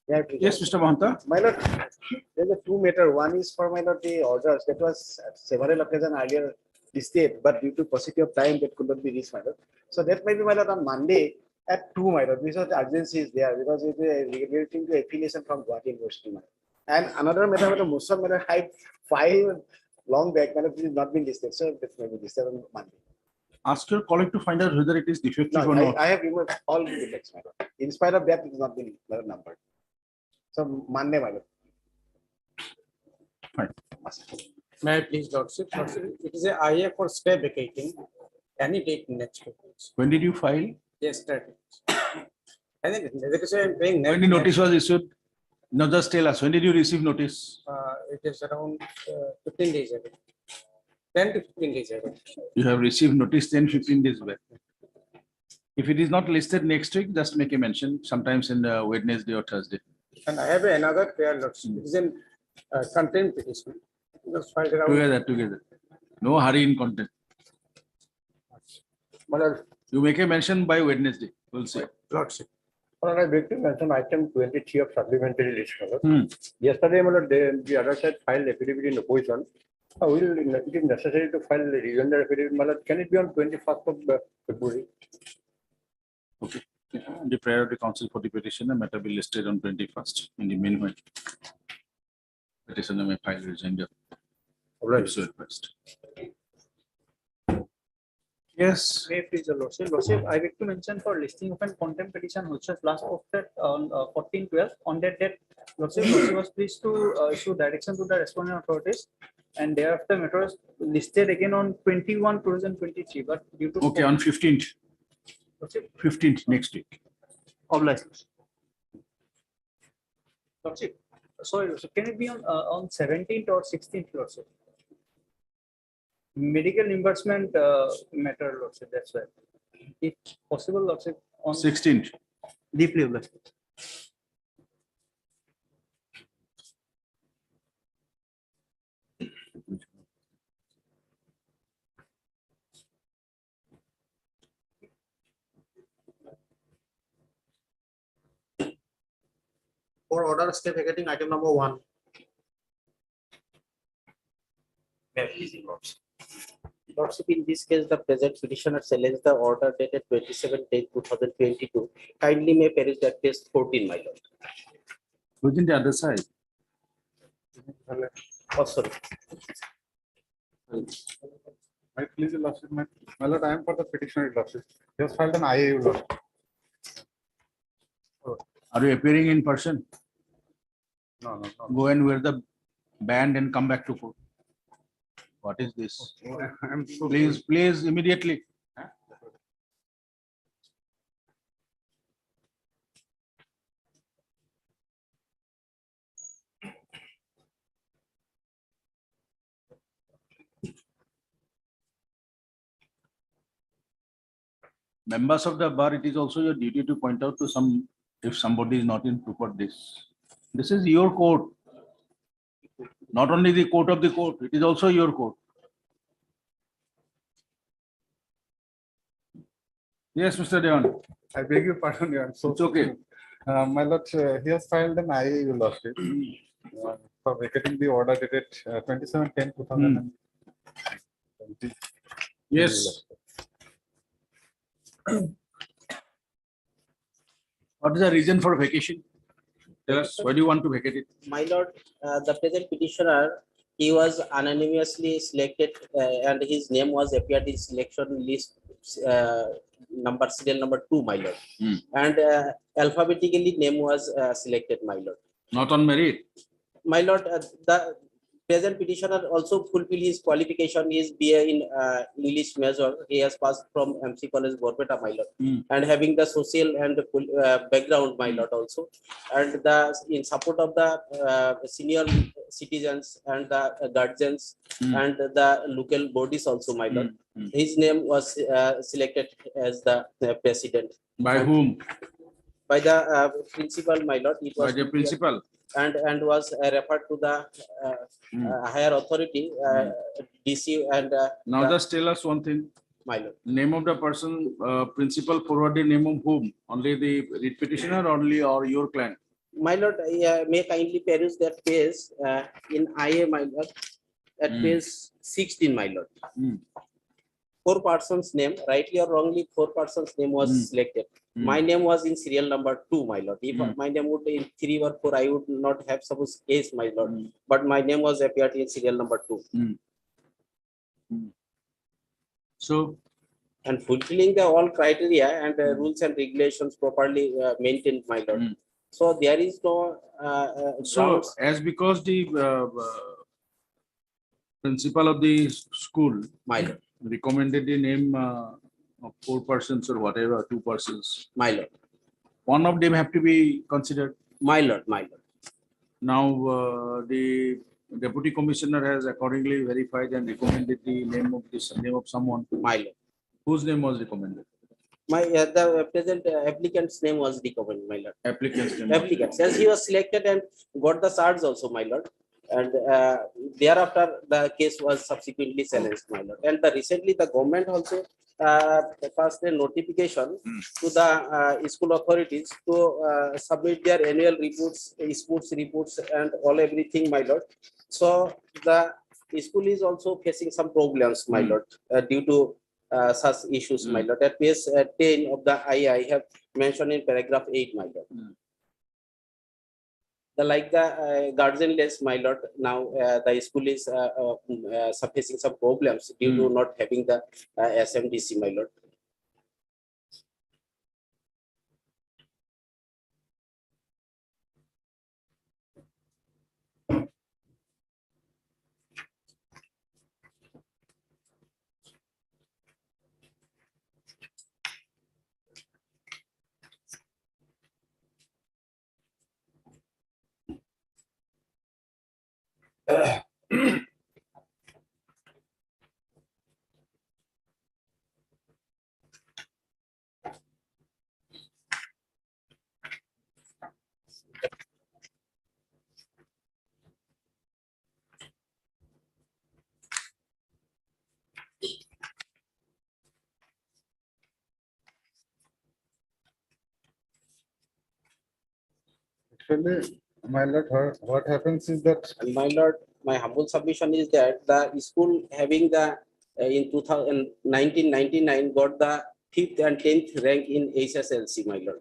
Yeah, please. Yes, Mr. Mahanta. My lord, there's a two matter. One is for my lord the orders that was at several occasions earlier listed, but due to paucity of time that could not be reached, my lord. So that may be my lord on Monday at 2, my lord. Because the urgency is there because it is relating to affiliation from Guwahati University, my lord. And another matter, my lord, Muslim matter, I filed long back, my lord, it is not been listed. So that may be listed on Monday. Ask your colleague to find out whether it is defective No, or not. I have removed all the defects, my lord. In spite of that, it is not been numbered. So Monday, my lord. Fine. May I please, Lordship? Lordship, it is a IA for stay vacating any date next week. When did you file? Yesterday. I think there is a paying. When the notice was issued? No, just tell us. When did you receive notice? It is around 15 days ago. 10 to 15 days ago. You have received notice 10, 15 days back. If it is not listed next week, just make a mention sometimes in Wednesday or Thursday. And I have another prayer, Lordship. It is in content petition. Just filed around. Together. No hurry in content. My Lord, You make a mention by Wednesday. We'll see. Lordship. My lord, I beg to mention item 23 of supplementary list. My lord. Hmm. Yesterday, my lord, the other side filed affidavit in opposition. It is necessary to file the rejoinder affidavit. My lord, can it be on 21st of February? Okay. The priority council for the petition, the matter be listed on 21st. In the meanwhile, petitioner may file rejoinder. If so request. Yes. May I please, your Lordship. Lordship, I beg to mention for listing of an contempt petition which was last posted on 14/12. On that date, Lordship was pleased to issue direction to the responding authorities, and thereafter matter was listed again on 21/2023. But due to Okay, on 15th. Lordship, 15th next week. of license. Lordship, sorry, Lordship, can it be on 17th or 16th, Lordship? Medical reimbursement matter, Lordship, that's why. If possible, Lordship, on 16th. deeply obliged. For order stay vacating item number 1. Lordship, in this case, the present petitioner challenges the order dated 27/10/2022. Kindly may perish that case 14, my lord. Within the other side. Oh, sorry. My please, your lordship, my lord, I am for the petitioner, lordship. Just filed an IAU, lordship. Are you appearing in person? No. Go and wear the band and come back to court. What is this? I am so Please, immediately. Members of the bar, it is also your duty to point out to some, if somebody is not in proper this. This is your court. Not only the court of the court, it is also your court. Yes, Mr. Devan. I beg your pardon, I am so. It's okay. My lord, he has filed an IAU, lordship, for vacating the order dated 27/10/2020. Yes. What is the reason for vacation? Tell us, why do you want to vacate it? My lord, the present petitioner, he was anonymously selected and his name was appeared in selection list serial number 2, my lord. And alphabetically name was selected, my lord. Not on merit. My lord, the present petitioner also fulfill his qualification. He is BA in English major. He has passed from MC College, Borpeta, my lord, and having the social and background, my lord, also, and the in support of the senior citizens and the guardians and the local bodies also, my lord. His name was selected as the president. By whom? By the principal, my lord. It was By the principal. and was referred to the higher authority, DC and Now just tell us one thing. my lord. Name of the person, principal forwarded name of whom? Only the writ petitioner, only or your client? My lord, may kindly peruse that page in IA, my lord, at Hmm. page 16, my lord. Hmm. 4 persons' name, rightly or wrongly, 4 persons' name was Hmm. selected. Hmm. My name was in serial number 2, my lord. If Hmm. my name would be in 3 or 4, I would not have suppose case, my lord. Hmm. But my name was appeared in serial number 2. So, And fulfilling the all criteria and Hmm. rules and regulations properly maintained, my lord. Hmm. So there is no so grounds, as because the principal of the school my lord, recommended the name of 4 persons or whatever, 2 persons, my lord, one of them have to be considered. my lord, my lord. Now, the deputy commissioner has accordingly verified and recommended the name of someone. My lord. Whose name was recommended? My the present applicant's name was recommended, my lord. Applicant's name. was Applicants, as he was selected and got the charge also, my lord. And thereafter, the case was subsequently challenged, my lord. And recently, the government also passed a notification to the school authorities to submit their annual reports, sports reports, and all everything, my lord. So the school is also facing some problems, my lord, due to such issues, my lord. At page 10 of the I have mentioned in paragraph 8, my lord. The like the guardianless, my lord. Now the school is facing some problems due to not having the SMDC, my lord. Actually, my lord, what happens is that And my lord, my humble submission is that the school having the in 1999 got the 5th and 10th rank in HSLC, my lord.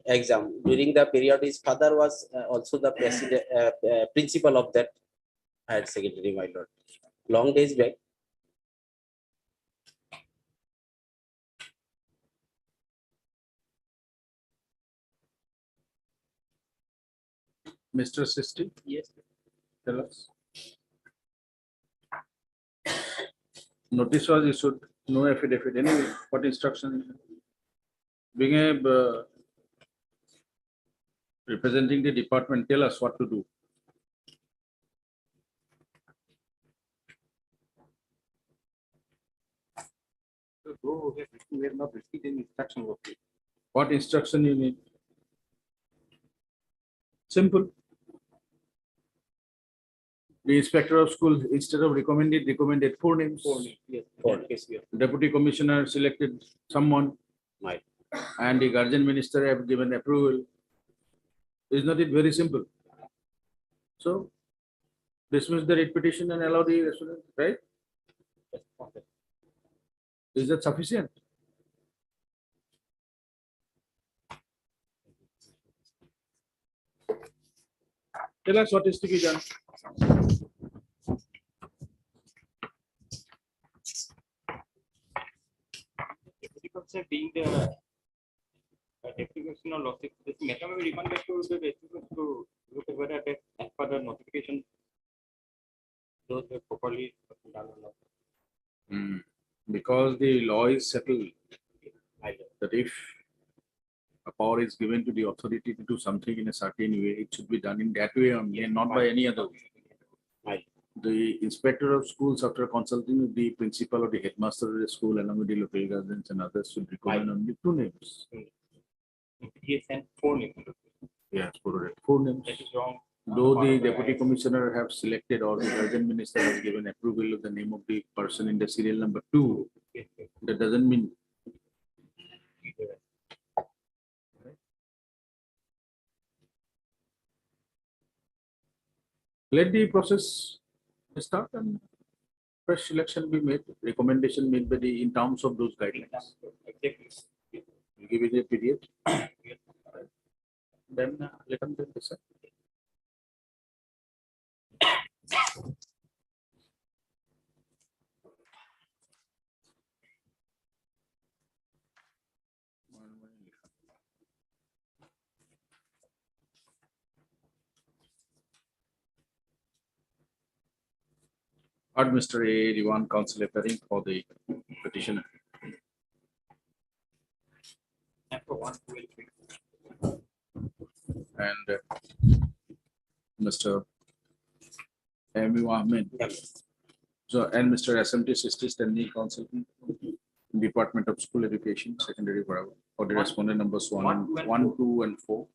Exam during the period his father was also the president principal of that higher secondary, my lord, long days back. Mr. Sisti, Yes. tell us. Notice was issued, no affidavit. Anyway, what instruction? Being a representing the department, tell us what to do. We have not received any instruction. What instruction you need? Simple. The inspector of school, instead of recommended 4 names. Yes. Four. Yes, yes. Deputy commissioner selected someone. Right. And the guardian minister have given approval. Is not it very simple? So dismiss the writ petition and allow the respondent, right? Is that sufficient? Tell us what is to be done. Because being the deputy commissioner law, this matter may be remanded to the district to look at whether as per the notification those were properly done or not. Because the law is settled that if a power is given to the authority to do something in a certain way, it should be done in that way only and not by any other way. Right. The inspector of schools, after consulting with the principal or the headmaster of the school along with the local guardians and others, should recommend only 2 names. He sent 4 names. Yes, 4 names. That is wrong. Though the deputy commissioner have selected or the guardian minister has given approval of the name of the person in the serial number 2, Yes, yes. that doesn't mean. let the process start and fresh selection be made, recommendation made by the, in terms of those guidelines. Exactly. We give it a period. Then let them decide. Heard Mr. A. Diwan counsel appearing for the petitioner. And for 112. And Mr. M.U. Ahmed. So, and Mr. SMT 60 standing counsel, Department of School Education, Secondary Forever, for the respondent numbers 1, 2, and 4.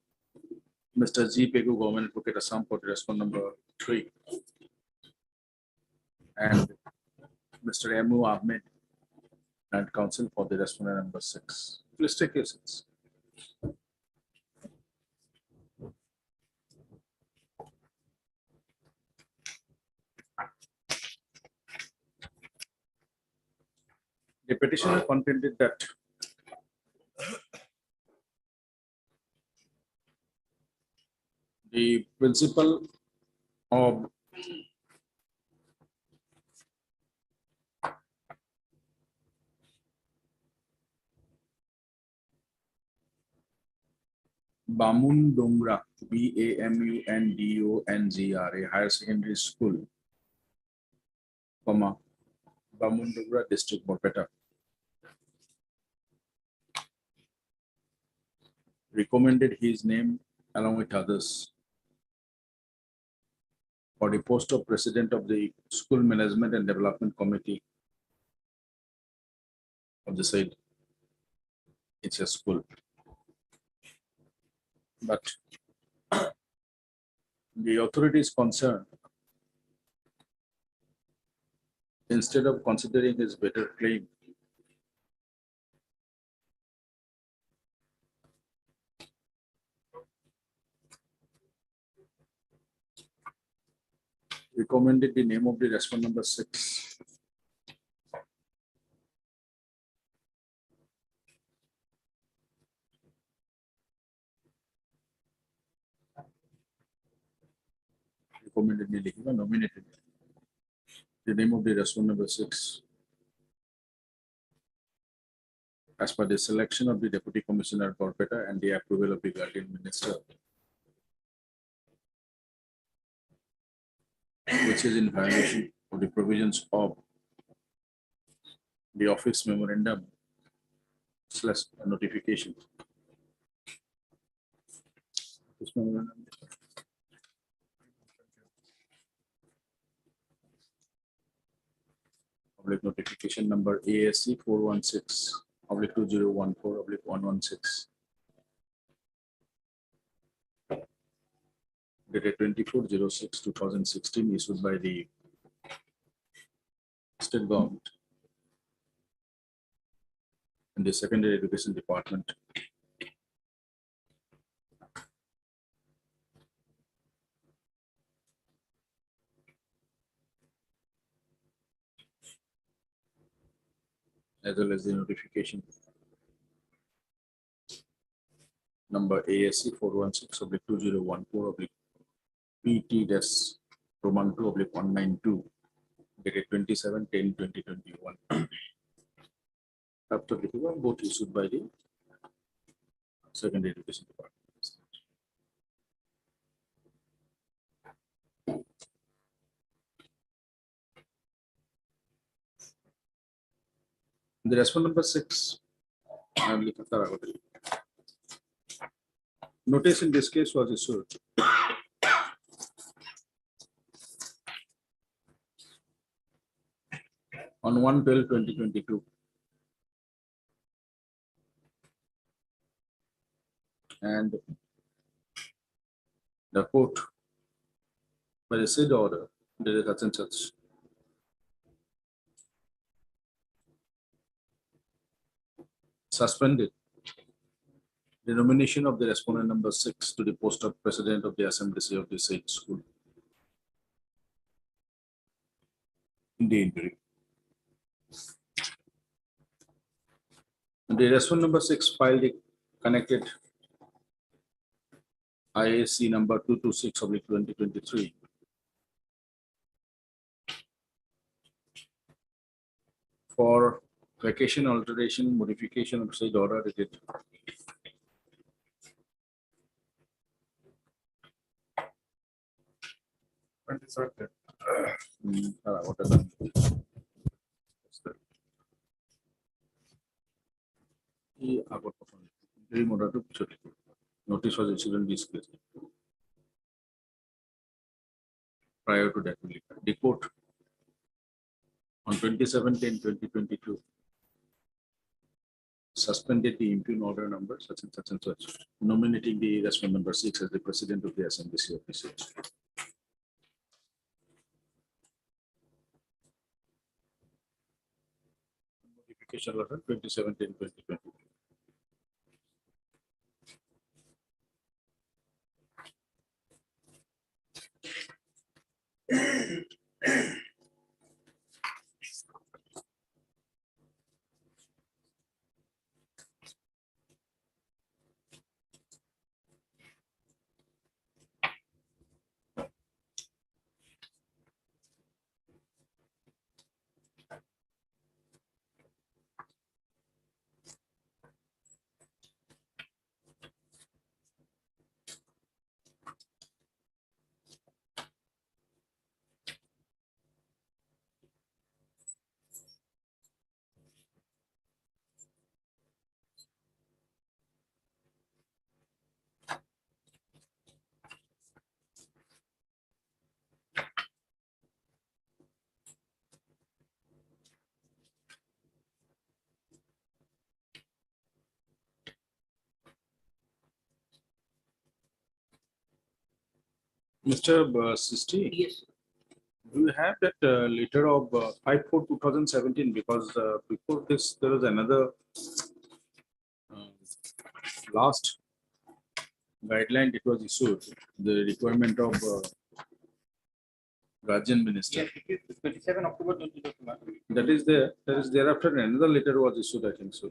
Mr. G. Pegu, Government Advocate Assam, for the respondent number 3. And Mr. M.U. Ahmed, and counsel for the respondent number 6. Please take your seats. The petitioner contended that the principal of Bamundongra, Bamundongra Higher Secondary School, Bamundongra District, Borpeta, recommended his name along with others for the post of President of the School Management and Development Committee of the said it's a school. But the authorities concerned, instead of considering his better claim, recommended the name of the respondent number 6. Recommended nominated the name of the respondent number 6 as per the selection of the Deputy Commissioner Borpeta and the approval of the Guardian Minister, which is in violation of the provisions of the Office Memorandum / Notification. Office Memorandum. Public notification number ASC 416/2014/116. Dated 24/06/2016, issued by the state government and the Secondary Education Department. As well as the notification number ASC 416/2014/PT-Roman 2/192, dated 27/10/2021. After the both issued by the Secondary Education Department. The respondent number 6, notice in this case was issued on 1/12/2022, and the court, by the said order, there is such and such. Suspended the nomination of the respondent number 6 to the post of President of the Assembly of the said school. in the injury. The respondent number 6 filed a connected IAC number 226/2023. For vacation alteration, modification of said order dated 22nd. what is that? Interim order to notice was issued and disclosed. Prior to that, the court on 27/10/2022 suspended the impugn order number such and such, nominating the respondent number 6 as the president of the SMBC officers. Modification order 27/10/2022. Mr. Sisti, Yes. do you have that letter of 5/4/2017? Because before this, there was another last guideline it was issued, the requirement of guardian minister. Yes, it is 27 October 2021. That is there. There is thereafter another letter was issued, I think so.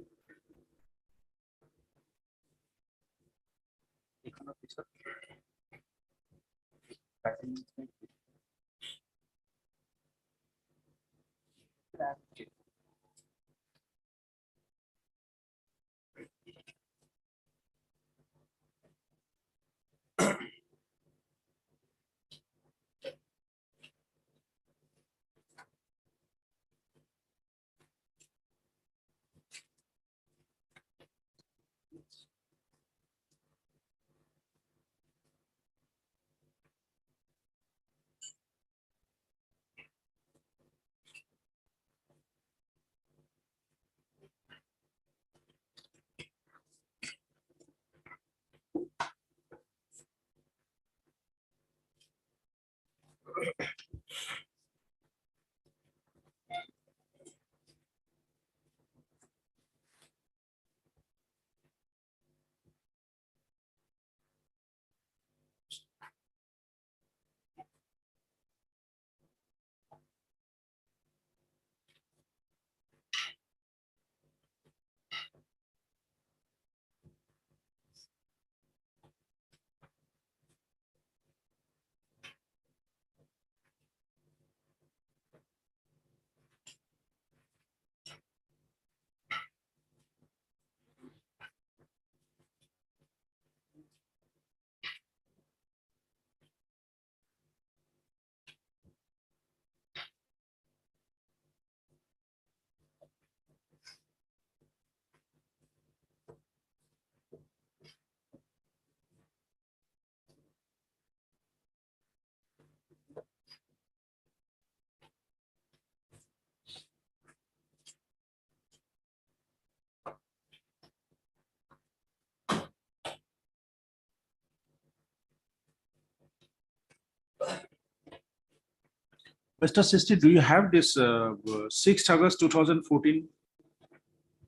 Mr. Sisti, do you have this 6th August 2014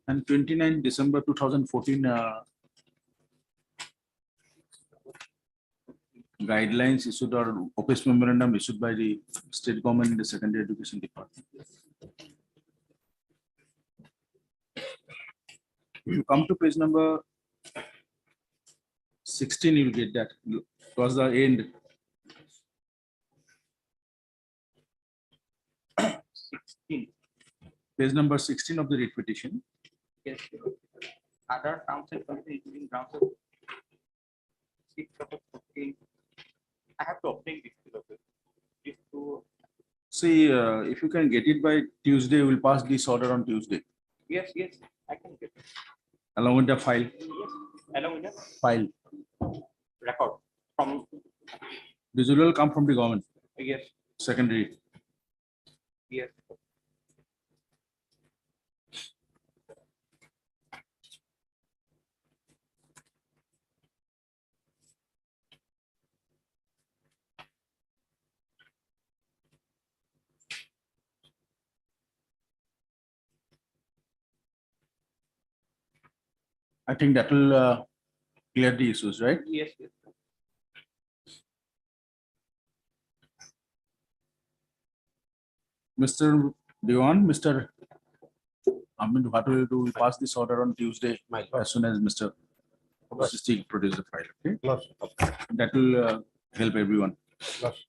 and 29 December 2014 guidelines issued or office memorandum issued by the state government in the secondary education department. If you come to page number 16, you will get that. Towards the end, 16. page number 16 of the writ petition. Yes. Other terms and conditions including grounds of 6 of 14. I have to obtain this. These two. See, if you can get it by Tuesday, we will pass this order on Tuesday, Yes, I can get it. along with the file. Yes, along with the File. record from, This will all come from the government, yes, secondary. yes. I think that will clear the issues, right? Yes. Mr. Dewan, Mr. Ahmed, what will you do? We'll pass this order on Tuesday as soon as Mr. Sisti produce the file, okay? Plus, That will help everyone. plus.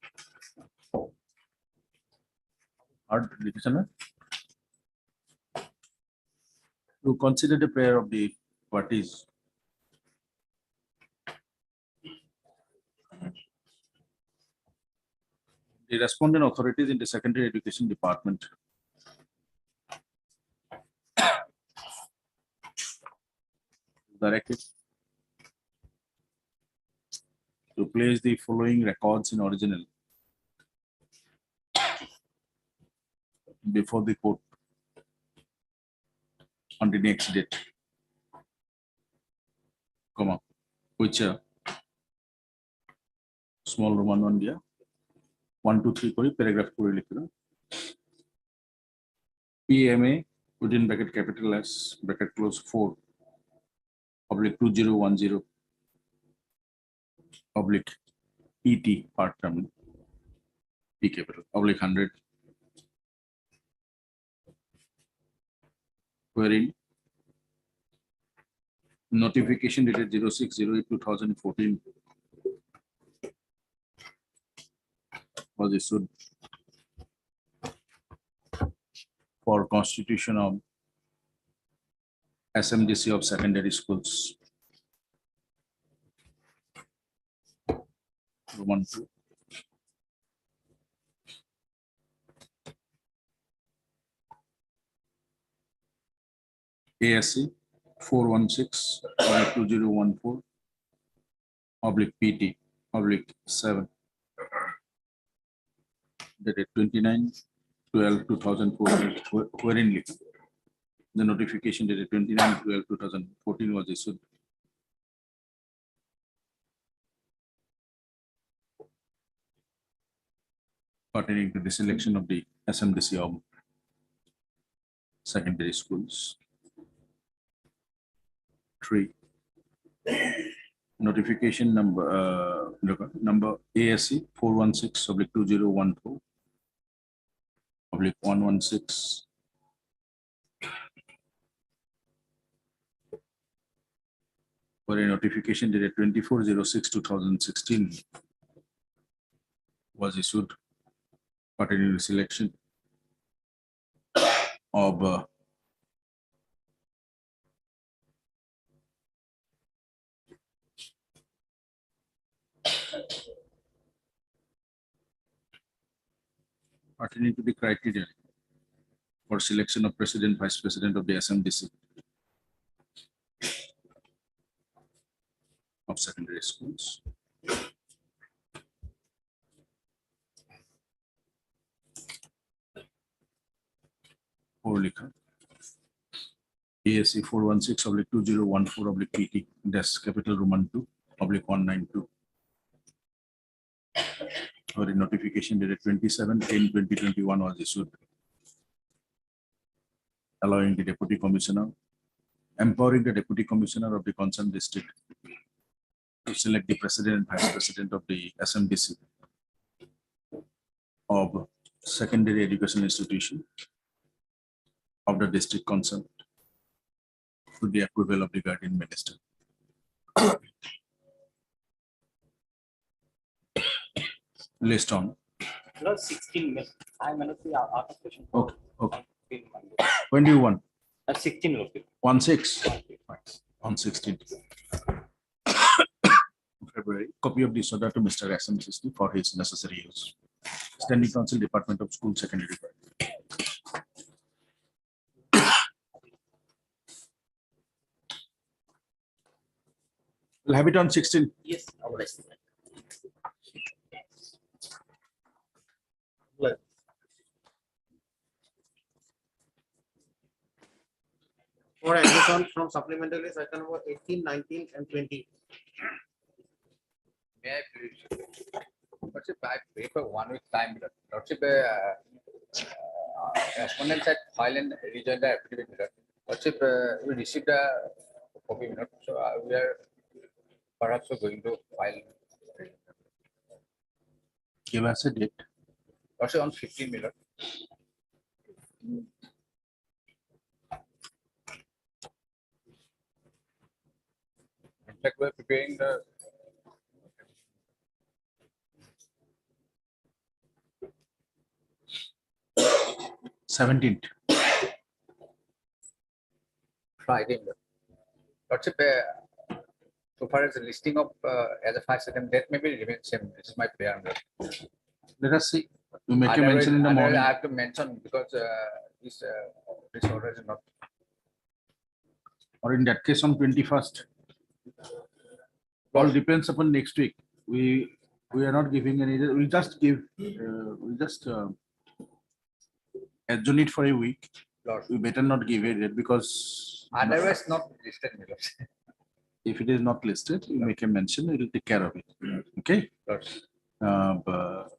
Hard listener. To consider the prayer of the parties. The respondent authorities in the secondary education department. Directed to place the following records in original before the court on the next date, comma, which small Roman one dia 1 2 3 kori paragraph kori likhilo PMA within bracket capital S bracket close 4 oblique 2010 oblique ET part term P capital oblique 100 wherein notification dated 06/08/2014 was issued for constitution of SMDC of secondary schools. Roman 2. ASC 416/2014 oblique PT oblique 7 dated 29/12/2014 wherein the notification dated 29/12/2014 was issued pertaining to the selection of the SMDC of secondary schools. 3. Notification number ASC 416/2014 116 for a notification dated 24/06/2016 was issued pertaining to the selection of pertaining to the criteria for selection of president, vice president of the SMDC of secondary schools. Or Likha. ASC 416/2014 PT, that's capital Roman 2 /192. Or a notification dated 27/10/2021 was issued, allowing the deputy commissioner, empowering the deputy commissioner of the concerned district to select the president and vice president of the SMDC of secondary education institution of the district concerned with the approval of the guardian minister. List on. 16 minutes. I'm going to see out of question. Okay, okay. When do you want? At 16 located. 16 on 16th February. Copy of this order to Mr. SMCC for his necessary use. Standing Council, Department of School Secondary. We'll have it on 16. Yes. For admission from supplementary section number 18, 19 and 20. May I please? Lordship, I pray for 1 week time. Lordship, respondents had filed and rejoined the affidavit. Lordship, we received a copy. So we are perhaps going to file. Give us a date. Lordship, on 15 minutes. In fact, we're preparing the 17th. Friday. Lordship, so far as the listing of as a first item, that may be remain same. This is my prayer. Let us see. You make a mention in the Otherwise, morning. I have to mention because this order is not. Or in that case on 21st. All depends upon next week. We are not giving any, we'll just give, we'll just adjourn it for a week. Lord. We better not give it because Otherwise, not listed. if it is not listed, you make a mention, we will take care of it. Okay? Lord. But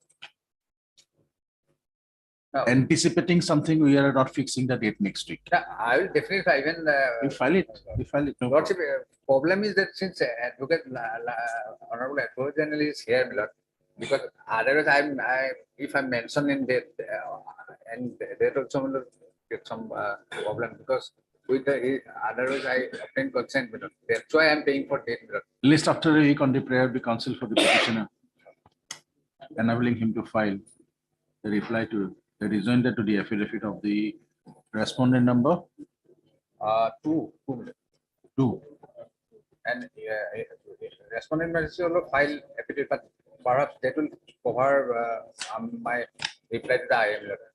No. anticipating something, we are not fixing the date next week. Yeah, I will definitely even. We file it, we file it. No Lordship, problem. problem is that since advocate, honorable advocate general is here, Lord, because otherwise if I mention in that and that also will get some problem because with the otherwise I obtain consent, Lord. That's why I'm paying for date, Lord. List after a week on the prayer of the council for the petitioner, enabling him to file the reply to the rejoinder to the affidavit of the respondent number 2. And respondent must also file affidavit, but perhaps that will cover my reply to the IM letter.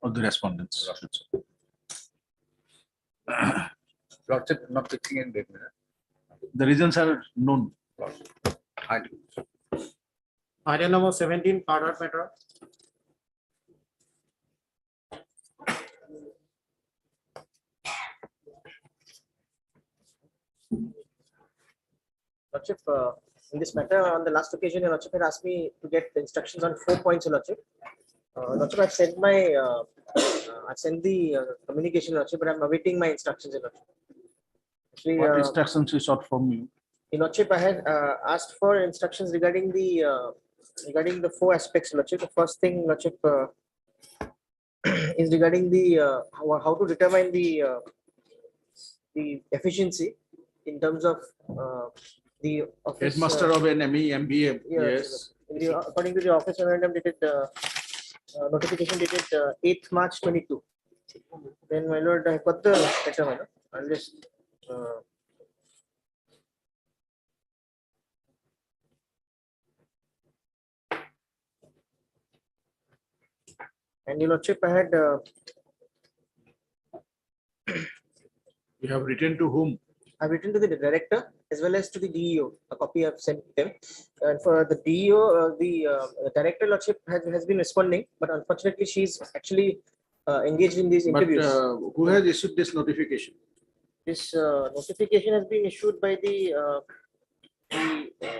of the respondents. Lordship not fixing in date. The reasons are known. Thank you. Item number 17, Carter Petra. Lordship, in this matter, on the last occasion, Your Lordship had asked me to get the instructions on 4 points, Your Lordship. Lordship, I've sent the communication, Lordship, but I'm awaiting my instructions, Your Lordship. Actually, What instructions you sought from you? Your Lordship, I had asked for instructions regarding the 4 aspects, Lordship. The first thing, Lordship, is regarding the how to determine the efficiency in terms of the office. Headmaster of an ME, MBA, yes. According to the office memorandum dated notification dated 8th March 22. Then, my lord, I got the letter, my lord. I'll just and Your Lordship, I had You have written to whom? I've written to the director as well as to the DEO. A copy I've sent them. And for the DEO, the director, Lordship, has been responding, but unfortunately, she's actually engaged in these But interviews. who has issued this notification? This notification has been issued by the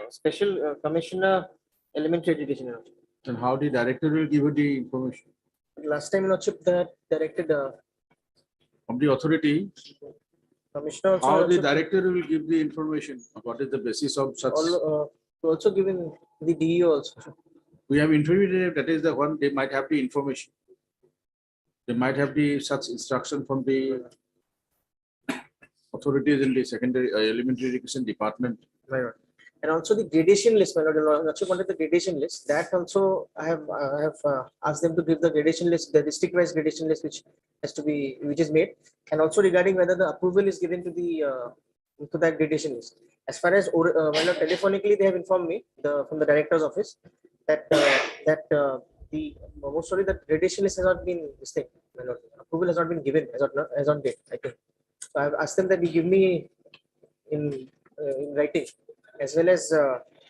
Special Commissioner Elementary Education. Your Lordship. And how the director will give you the information Last time, Lordship, that directed of the authority? Commissioner How the also director will give the information? What is the basis of such? also given the DEO also. We have interviewed, that is the one, they might have the information. They might have the such instruction from the authorities in the secondary, elementary education department. Right. And also the gradation list, my lord, actually wanted the gradation list. That also I have asked them to give the gradation list, the district wise gradation list, which has to be, which is made. And also regarding whether the approval is given to the to that gradation list. As far as my lord, telephonically they have informed me from the director's office that the most sorry the gradation list has not been this thing, my lord, approval has not been given as on date. I think so I've asked them that you give me in writing, as well as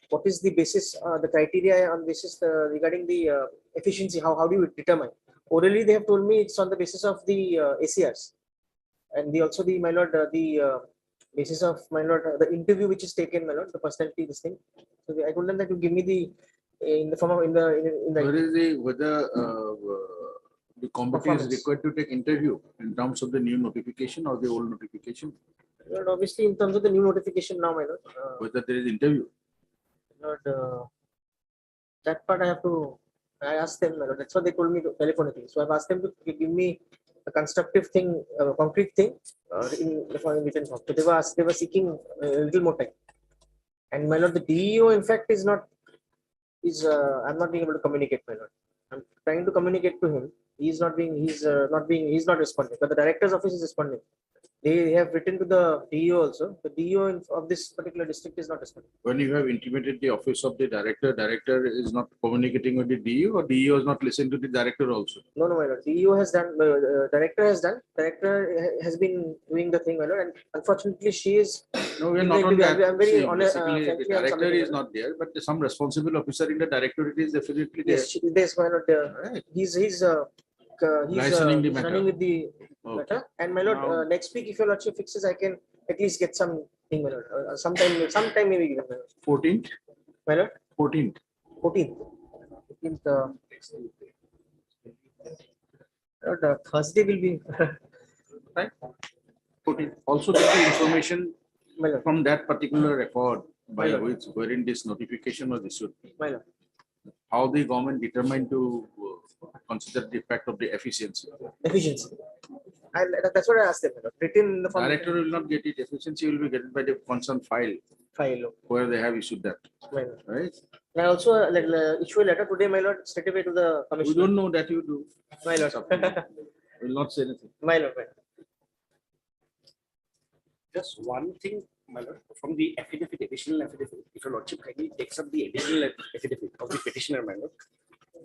what is the basis, the criteria on basis regarding the efficiency. How do you determine? Orally, they have told me it's on the basis of the ACRs, and also the my lord the basis of my lord the interview which is taken, my lord, the personality this thing. So I told them that you give me the in the form of in the Where is the, whether the committee is Performance. required to take interview in terms of the new notification or the old notification, Lord, obviously in terms of the new notification now, my lord, whether there is interview. Lord, that part I have to. I asked them, my lord. That's what they told me telephonically. So I've asked them to give me a constructive thing, a concrete thing in the following written form. So they were seeking a little more time. And my lord, the DEO in fact is not I'm not being able to communicate, my lord. I'm trying to communicate to him. He's not responding. But the director's office is responding. They have written to the DEO also. The DEO of this particular district is not responding. When you have intimated the office of the director is not communicating with the DEO, or DEO is not listening to the director also. No, my lord. DEO has done. Director has done. Director has been doing the thing, my lord. And unfortunately, she is. No, we are not on I'm that. very See, honest. basically, the frankly, I'm director submitting, is my lord. not there, but some responsible officer in the directorate is definitely there. Yes, there's my lord. Right. He's Licensing the matter. running with the Okay. matter. And my lord, Now- next week if your lordship fixes, I can at least get something, my lord. Sometime maybe given, my lord. 14th, My lord, 14th. 14th. 15th. Lord, Thursday will be Right. 14th. Also get the information my lord. from that particular record by Right. which wherein this notification was issued. My lord. How the government determined to consider the effect of the efficiency. Efficiency. That's what I asked them. My lord. Written in the form Director will not get it. Efficiency will be getting by the concerned file file. where they have issued that. My lord. Right. I also issue a letter today, my lord, straight away to the We commissioner. don't know that you do. My lord. Will not say anything. My lord. My lord. Just one thing, my lord, from the affidavit, additional affidavit, if your lordship kindly takes up the additional affidavit of the petitioner, my lord,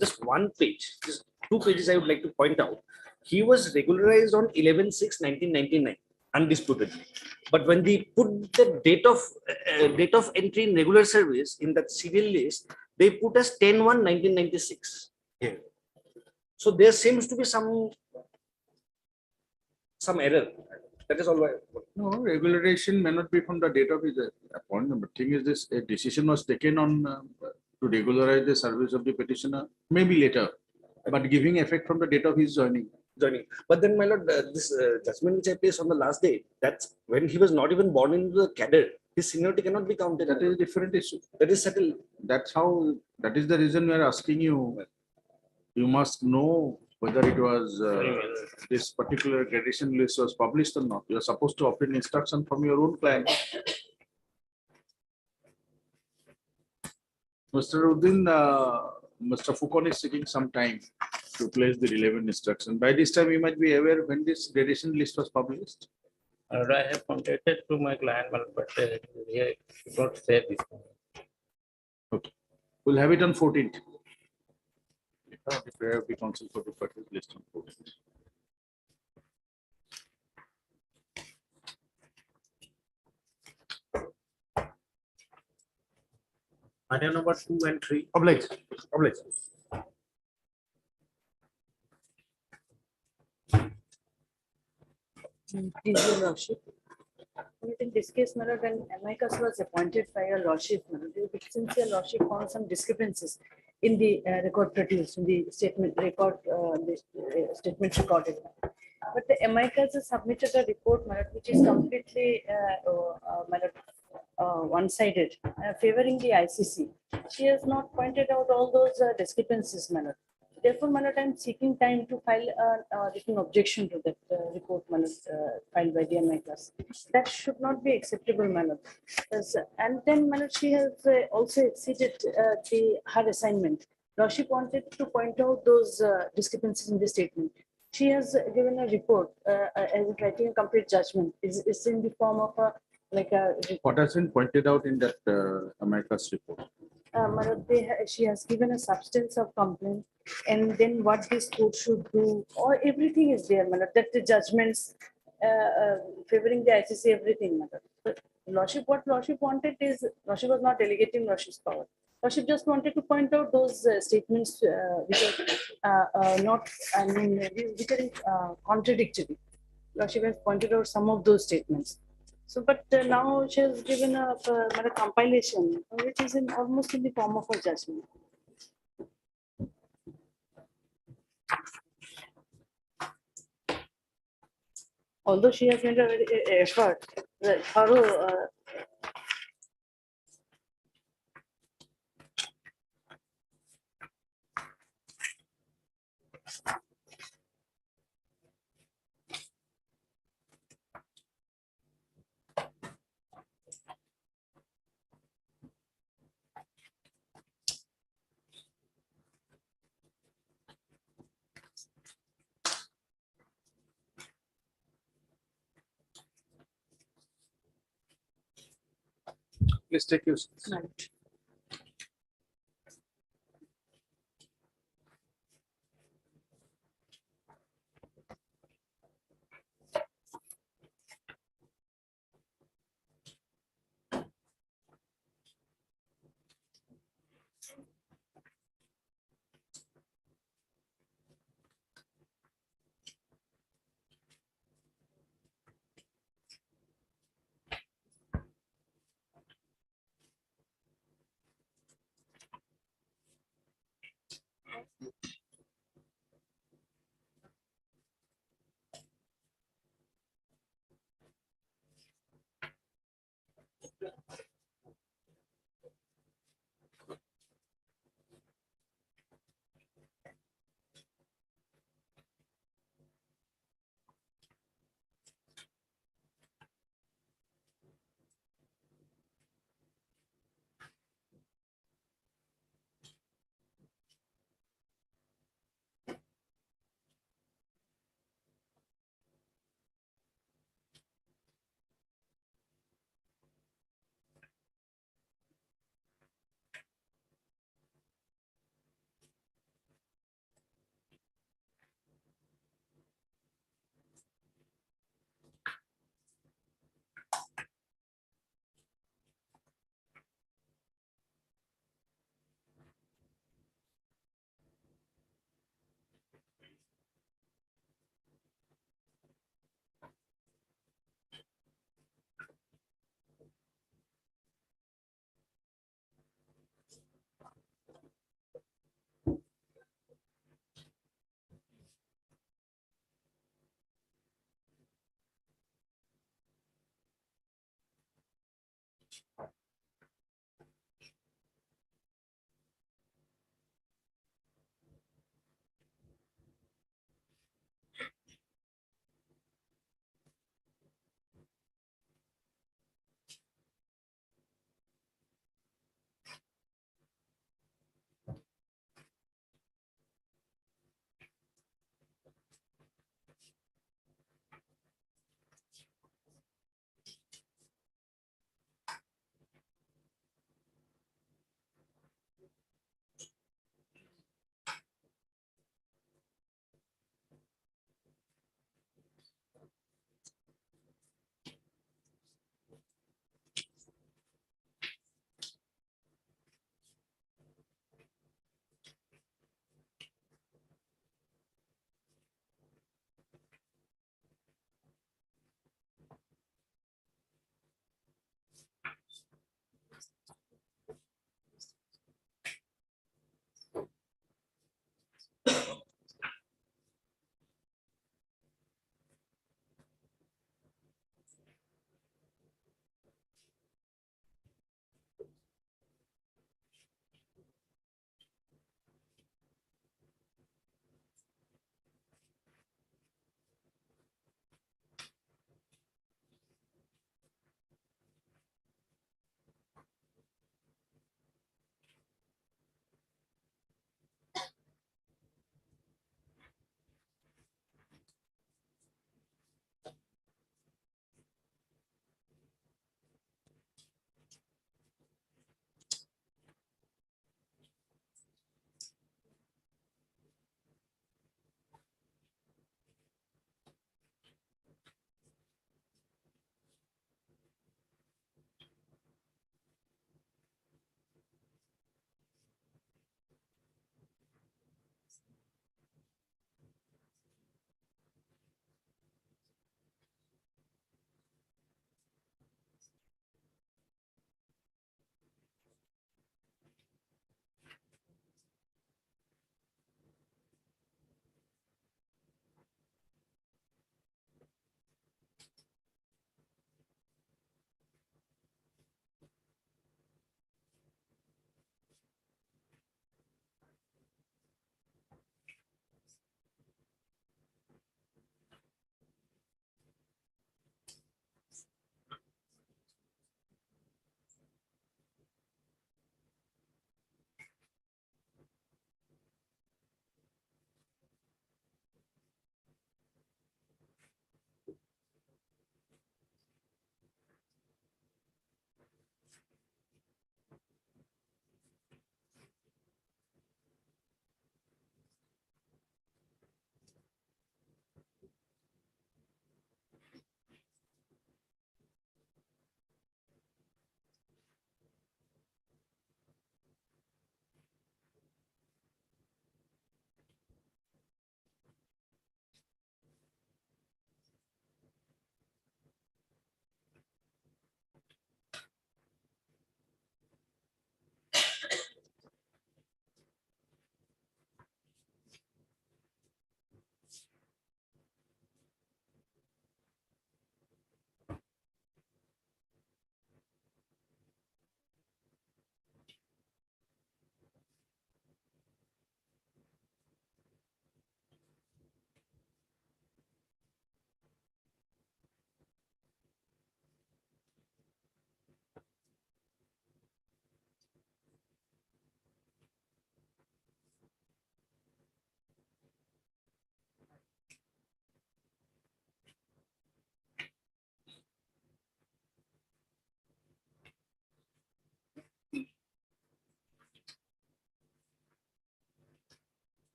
just one page, just 2 pages I would like to point out. He was regularized on 11/6/1999, undisputed. But when they put the date of entry in regular service in that serial list, they put as 10/1/1996 here. So there seems to be some error. That is all. No, regularization may not be from the date of his appointment. But thing is this, a decision was taken on to regularize the service of the petitioner, maybe later, but giving effect from the date of his joining. But then, my lord, this judgment which I placed on the last day, that's when he was not even born into the cadre. His seniority cannot be counted. That is a different issue. That is settled. That's how, that is the reason we are asking you. You must know whether it was this particular gradation list was published or not. You are supposed to obtain instruction from your own client. Mr. Uddin, Mr. Fukon is taking some time to place the relevant instruction. By this time, you might be aware when this gradation list was published. I have contacted to my client, but he did not say this. Okay. We'll have it on 14th. Prepare the council for the purchase list on 14th. Item number 2 and 3. Oblige. Please, your lordship. In this case, my lord, when amicus was appointed by your lordship, my lord, since your lordship found some discrepancies in the record produced, in the statement record, the statement recorded. but the amicus has submitted a report, my lord, which is completely my lord, one-sided, favoring the ICC. She has not pointed out all those discrepancies, my lord. Therefore, my lord, I'm seeking time to file a written objection to that report, my lord, filed by the amicus. That should not be acceptable, my lord. And then, my lord, she has also exceeded her assignment. Lordship wanted to point out those discrepancies in the statement. She has given a report as writing a complete judgment. Is in the form of a like a. What has been pointed out in that amicus report? My lord, she has given a substance of complaint, and then what this court should do, or everything is there, my lord, that the judgments favoring the ICC, everything, my lord. But Lordship, what Lordship wanted is, Lordship was not delegating Lordship's power. Lordship just wanted to point out those statements which are not, I mean, which are contradictory. Lordship has pointed out some of those statements. So, but now she has given a compilation, which is in almost in the form of a judgment. Although she has made a very effort, thorough. Please take your. Right.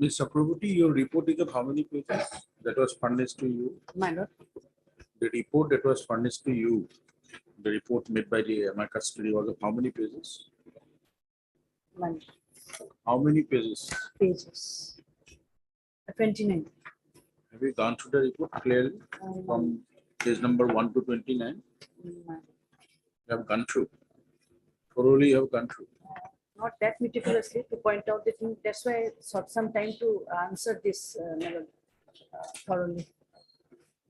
Ms. Chakraborty, your report is of how many pages that was furnished to you? My lord, The report that was furnished to you, the report made by the amicus curiae was of how many pages? my lord, How many pages? pages. 29. Have you gone through the report clearly from page number 1 to 29? My- You have gone through. Thoroughly you have gone through. Not that meticulously to point out the thing. That's why I sought some time to answer this my lord, thoroughly.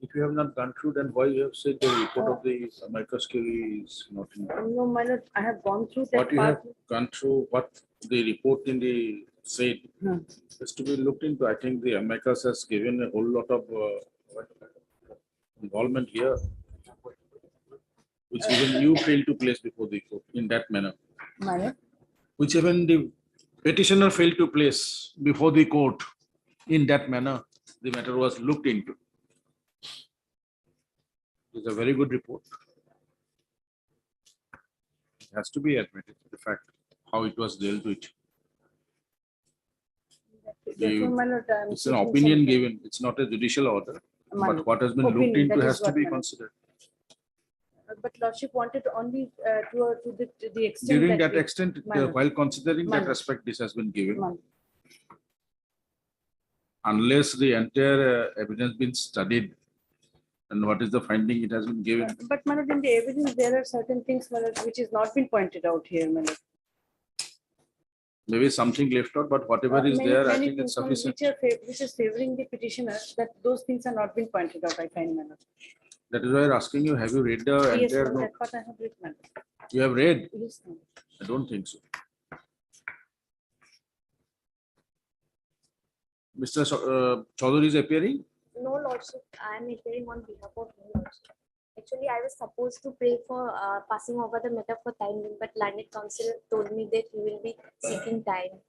If you have not gone through, then why you have said the report of the amicus curiae is not in? No, my lord, I have gone through that What you part. have gone through, what the report in the said Hmm. is to be looked into. I think the amicus has given a whole lot of involvement here, which even you failed to place before the court in that manner. My lord, Which even the petitioner failed to place before the court in that manner, the matter was looked into. It's a very good report. It has to be admitted, the fact how it was dealt with. therefore, my lord, I'm It's an seeking opinion some- given. It's not a judicial order, My but lord, what has been looked opinion, into that has is to what, be my lord. considered. But lordship wanted only to the extent. During that we- extent, My lord. while considering My that lord. respect, this has been given. My lord. Unless the entire evidence been studied, and what is the finding it has been given. But my lord, in the evidence, there are certain things, my lord, which is not been pointed out here, my lord. Maybe something left out, but whatever is Many- there, I many think it's things, my lord, sufficient. which is favoring the petitioner, that those things are not been pointed out, I find, my lord. That is why I'm asking you, have you read the Yes, entire my lord, note? that part I have read, my lord. You have read? Yes, my lord. I don't think so. Mr. Chaudhary is appearing. No, Lordship, I am appearing on behalf of you, Lordship. Actually, I was supposed to pray for passing over the matter for time, but Landed Council told me that he will be seeking time.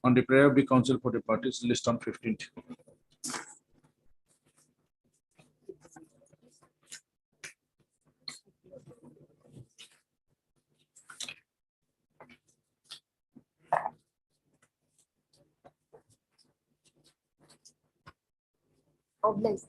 On the prayer of the council for the parties list on 15th. Obliged.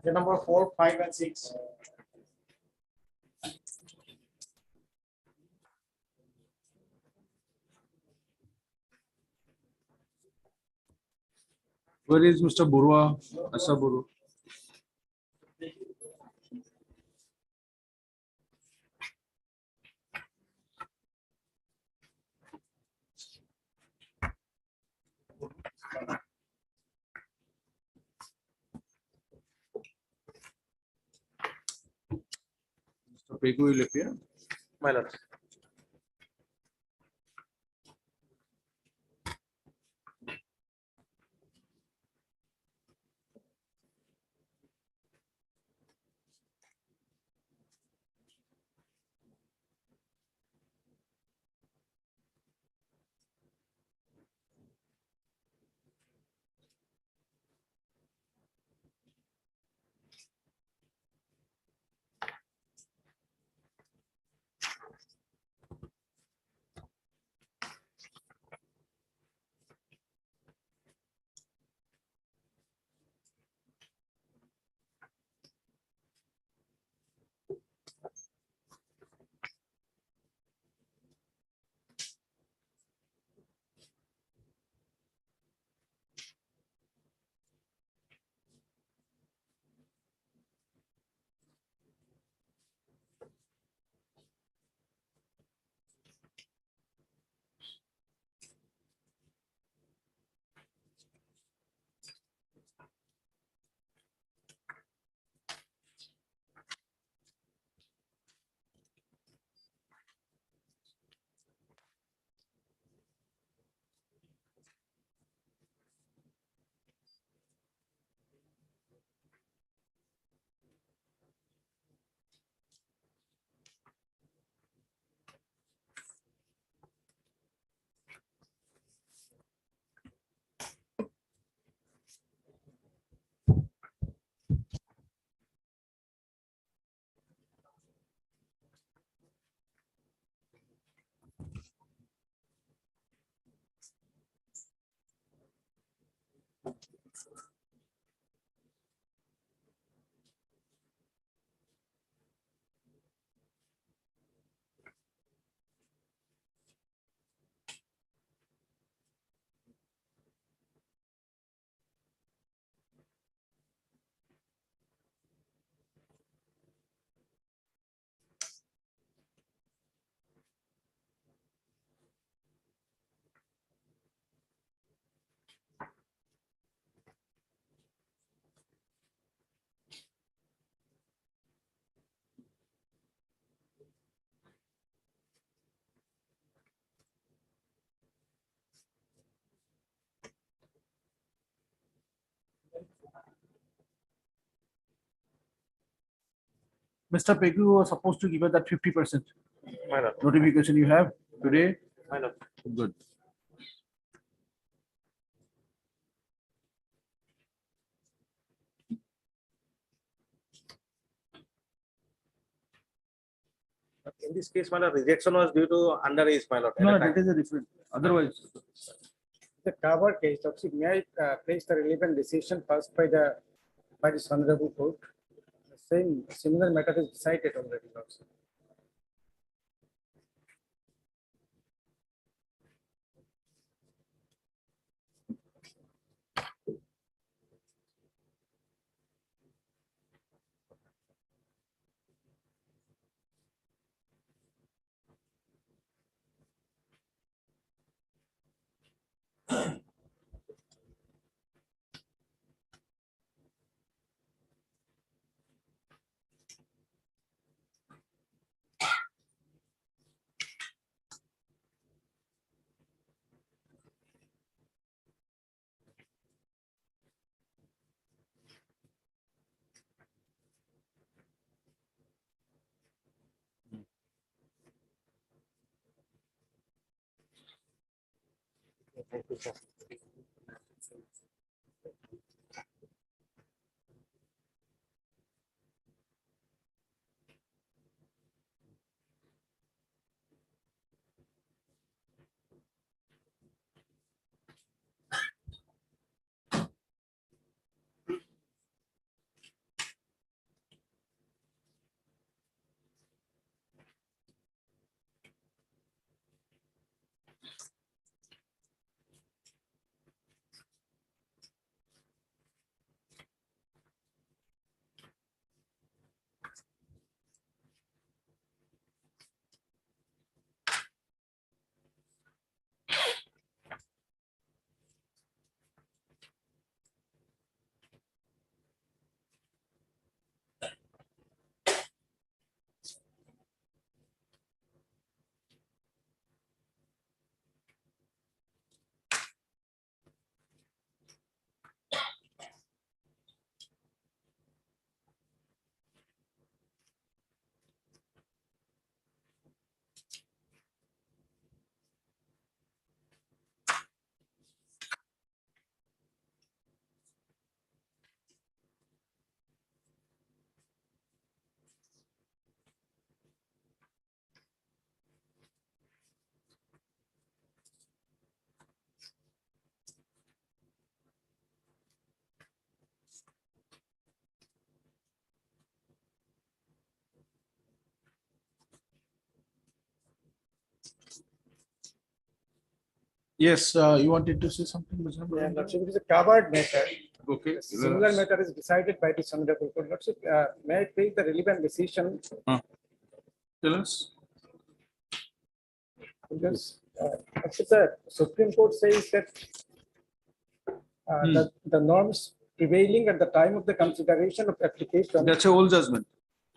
The number 4, 5, and 6. Where is Mr. Burua? Asa Buru? Mr. Pegu will appear. My lord. Mr. Pegu was supposed to give us that 50% My lord, notification you have today. my lord. Good. In this case, my lord, rejection was due to underage, my lord. at No, the time. that is a different. Otherwise, The cover case, Lordship, may I place the relevant decision passed by the this honorable court? The same similar matter is decided already, Lordship. Thank you, sir. yes, you wanted to say something, Mr. Yeah, Bharat? Lordship, it is a covered matter. Okay. Similar matter is decided by this honorable court. Lordship, may I take the relevant decision? Tell us. Because Lordship, the Supreme Court says that the norms prevailing at the time of the consideration of application. That's a old judgment.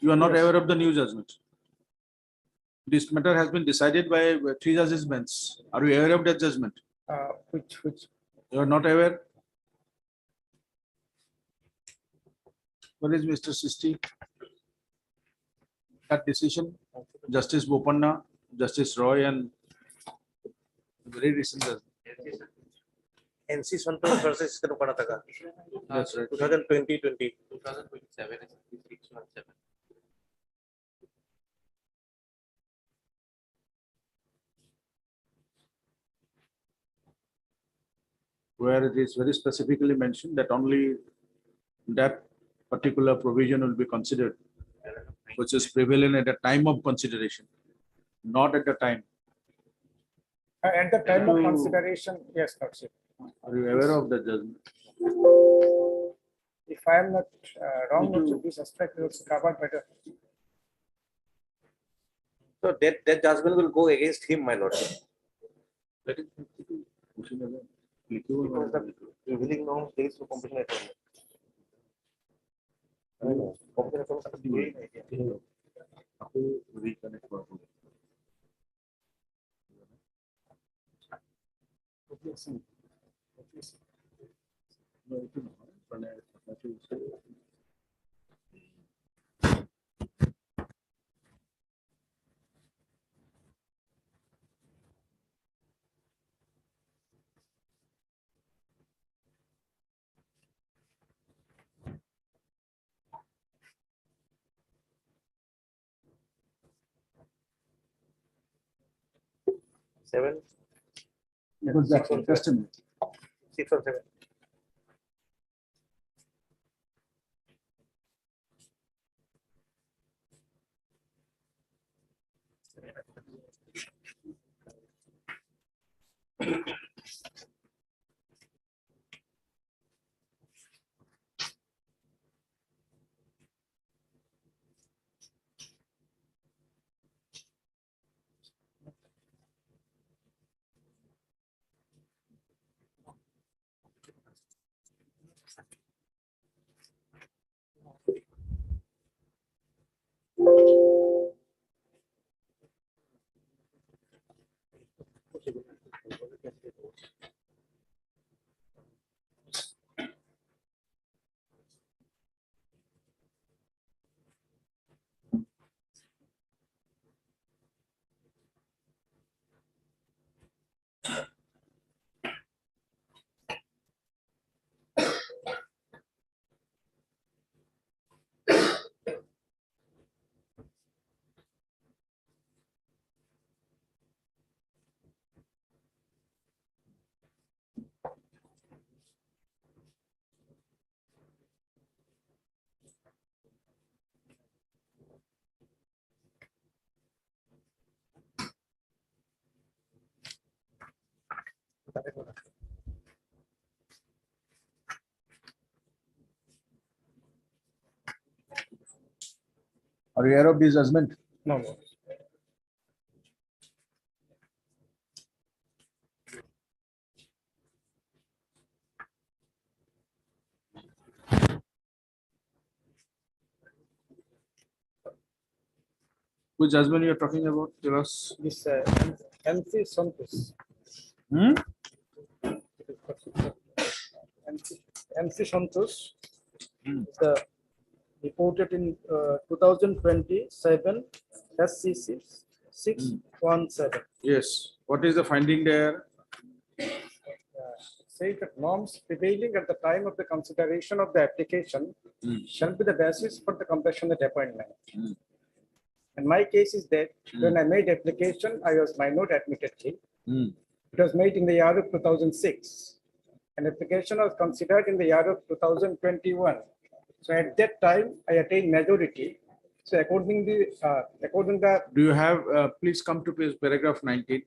You are not Yes. aware of the new judgment. This matter has been decided by 3 judges bench. Are you aware of that judgment? Which You are not aware? What is Mr. Sisti? That decision, Justice Bopanna, Justice Roy, and very recent judgment. NC Santosh versus Karnataka. That's right. 2020. 2027 617. Where it is very specifically mentioned that only that particular provision will be considered, which is prevalent at the time of consideration, not at the time. at the time of To- consideration, yes, Lordship. Are you aware of the judgment? If I am not wrong, You do. Lordship, this aspect is covered by the. So that judgment will go against him, my lord. That is. Because the prevailing norm stays for competition attorney. Competition attorney. Aku reconnect baru. No, itu pernah itu 7, Because that's just a minute. 6 or 7. Are you aware of this judgment? No, no. Which judgment you are talking about? Tell us. This MC Santos. Hmm? MC Santos. Hmm. Reported in 2027 SCC 617. Yes. What is the finding there? Say that norms prevailing at the time of the consideration of the application shall be the basis for the compassionate appointment. And my case is that when I made application, I was minor admittedly. It was made in the year of 2006. An application was considered in the year of 2021. So at that time, I attained majority. So according the Do you have, please come to page paragraph 19.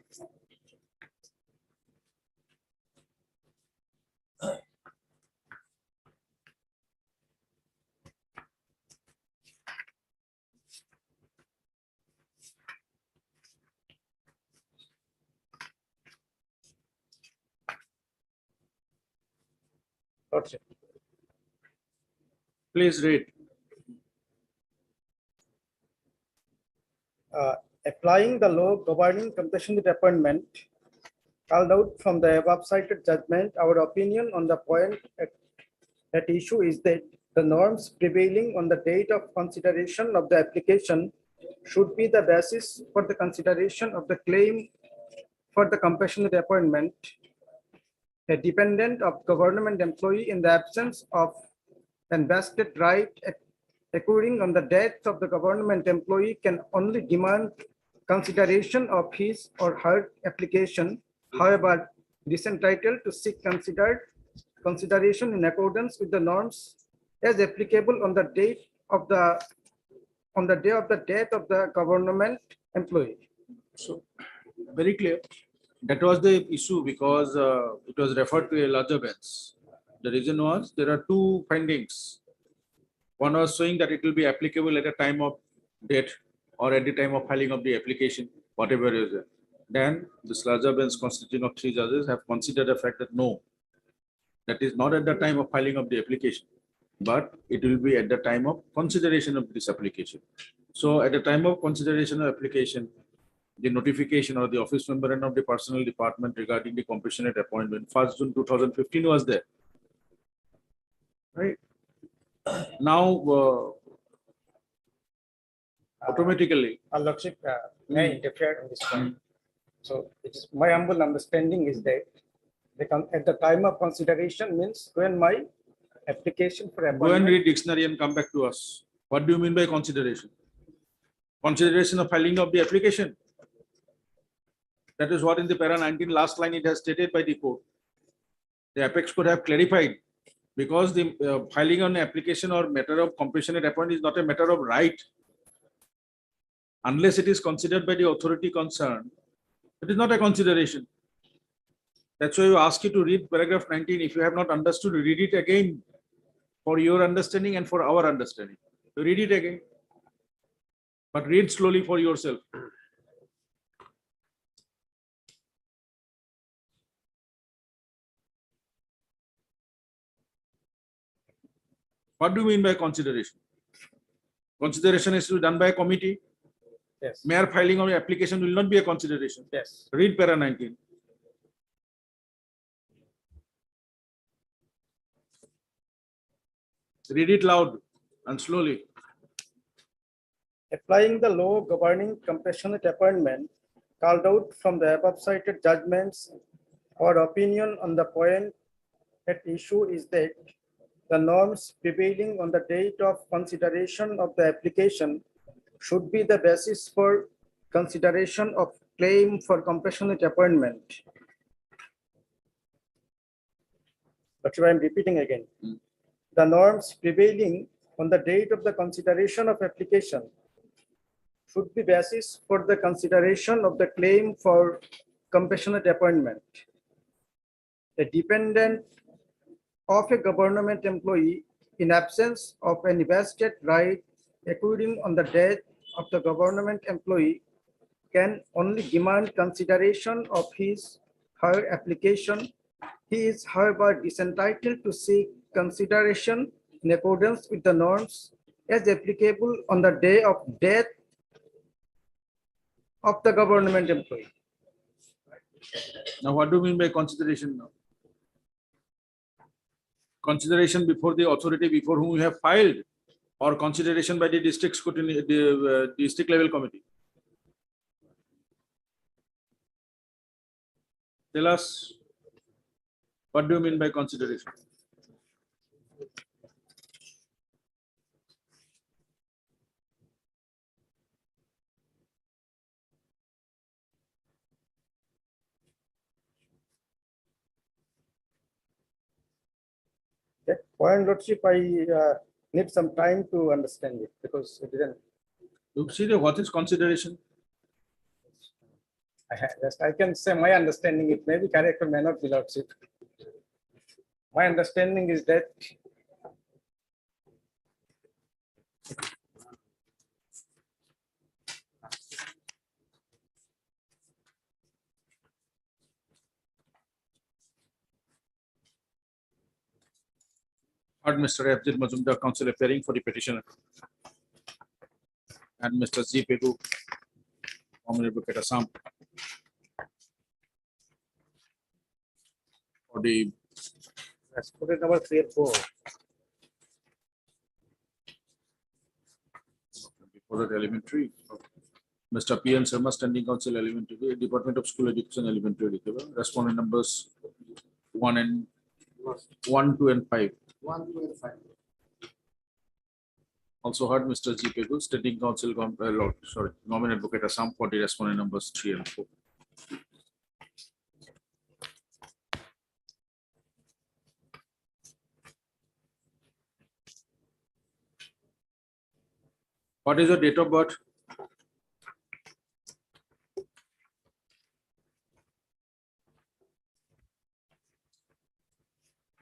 Please read. Applying the law governing compassionate appointment called out from the above cited judgment, our opinion on the point at issue is that the norms prevailing on the date of consideration of the application should be the basis for the consideration of the claim for the compassionate appointment. A dependent of government employee in the absence of an vested right accruing on the death of the government employee can only demand consideration of his or her application. However, is entitled to seek consideration in accordance with the norms as applicable on the date of the day of the death of the government employee. So, very clear. That was the issue because it was referred to a larger bench. The reason was there are two findings. One was showing that it will be applicable at a time of date or at the time of filing of the application, whatever is it. Then this larger bench consisting of 3 judges have considered the fact that no, that is not at the time of filing of the application, but it will be at the time of consideration of this application. So at the time of consideration of application, the notification or the office memorandum of the personnel department regarding the compassionate appointment, 1st June 2015 was there. Right. Now, automatically. Lakshit, may I interfere on this point? So it is my humble understanding is that at the time of consideration means when my application for Go and appointment. read dictionary and come back to us. What do you mean by consideration? Consideration of filing of the application. That is what in the para 19 last line it has stated by the court. The apex could have clarified, because the filing on application or matter of compassionate appointment is not a matter of right. Unless it is considered by the authority concerned, it is not a consideration. That's why you ask you to read paragraph 19. If you have not understood, read it again for your understanding and for our understanding. Read it again, but read slowly for yourself. What do you mean by consideration? Consideration is to be done by a committee. Yes. Mere filing of application will not be a consideration. Yes. Read para 19. Read it loud and slowly. Applying the law governing compassionate appointment called out from the above cited judgments, our opinion on the point at issue is that the norms prevailing on the date of consideration of the application should be the basis for consideration of claim for compassionate appointment. But I'm repeating again. The norms prevailing on the date of the consideration of application should be basis for the consideration of the claim for compassionate appointment. A dependent of a government employee, in absence of any vested right accruing on the death of the government employee, can only demand consideration of her application. He is however disentitled to seek consideration in accordance with the norms as applicable on the day of death of the government employee. Now, what do you mean by consideration now? Consideration before the authority before whom you have filed, or consideration by the district scrutiny, the district level committee? Tell us, what do you mean by consideration? That point, Lordship, I need some time to understand it because it didn't. You see, what is consideration? I can say my understanding, it may be correct or may not be, Lordship. My understanding is that Heard Mr. Abdul Majumdar, counsel appearing for the petitioner, and Mr. Z. Pegu, Honorable Advocate Assam, for the that's put it number 3 and 4. before that elementary. Mr. P. N. Sharma, standing counsel elementary, Department of School Education elementary. Respondent numbers 1, 2, and 5. 1, 2, and 5. Also heard Mr. G. Pegu, standing counsel, Nominal Advocate Assam, for the respondent numbers 3 and 4. What is your date of birth?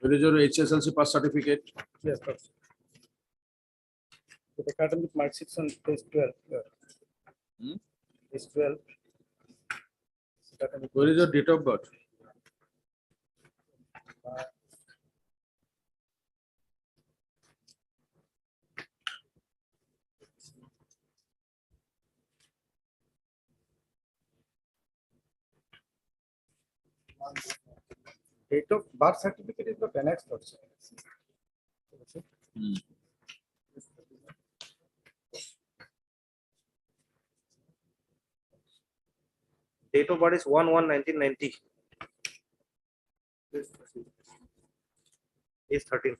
Where is your HSLC pass certificate? Yes, Lordship. The academic mark sheets on page 12. Page 12. Academic Where is your date of birth? date of birth certificate is not annexed, Lordship. Date of birth is 1/1/1990. Is 13.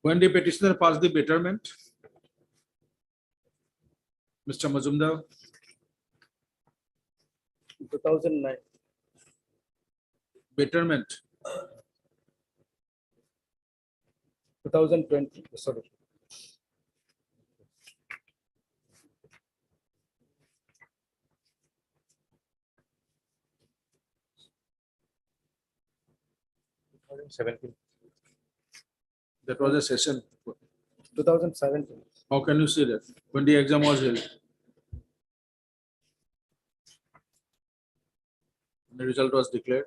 When the petitioner passed the betterment, Mr. Mazumdar, 2009. betterment, 2020, sorry. that was a session. 2017. How can you say that? When the exam was held? The result was declared.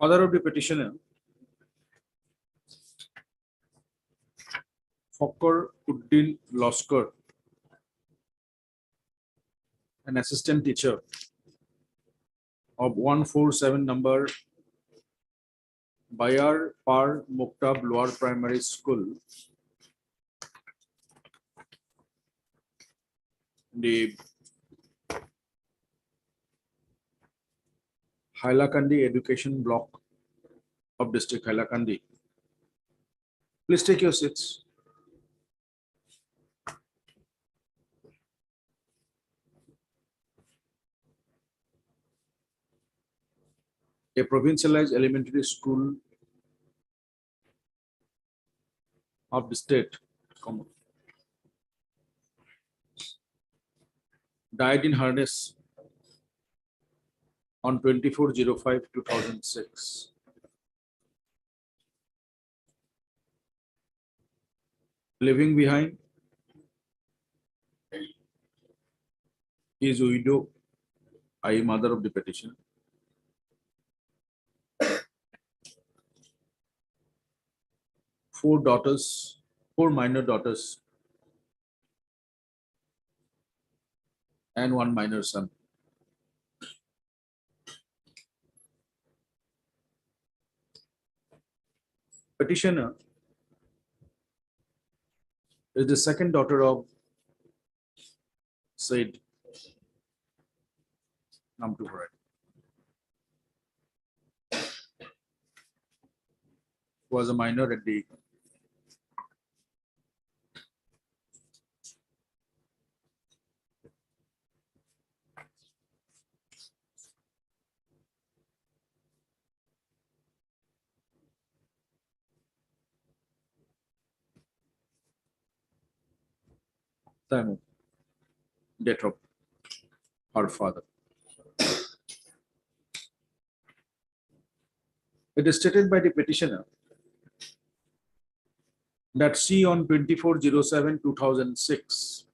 Father of the petitioner, Fakhr Uddin Loskar, an assistant teacher of 147 number Bayar Par Muktab Lower Primary School, the Hailakandi Education Block of District Hailakandi. Please take your seats. A provincialized elementary school of the state died in harness on 24/05/2006. Leaving behind his widow, i.e. mother of the petition, four minor daughters, and one minor son. Petitioner is the second daughter of Said Namtuparai. Who was a minor at the time of death of her father. It is stated by the petitioner that she on 24/07/2006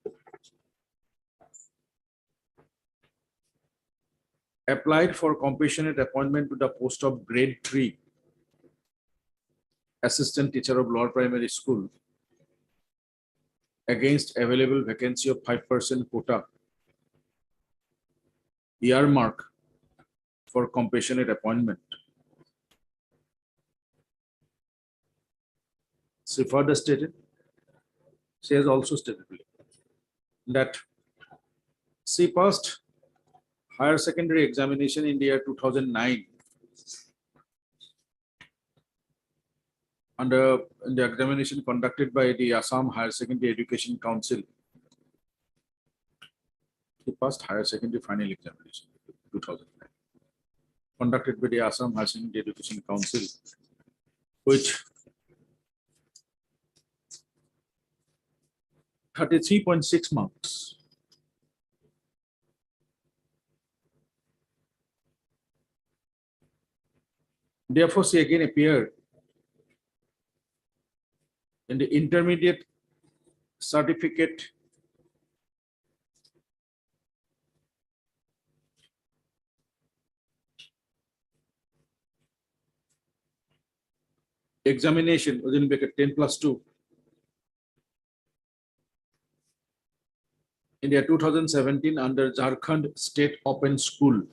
applied for compassionate appointment to the post of grade 3 assistant teacher of lower primary school against available vacancy of 5% quota earmark for compassionate appointment. She further stated, she has also stated that she passed higher secondary examination in the year 2009 under the examination conducted by the Assam Higher Secondary Education Council. She passed higher secondary final examination 2009 conducted by the Assam Higher Secondary Education Council, which 33.6 marks. Therefore, she again appeared in the intermediate certificate examination within bracket 10+2 in the year 2017 under Jharkhand State Open School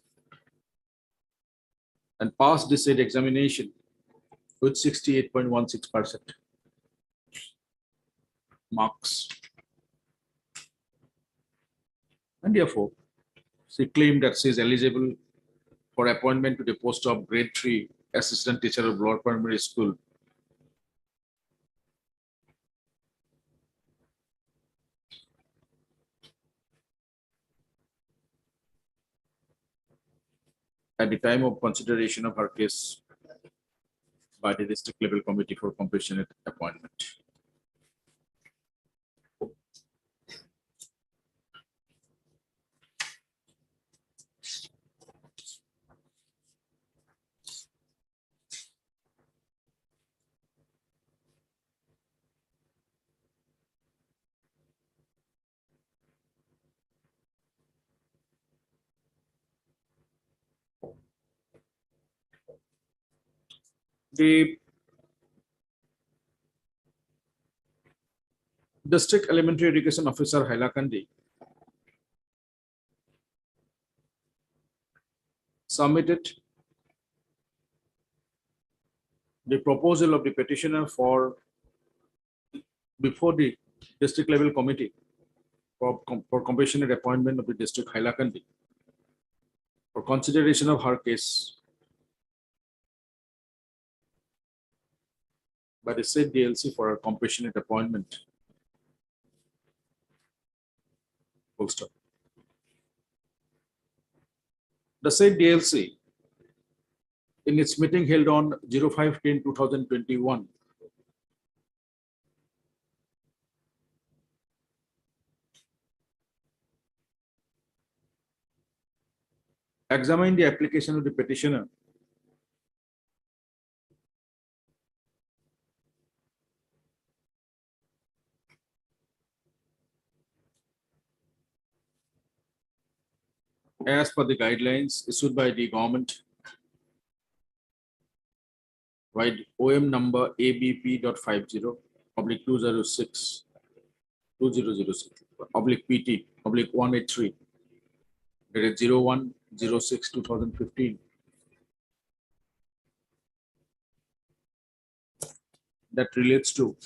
and passed the said examination with 68.16% marks. And therefore, she claimed that she is eligible for appointment to the post of grade 3 assistant teacher of lower primary school. At the time of consideration of her case by the district level committee for compassionate appointment. The District Elementary Education Officer Hailakandi submitted the proposal of the petitioner for before the district level committee for compassionate appointment of the district Hailakandi for consideration of her case by the said DLC for her compassionate appointment. Full stop. The said DLC in its meeting held on 05/10/2021 examined the application of the petitioner as per the guidelines issued by the government by OM number ABP.50/2006/PT/183 dated 01/06/2015 that relates to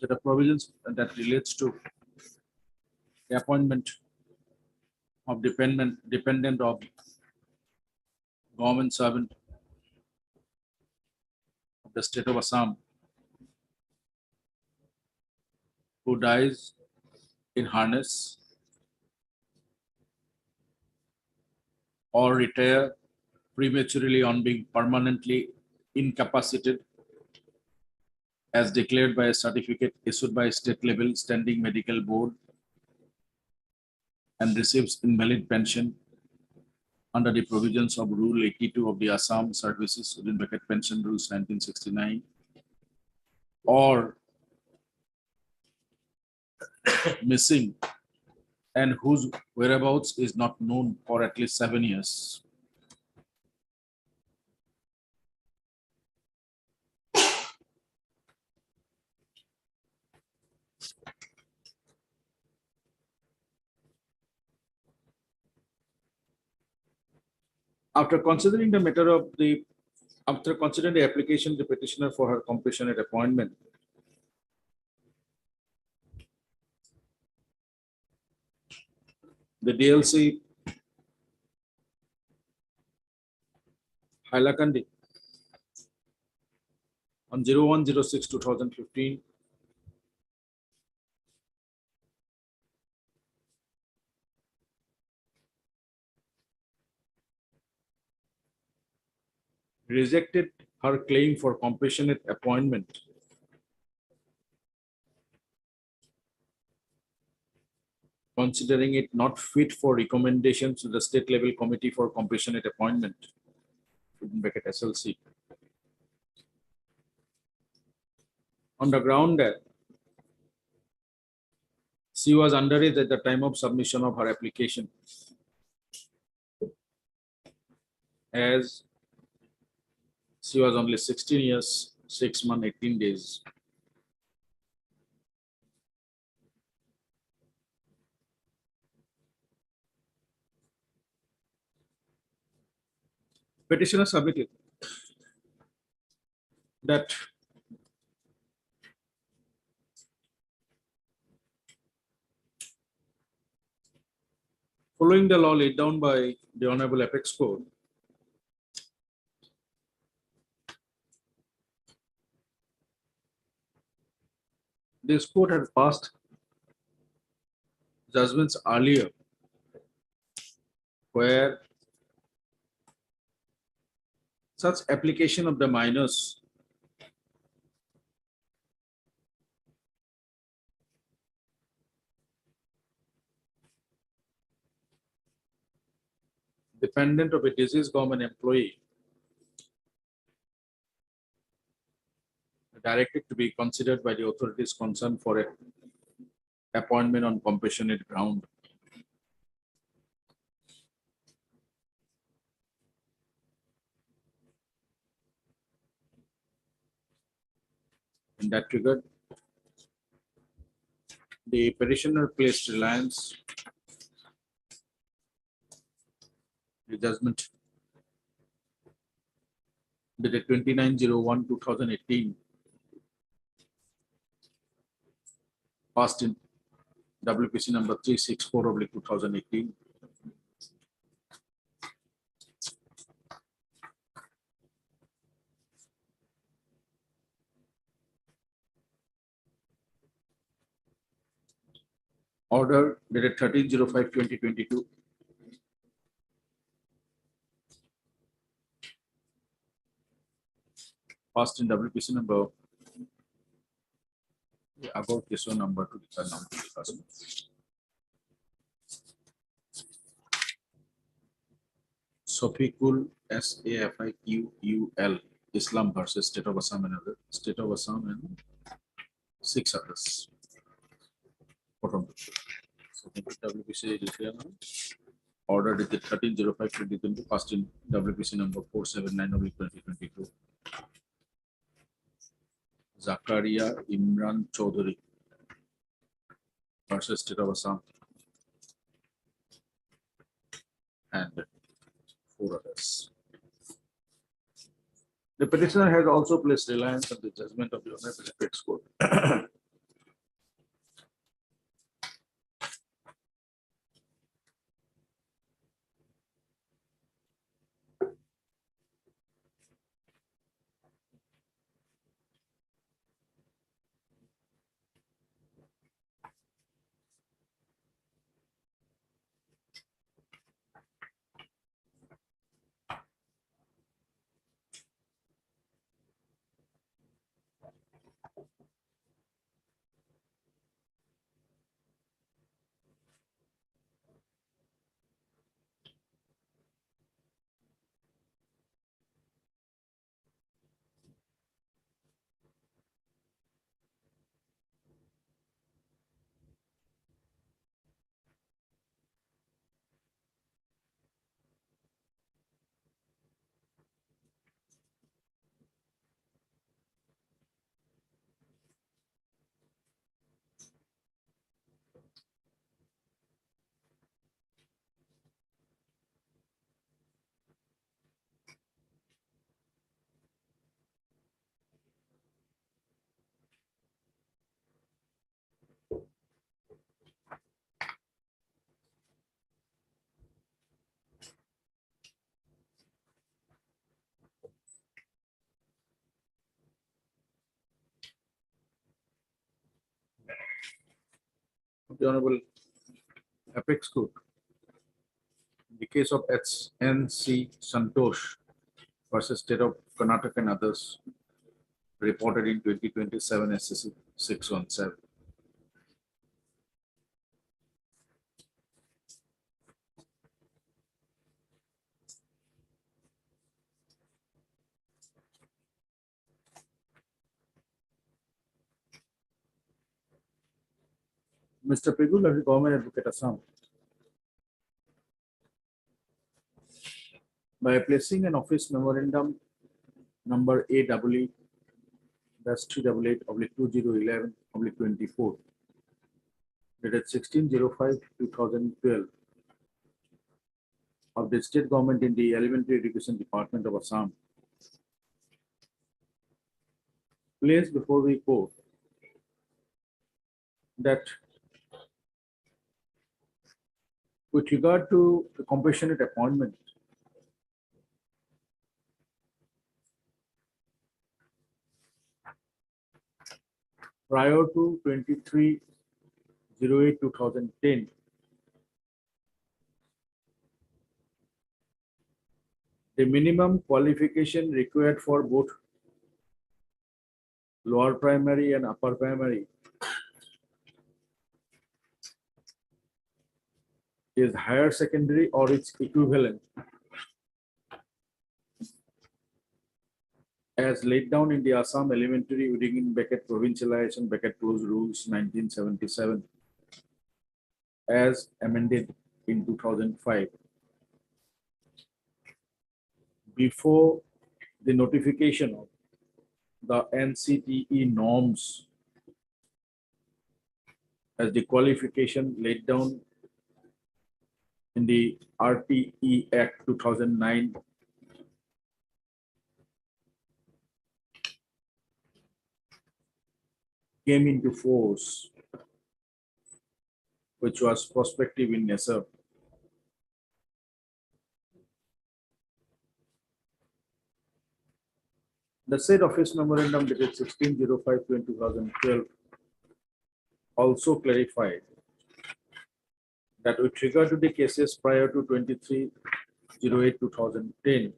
the provisions that relates to the appointment of dependent of government servant of the state of Assam who dies in harness or retire prematurely on being permanently incapacitated as declared by a certificate issued by a state level standing medical board and receives invalid pension under the provisions of Rule 82 of the Assam Services within bracket Pension Rules 1969, or missing and whose whereabouts is not known for at least 7 years. After considering the matter of the, after considering the application of the petitioner for her compassionate appointment, the DLC Hailakandi on 01/06/2015 rejected her claim for compassionate appointment considering it not fit for recommendations to the state level committee for compassionate appointment within bracket SLC on the ground that she was underage at the time of submission of her application, as she was only 16 years, 6 months, 18 days. Petitioner submitted that following the law laid down by the Honorable Apex Court, this court has passed judgments earlier where such application of the minors dependent of a deceased government employee directed to be considered by the authorities concerned for a appointment on compassionate ground. In that regard, the petitioner placed reliance the judgment dated 29/01/2018 passed in WPC number 364/2018. Order dated 13/05/2022. Passed in WPC number about this one number to the number to the customer. Sofikul SAFIQUL Islam versus State of Assam and other State of Assam and 6 others. Bottom. So WPC order dated 13/05/2022 passed in WPC number 479/2022. Zakaria Imran Chaudhary versus State of Assam and 4 others. The petitioner has also placed reliance on the judgment of the Honorable Apex Court. The Honorable Apex Court, in the case of SNC Santosh versus State of Karnataka and others, reported in 2027 SCC 617. Mr. Pigul, as the Government Advocate Assam, by placing an office memorandum number AEE-388/2011/24 dated 16/05/2012 of the state government in the Elementary Education Department of Assam, placed before the court that with regard to the compassionate appointment, prior to 23/08/2010, the minimum qualification required for both lower primary and upper primary is higher secondary or its equivalent as laid down in the Assam Elementary within bracket Provincialization bracket close rules 1977 as amended in 2005. Before the notification of the NCTE norms as the qualification laid down in the RTE Act 2009 came into force, which was prospective in nature. The said office memorandum dated 16/05/2012 also clarified that with regard to the cases prior to 23/08/2010,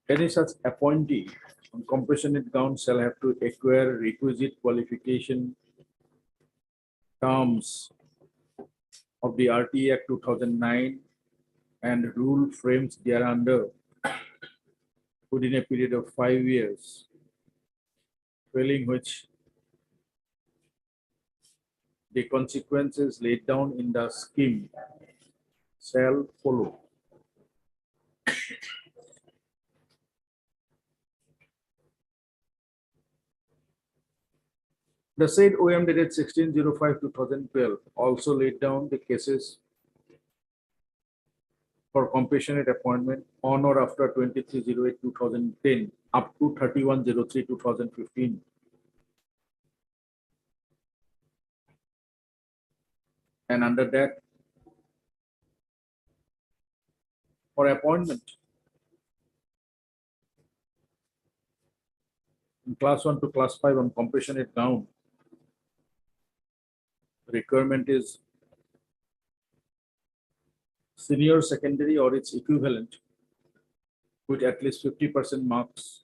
any such appointee on compassionate grounds shall have to acquire requisite qualification terms of the RT Act 2009 and rule frames thereunder within a period of 5 years, failing which the consequences laid down in the scheme shall follow. The said OM dated 16/05/2012 also laid down the cases for compassionate appointment on or after 23/08/2010 up to 31/03/2015. And under that, for appointment in class 1 to class 5 on compassionate ground, requirement is senior secondary or its equivalent with at least 50% marks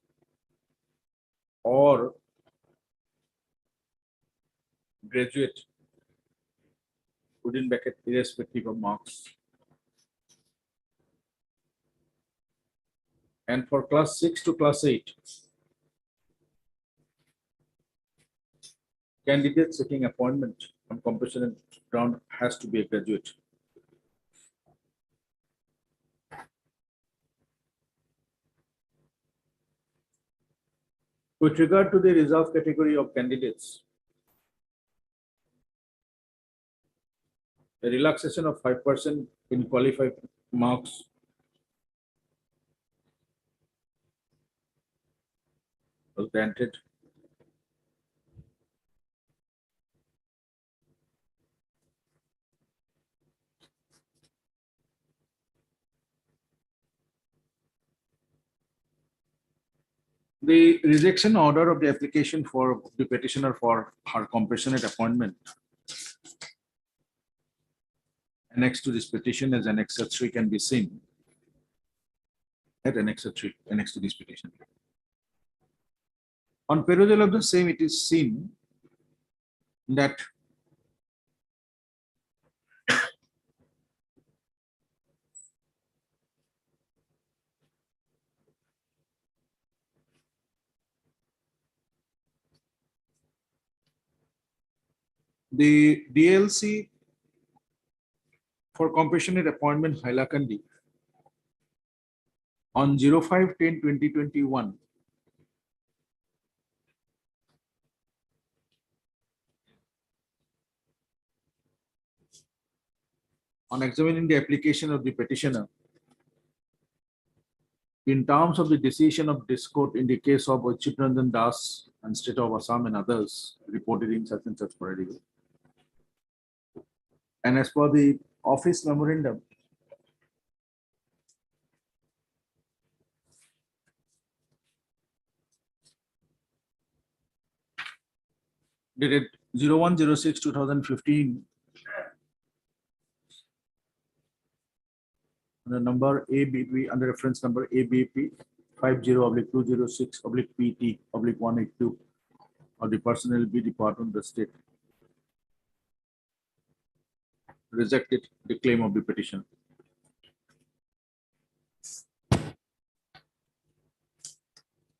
or graduate within bracket irrespective of marks. And for class 6 to class 8, candidate seeking appointment on compassionate ground has to be a graduate. With regard to the reserve category of candidates, a relaxation of 5% in qualified marks was granted. The rejection order of the application for the petitioner for her compassionate appointment annexed to this petition as Annex 3 can be seen at Annex 3, annexed to this petition. On perusal of the same, it is seen that the DLC for compassionate appointment Hailakandi on 05/10/2021 on examining the application of the petitioner in terms of the decision of this court in the case of Chitranjan Das and State of Assam and others reported in such and such paradigm. And as per the office memorandum, dated 01/06/2015, under number ABP, under reference number ABP 50/206/PT/182 of the Personnel B Department of the State rejected the claim of the petition.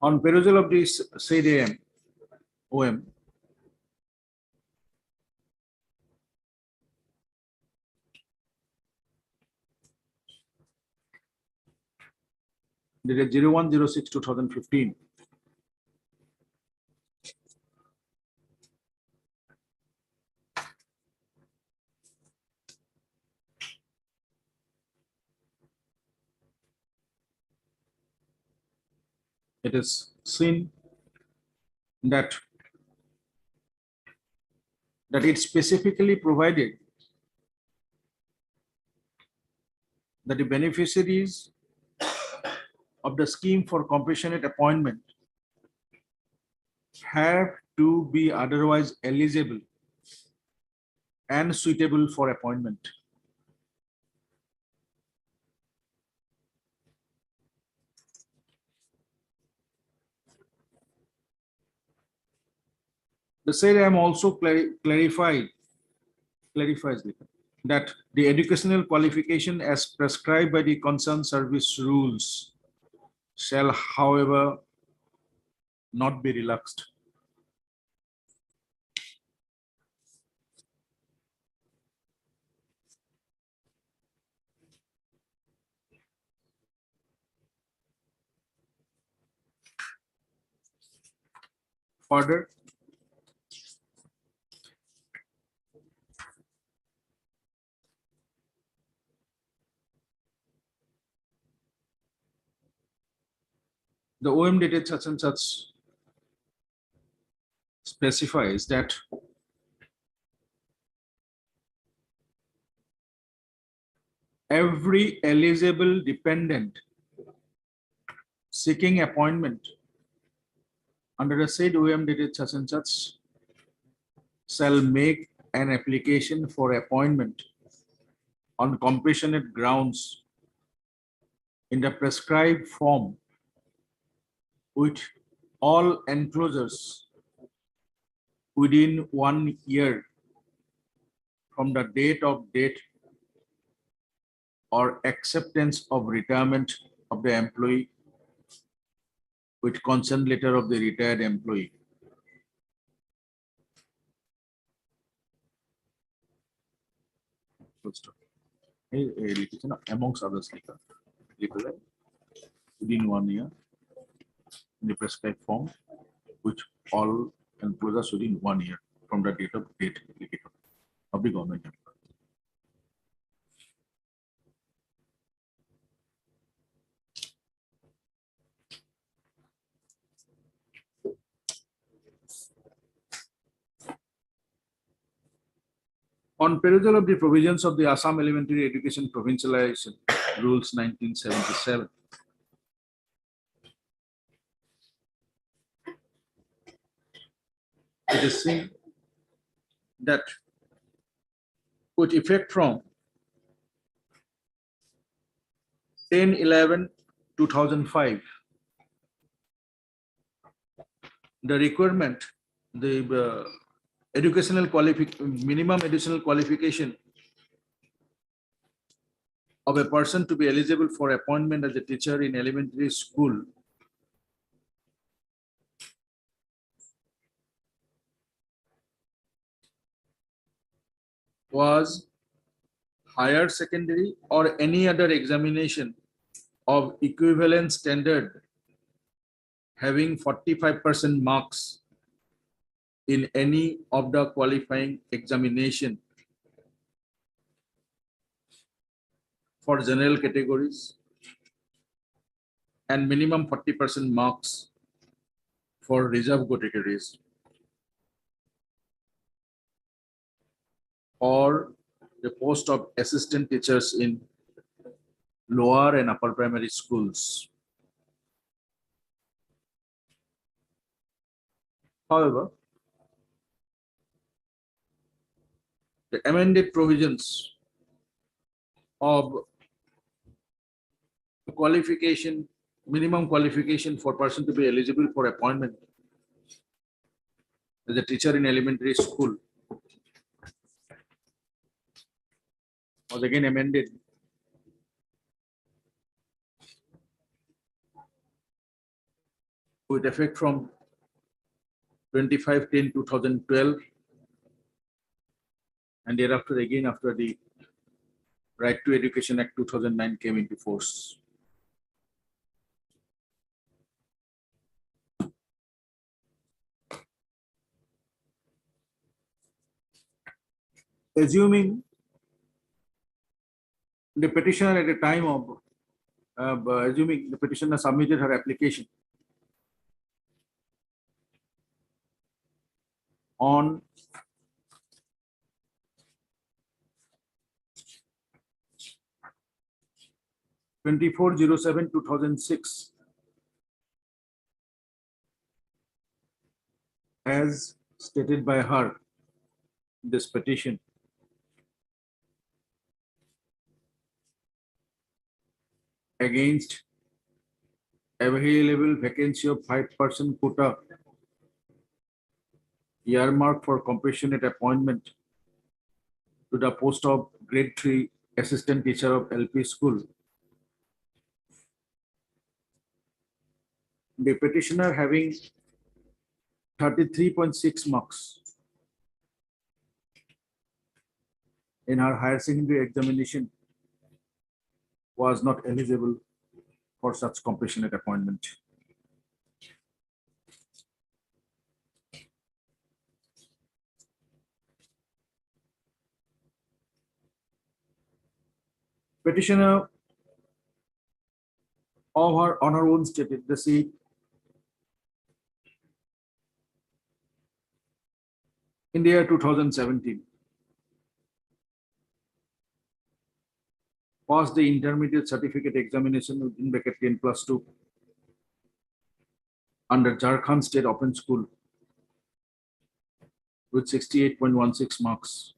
On perusal of this said OM, dated 01/06/2015, it is seen that it specifically provided that the beneficiaries of the scheme for compassionate appointment have to be otherwise eligible and suitable for appointment. The said I am also clarifies that the educational qualification as prescribed by the concerned service rules shall, however, not be relaxed. Further, the OM dated such and such specifies that every eligible dependent seeking appointment under the said OM dated such and such shall make an application for appointment on compassionate grounds in the prescribed form with all enclosures within 1 year from the date or acceptance of retirement of the employee with consent letter of the retired employee. Amongst others, within 1 year in the prescribed form, which all employers within 1 year from the date of the government employee. On perusal of the provisions of the Assam Elementary Education Provincialization Rules 1977, it is seen that with effect from 10/11/2005, the requirement, the minimum additional qualification of a person to be eligible for appointment as a teacher in elementary school was higher secondary or any other examination of equivalent standard having 45% marks in any of the qualifying examination for general categories and minimum 40% marks for reserve categories, or the post of assistant teachers in lower and upper primary schools. However, the amended provisions of qualification, minimum qualification for person to be eligible for appointment as a teacher in elementary school was again amended with effect from 25/10/2012 and thereafter again after the Right to Education Act 2009 came into force. Assuming the petitioner at the time of assuming the petitioner submitted her application on 24/07/2006 as stated by her in this petition. Against available vacancy of 5% quota earmarked for compassionate appointment to the post of grade 3 assistant teacher of LP school. The petitioner having 33.6 marks in her higher secondary examination was not eligible for such compassionate appointment. Petitioner on her own stated the seat in the year 2017 passed the intermediate certificate examination in bracket 10+2 under Jharkhand State Open School with 68.16 marks,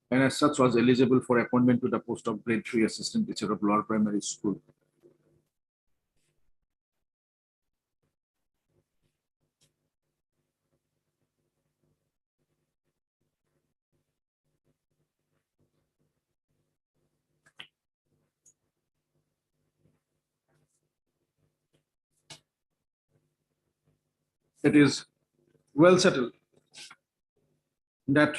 and as such was eligible for appointment to the post of grade 3 assistant teacher of lower primary school. It is well settled that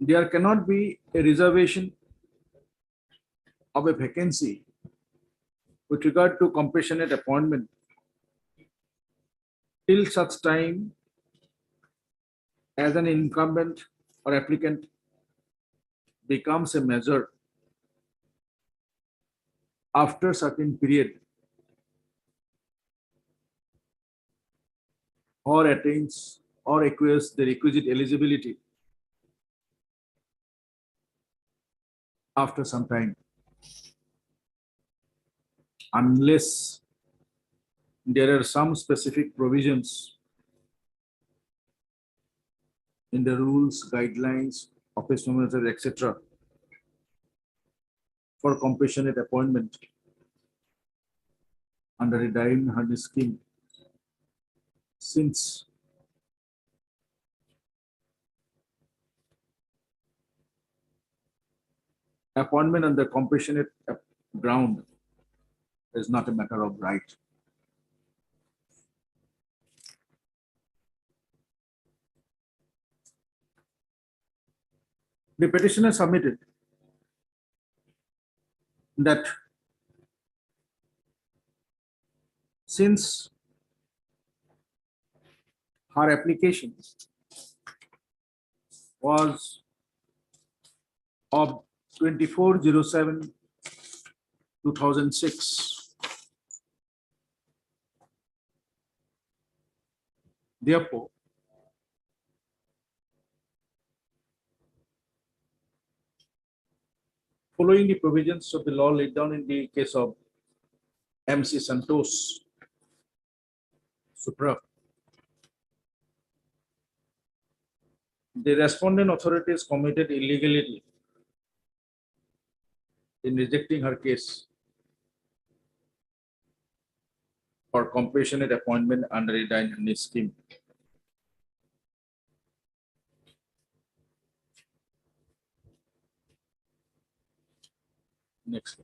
there cannot be a reservation of a vacancy with regard to compassionate appointment till such time as an incumbent or applicant becomes a measure after certain period or attains or acquires the requisite eligibility after some time, unless there are some specific provisions in the rules, guidelines, office numbers, etc. for compassionate appointment under a Dine Honey scheme, since appointment on the compassionate ground is not a matter of right. The petitioner submitted that since her application was of 24/07/2006, therefore, following the provisions of the law laid down in the case of MC Santos Supra, the respondent authority is committed illegality in rejecting her case for compassionate appointment under a dynamic scheme. Next.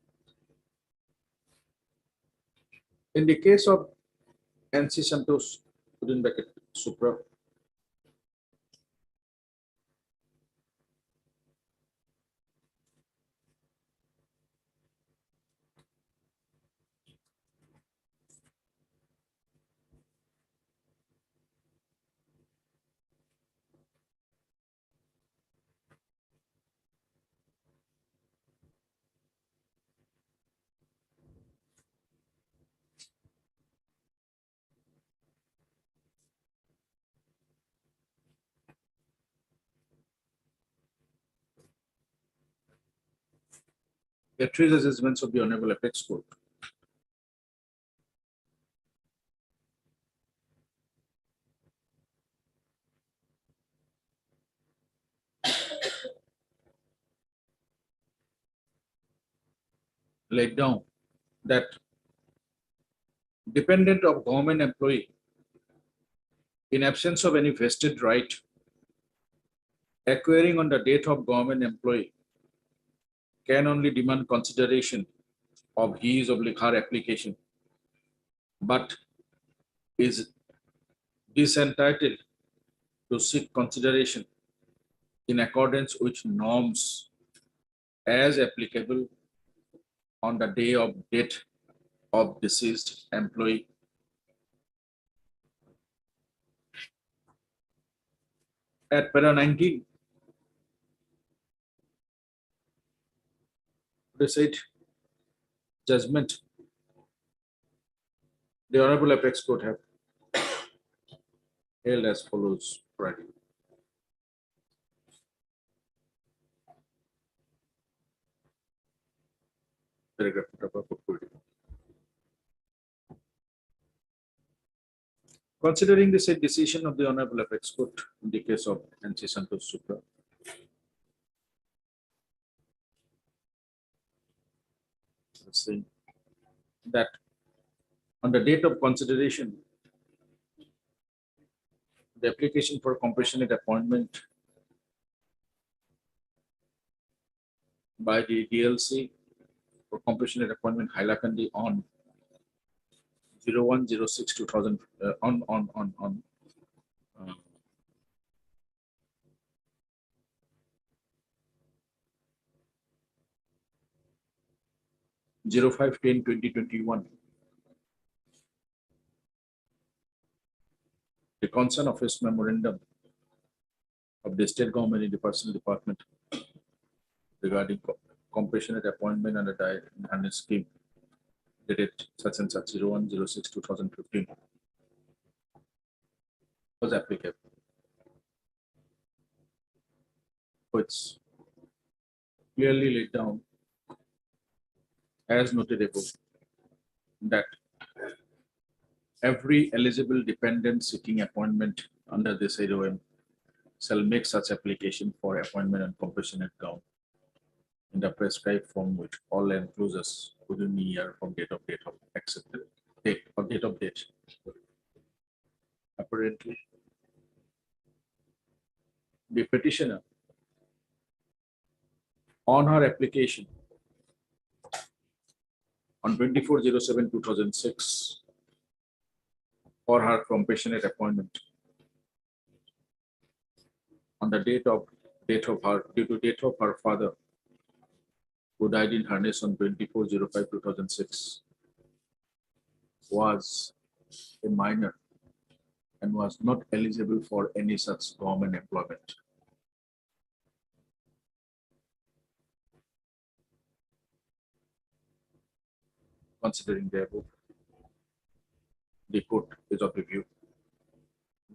In the case of NC Santos, within bracket Supra, the three assessments of the Honorable Apex Court. Laid down that dependent of government employee in absence of any vested right acquiring on the death of government employee can only demand consideration of his or her application, but is disentitled to seek consideration in accordance with norms as applicable on the day of death of deceased employee. At para 19, they said judgment. The Honorable Apex Court have held as follows. Friday. Paragraph number 40. Considering the said decision of the Honorable Apex Court in the case of NC Santos Supra, saying that on the date of consideration, the application for compassionate appointment by the DLC for compassionate appointment Hailakandi on 01/06/2000 on 05/10/2021. The concern of his memorandum of the state government in the personal department regarding compassionate appointment under the scheme dated such and such 01/06/2015 was applicable. So it's clearly laid down as noted above that every eligible dependent seeking appointment under this AOM shall make such application for appointment on compassionate ground in the prescribed form with all enclosures within a year from date of accepted date or date of date. Apparently, the petitioner on her application on 24/07/2006 for her compassionate appointment on the due to date of her father who died in harness on 24/05/2006 was a minor and was not eligible for any such government employment. Considering the above, the court is of the view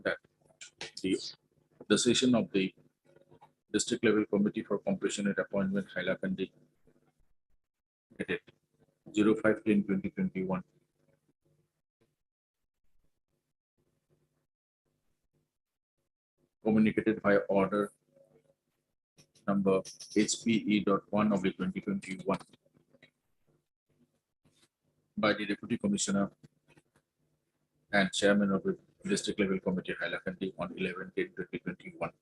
that the decision of the district level committee for compassionate appointment Hailakandi dated 05/10/2021 communicated by order number HPE.1/2021 by the Deputy Commissioner and Chairman of the District Level Committee, Hailakandi, on 11/10/2021.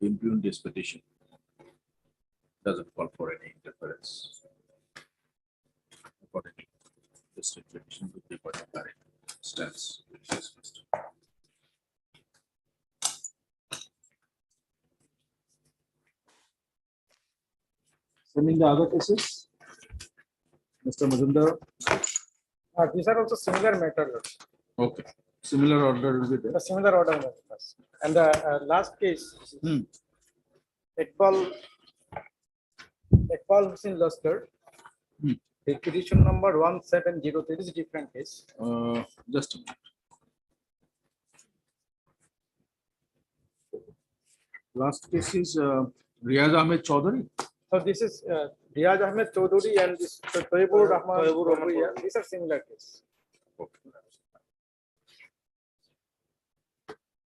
Impugn this petition. Doesn't call for any interference. Accordingly, district petition would be by the current stance. Sending the other cases. Mr. Majumdar. These are also similar matter. Okay. Similar order will be there. The similar order. Matters. And the last case, Iqbal Hussain Laskar, the petition number 1703. This is a different case. Just a minute. Last case is Riaz Ahmed Chaudhary. So this is Riaz Ahmed Chaudhary and this Toibur Rahman. These are similar cases.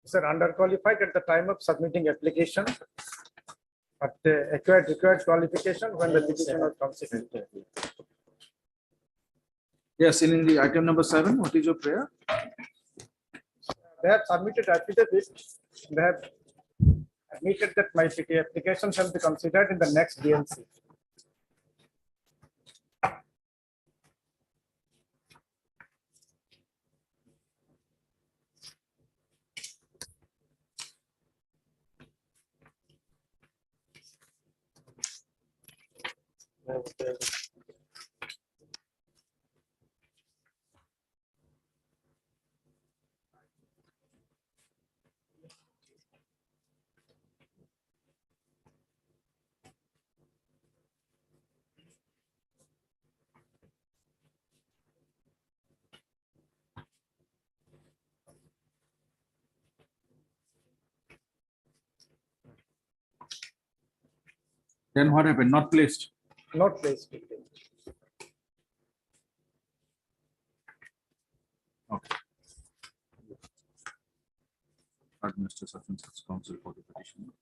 These are underqualified at the time of submitting application, but they acquired required qualification when the petition was considered. Yes, in the item number 7, what is your prayer? They have submitted affidavit. They have admitted that my application shall be considered in the next DLC. Then what happened? Not placed. Not placed. Okay. Mr. Substance Counsel for the petition.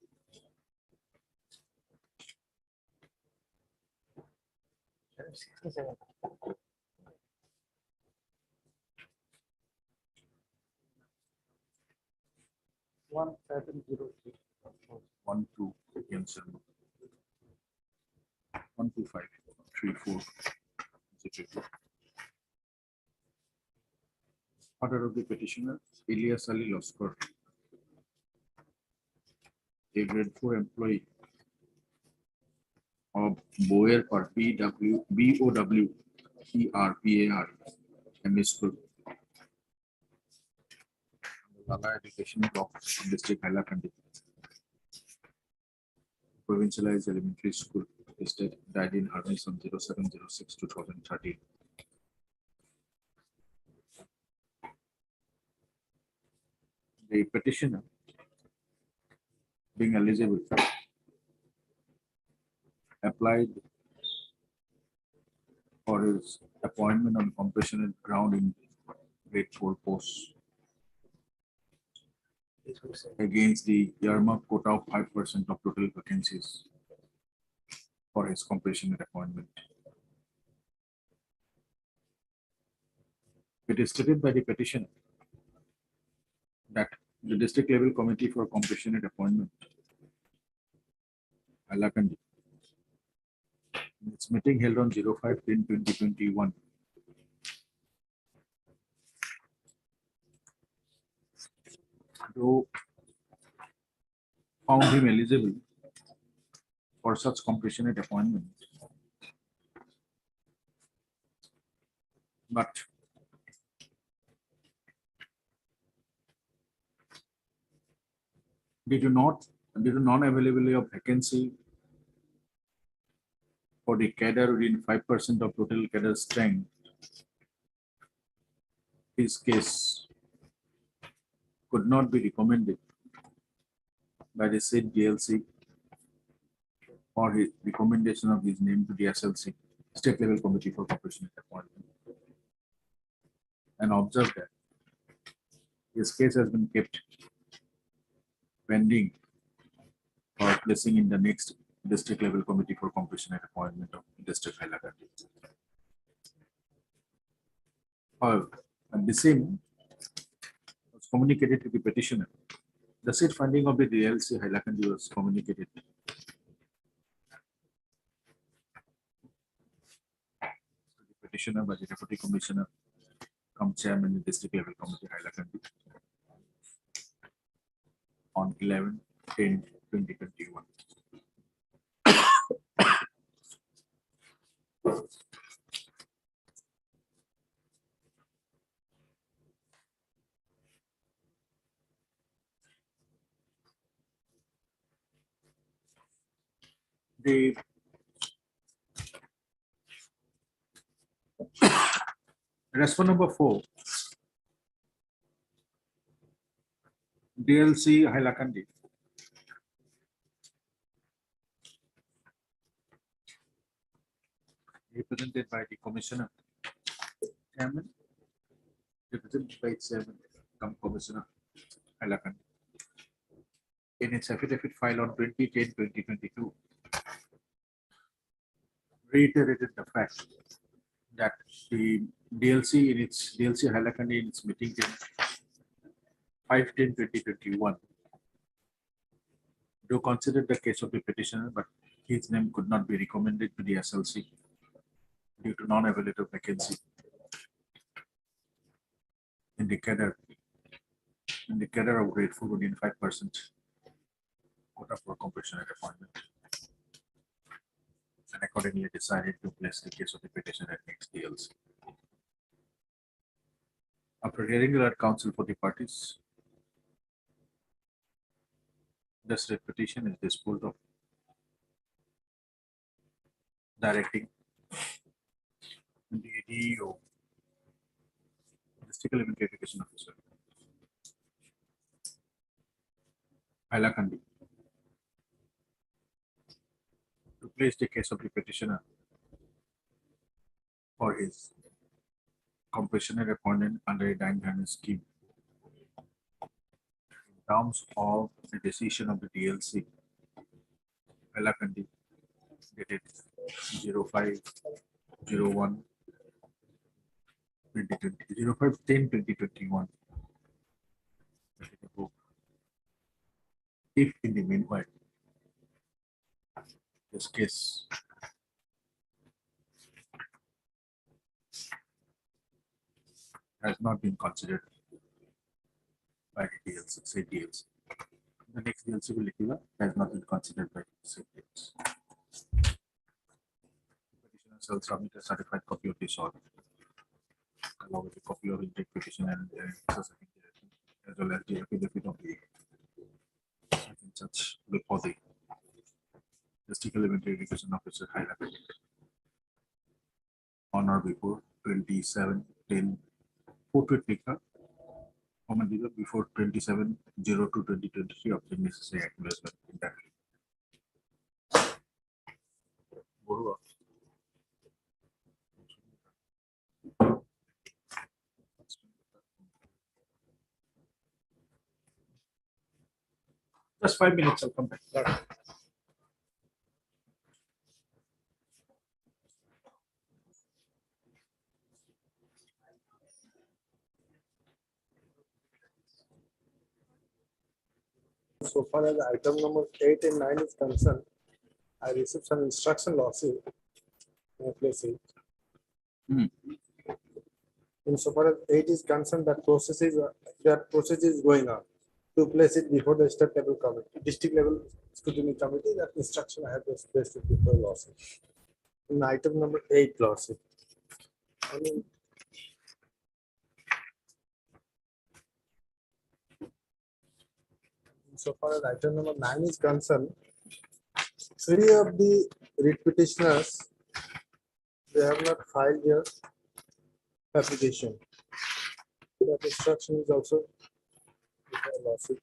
One 703. 1-2 against 12534. Order of the petitioner, Ilyas Ali Laskar, a grade 4 employee of Boer Par BOW ERPAR MA School, Lala Education Block, District Hailakandi, Provincialized Elementary School, Estate, died in Harness on 07/06/2013. The petitioner, being eligible, applied for his appointment on compassionate ground in grade 4 posts against the earmark quota of 5% of total vacancies for his compassionate appointment. It is stated by the petitioner that the district level committee for compassionate appointment, Hailakandi, in its meeting held on 05/10/2021, though found him eligible for such compassionate appointment, but due to non-availability of vacancy for the cadre within 5% of total cadre strength, his case could not be recommended by the said DLC for his recommendation of his name to the SLC, State Level Committee for Compassionate Appointment, and observed that his case has been kept pending for placing in the next district level committee for completion and appointment of district Hailakandi. However, and the same was communicated to the petitioner. The seat funding of the DLC Hailakandi was communicated. The petitioner by the deputy commissioner, come chairman of the district level committee Hailakandi on 11/10/2021. The response number 4, DLC Hailakandi. Represented by the commissioner, chairman, represented by chairman, come commissioner Hailakandi. In its affidavit filed on 20/10/2022, reiterated the fact that the DLC Hailakandi in its meeting 5/10/2021 do consider the case of the petitioner, but his name could not be recommended to the SLC due to non-available vacancy in the cadre of grade 4 within 5% quota for compassionate appointment, and accordingly decided to place the case of the petitioner at next DLC. After hearing the counsel for the parties, the said petition is disposed of, directing the DEO, District Level Education Officer, Hailakandi, to place the case of the petitioner for his compassionate appointment under a dying hand scheme. In terms of the decision of the DLC, Hailakandi, dated 05/01/2020, 05/10/2021. If in the meanwhile, this case has not been considered by the DLC, say DLC. The next DLC will liquida has not been considered by the say DLC. Petitioner shall submit a certified copy of this order, along with a copy of intake petition and as well as the affidavit of the such before the District Elementary Education Officer Hailakandi on or before 27/10/420 before 27/02/2023 of the necessary acknowledgement in that. Borua. Just 5 minutes, I'll come back. So far as item number 8 and 9 is concerned, I received some instruction lawsuit. Placing. Insofar as 8 is concerned, that process is going on to place it before the state level committee, district level scrutiny committee. That instruction I have just placed it before lawsuit. In item number 8 lawsuit. I mean, so far as item number 9 is concerned, 3 of the writ petitioners, they have not filed their application. That instruction is also before lawsuit.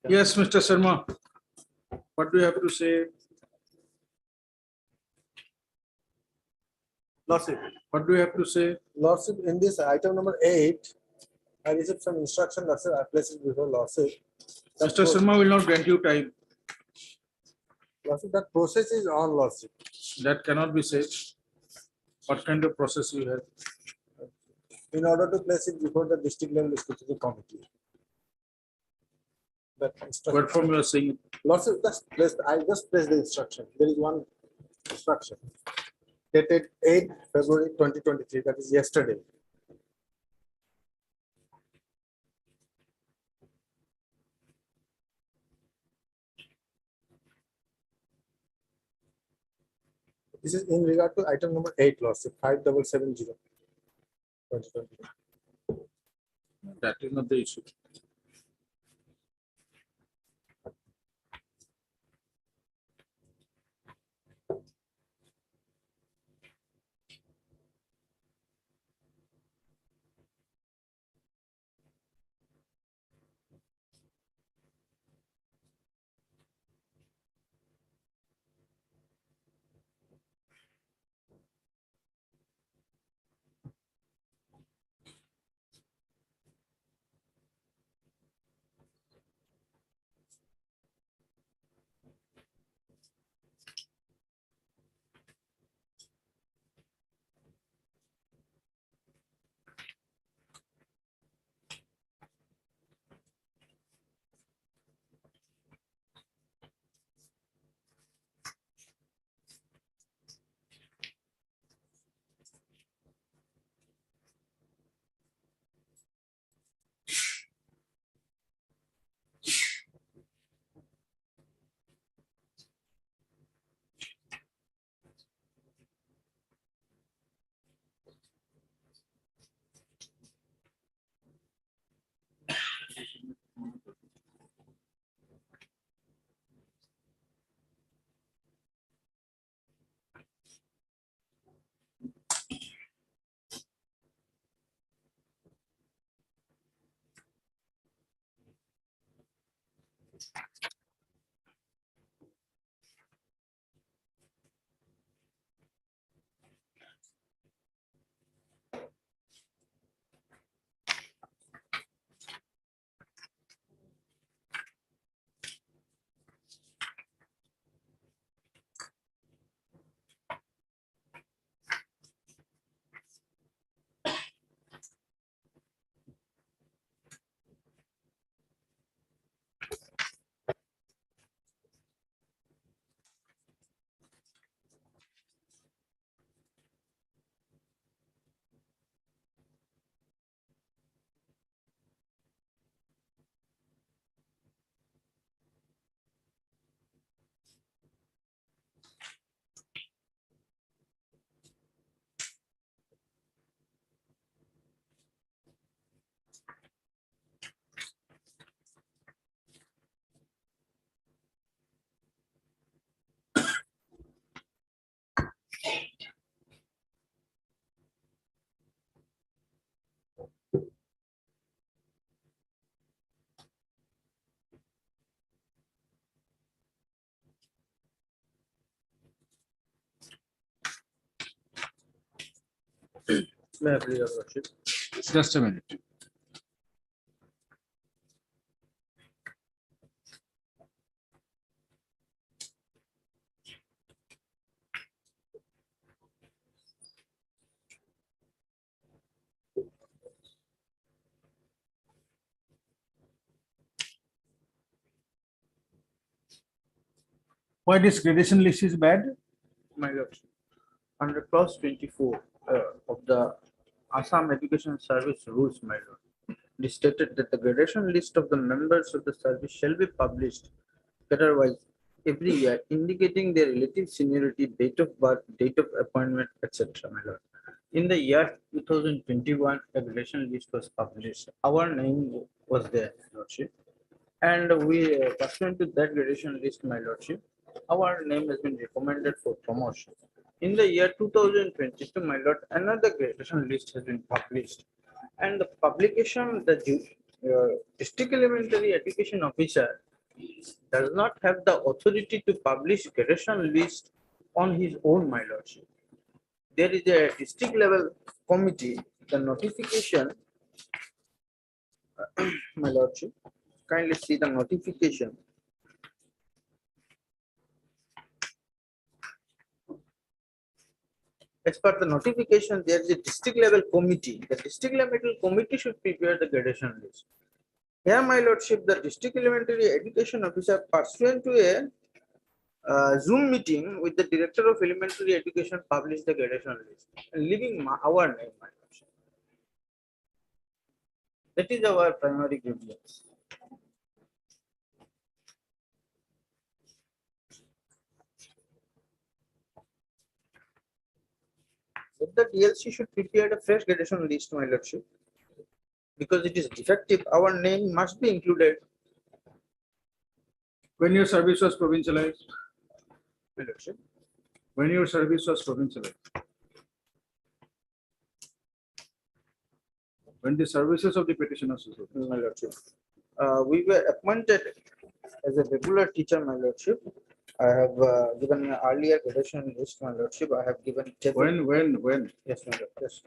Yes, Mr. Sharma. What do you have to say? Lordship, What do you have to say? Lordship, in this item number 8, I received some instruction, Lordship, I placed it before Lordship. That Mr. Sharma will not grant you time. Lordship, that process is on, Lordship. That cannot be said. What kind of process you have? In order to place it before the district level scrutiny committee. That instruction. What from you are saying? Lordship, I just placed the instruction. There is one instruction dated 8 February 2023, that is yesterday. This is in regard to item number 8, Lordship, 5770. 2020. That is not the issue. May I please, Your Lordship? Just a minute. Why this gradation list is bad? My lordship. under clause 24 of the Assam Education Service Rules, my lord, it is stated that the gradation list of the members of the service shall be published otherwise every year, indicating their relative seniority, date of birth, date of appointment, etc. My lord. In the year 2021, a gradation list was published. Our name was there, lordship. And we, pursuant to that gradation list, my lordship, our name has been recommended for promotion. In the year 2022, my lord, another gradation list has been published. And the publication, the district elementary education officer does not have the authority to publish gradation list on his own, my lordship. There is a district level committee, the notification, my lordship, kindly see the notification. As per the notification, there is a district level committee. The district level committee should prepare the gradation list. Here, my lordship, the district elementary education officer pursuant to a Zoom meeting with the director of elementary education published the gradation list and leaving our name, my lordship. That is our primary grievance. But the DLC should prepare a fresh gradation list, my lordship. Because it is defective, our name must be included. When your service was provincialized, My lordship. when your service was provincialized, when the services of the petitioners was My lordship. We were appointed as a regular teacher, my lordship. I have given an earlier gradation list, my lordship. I have given. when? Yes, my lord. Yes.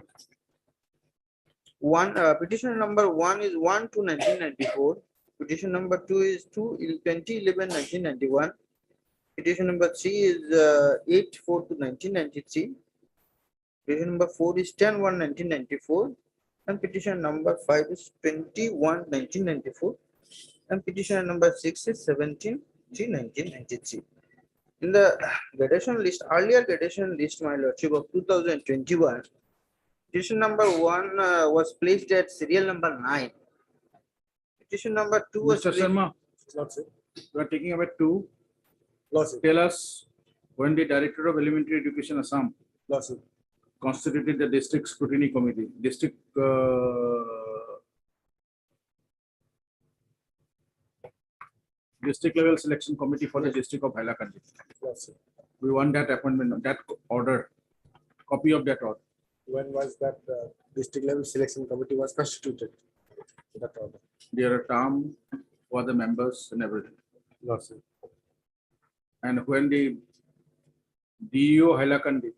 One petition number 1 is 1/2/1994. Petition number 2 is 2/20/11/1991. Petition number 3 is 8/4/1993. Petition number 4 is 10/1/1994. And petition number 5 is 21/1994. And petition number 6 is 17/3/1993. In the gradation list, earlier gradation list, my lordship, of 2021, petition number 1 was placed at serial number 9. Petition number 2 was Mr. placed. Sharma, Lordship, you are taking away 2. Lordship, Tell us when the Director of Elementary Education Assam Lordship. constituted the district scrutiny committee, district level selection committee for the district of Hailakandi. Lordship. We want that appointment, that order, copy of that order. When was that district level selection committee was constituted? That order. There are term for the members and everything. Lordship. And when the DEO Hailakandi,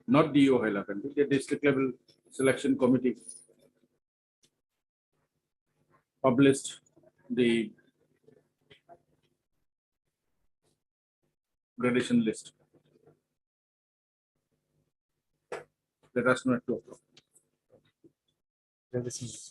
not DEO Hailakandi, the district level selection committee published the gradation list. Let us know at 2 o'clock. This is-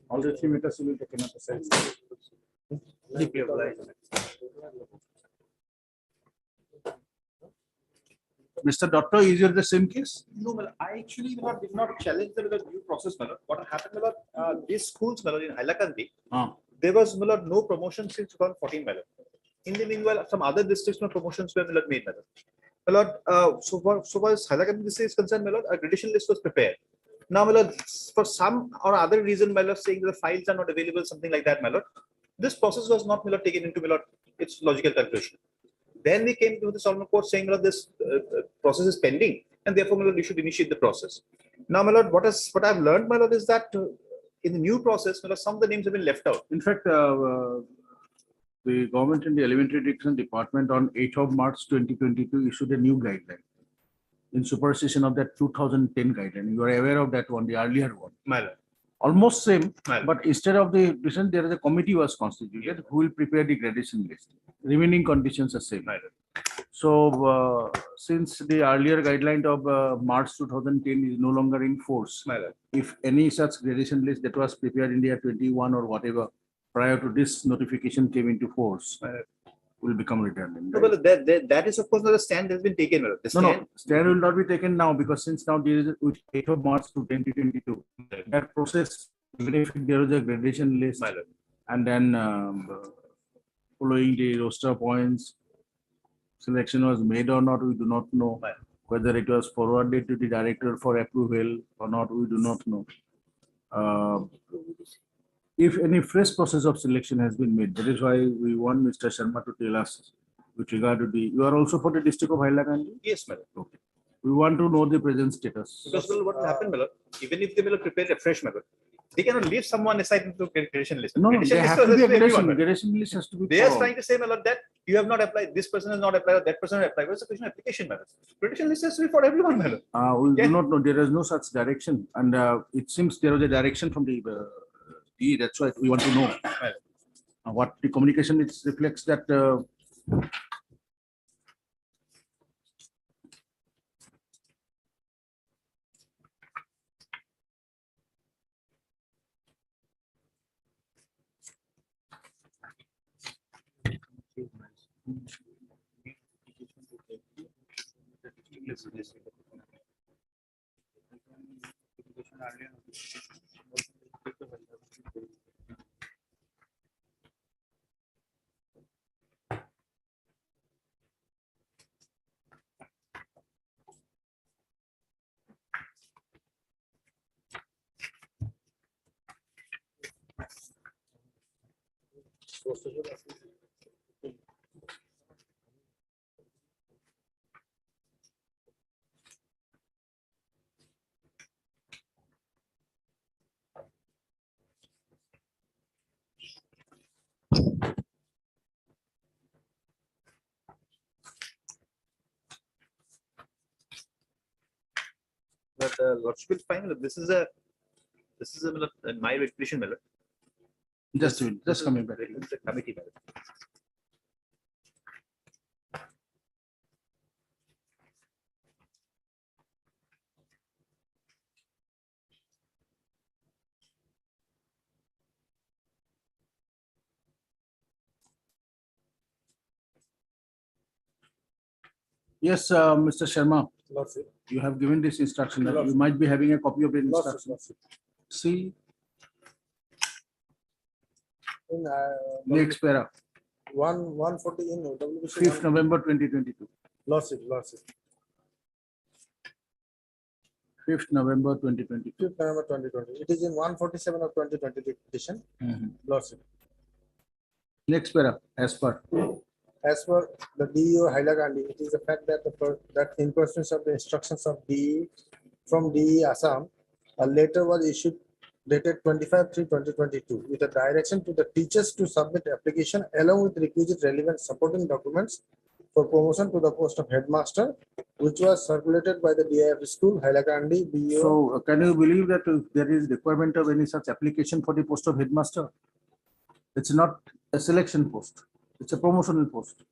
All the 3 meters will be taken up aside. Deeply obliged. Mr. Doctor, is your the same case? No, well, I actually did not challenge the due process, Malad. What happened about these schools, Malad, in Hailakandi, there was Malad, no promotion since 2014, Malad. In the meanwhile, some other districts, no promotions were Malad, made, Malad. Malad, so far as Hailakandi district is concerned, Malad, a gradation list was prepared. Now, Malad, for some or other reason, Malad, saying that the files are not available, something like that, Malad, this process was not Malad, taken into Malad, its logical conclusion. Then we came to the Solomon court saying that this process is pending and therefore, my lord, we should initiate the process. Now, my lord, what I've learned, my lord, is that in the new process, my lord, some of the names have been left out. In fact, the government and the elementary education department on 8th of March 2022 issued a new guideline in superstition of that 2010 guideline. You are aware of that one, the earlier one. My lord. Almost same, My lord. but instead of the decision, there is a committee was constituted who will prepare the gradation list. Remaining conditions are same. My lord. So, since the earlier guideline of March 2010 is no longer in force, My lord. if any such gradation list that was prepared in the year 21 or whatever, prior to this notification came into force, My lord. will become redundant. No, right? but that is of course not the stand that has been taken. My lord. The No, stand, no, stand will not be taken now because since now there is with 8th of March to 2022, that process, even if there is a gradation list My lord. and then following the roster points, selection was made or not, we do not know. Right. Whether it was forwarded to the director for approval or not, we do not know. If any fresh process of selection has been made, that is why we want Mr. Sharma to tell us with regard to the, you are also for the district of Hailakandi? Yes, my lord. Okay. We want to know the present status. Because well, what will happen, my lord, even if they will prepare a fresh, my lord, they cannot leave someone aside into gradation list. No, Gradation they list have was to be a everyone, gradation. my lord. Gradation list has to be They are followed. trying to say, my lord, that you have not applied, this person has not applied, or that person has applied. What's the question of application, my lord? Gradation list has to be for everyone, my lord. We Yeah. do not know, there is no such direction, and it seems there was a direction from the DE, that's why we want to know. What the communication, it reflects that But Lordship will find, my lord, this is a my lord, my reputation, my lord. just coming back. It's a committee, my lord. Yes, Mr. Sharma, Lordship. you have given this instruction that you Lordship. might be having a copy of the Lordship, instruction. Lordship. See, In next para, 140 in WBC. 5th November 2022. Lordship, Lordship. 5th November 2022. 5th November 2020. It is in 147 of 2020 petition. Lordship. Next para, as per. As per the DEO Hailakandi, it is a fact that that in pursuance of the instructions of DE from DE Assam, a letter was issued dated 25/3/2022 with a direction to the teachers to submit application along with requisite relevant supporting documents for promotion to the post of headmaster, which was circulated by the DIF school Hailakandi BEO. So can you believe that there is requirement of any such application for the post of headmaster? It's not a selection post, it's a promotional post.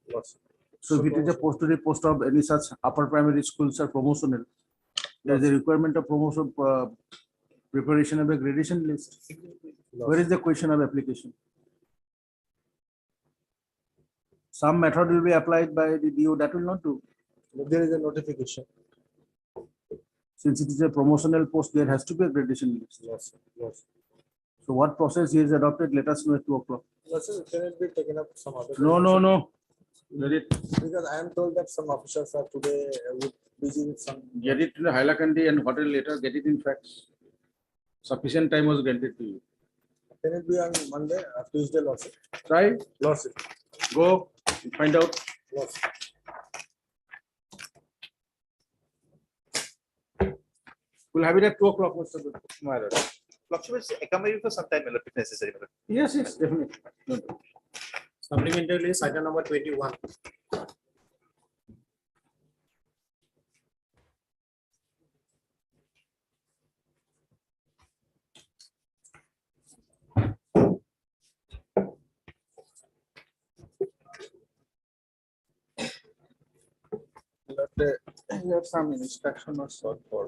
So if it is a post to the post of any such upper primary schools are promotional, there is a requirement of promotion, preparation of a gradation list. Where is the question of application? Some method will be applied by the DO, that will not do. There is a notification. Since it is a promotional post, there has to be a gradation list. Yes, yes. So what process he has adopted, let us know at 2 o'clock. Lordship, can it be taken up some other? No, no, no. Let it, Because I am told that some officials are today busy with some. get it to the Hailakandi and hotel later, get it in facts. Sufficient time was granted to you. Can it be on Monday or Tuesday, Lordship? Try, Lordship, go, find out. Lordship. We'll have it at 2 o'clock, Mr. Good. My lord. Lordship will accompany for some time, my lord, if necessary, my lord. Yes, yes, definitely. No, no. Supplementary list item number 21. have some instruction or sort for.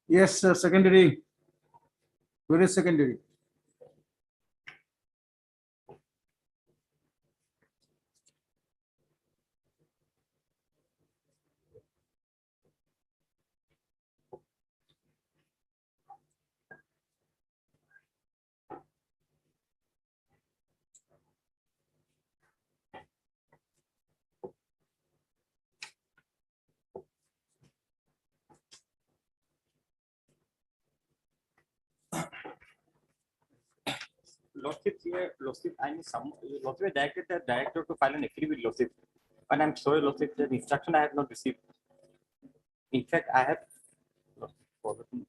Yes, secondary. Where is secondary? Lordship, I need some, Lordship, I directed the director to file an affidavit, Lordship. And I'm sorry, Lordship, the instruction I have not received. In fact, I have forgotten.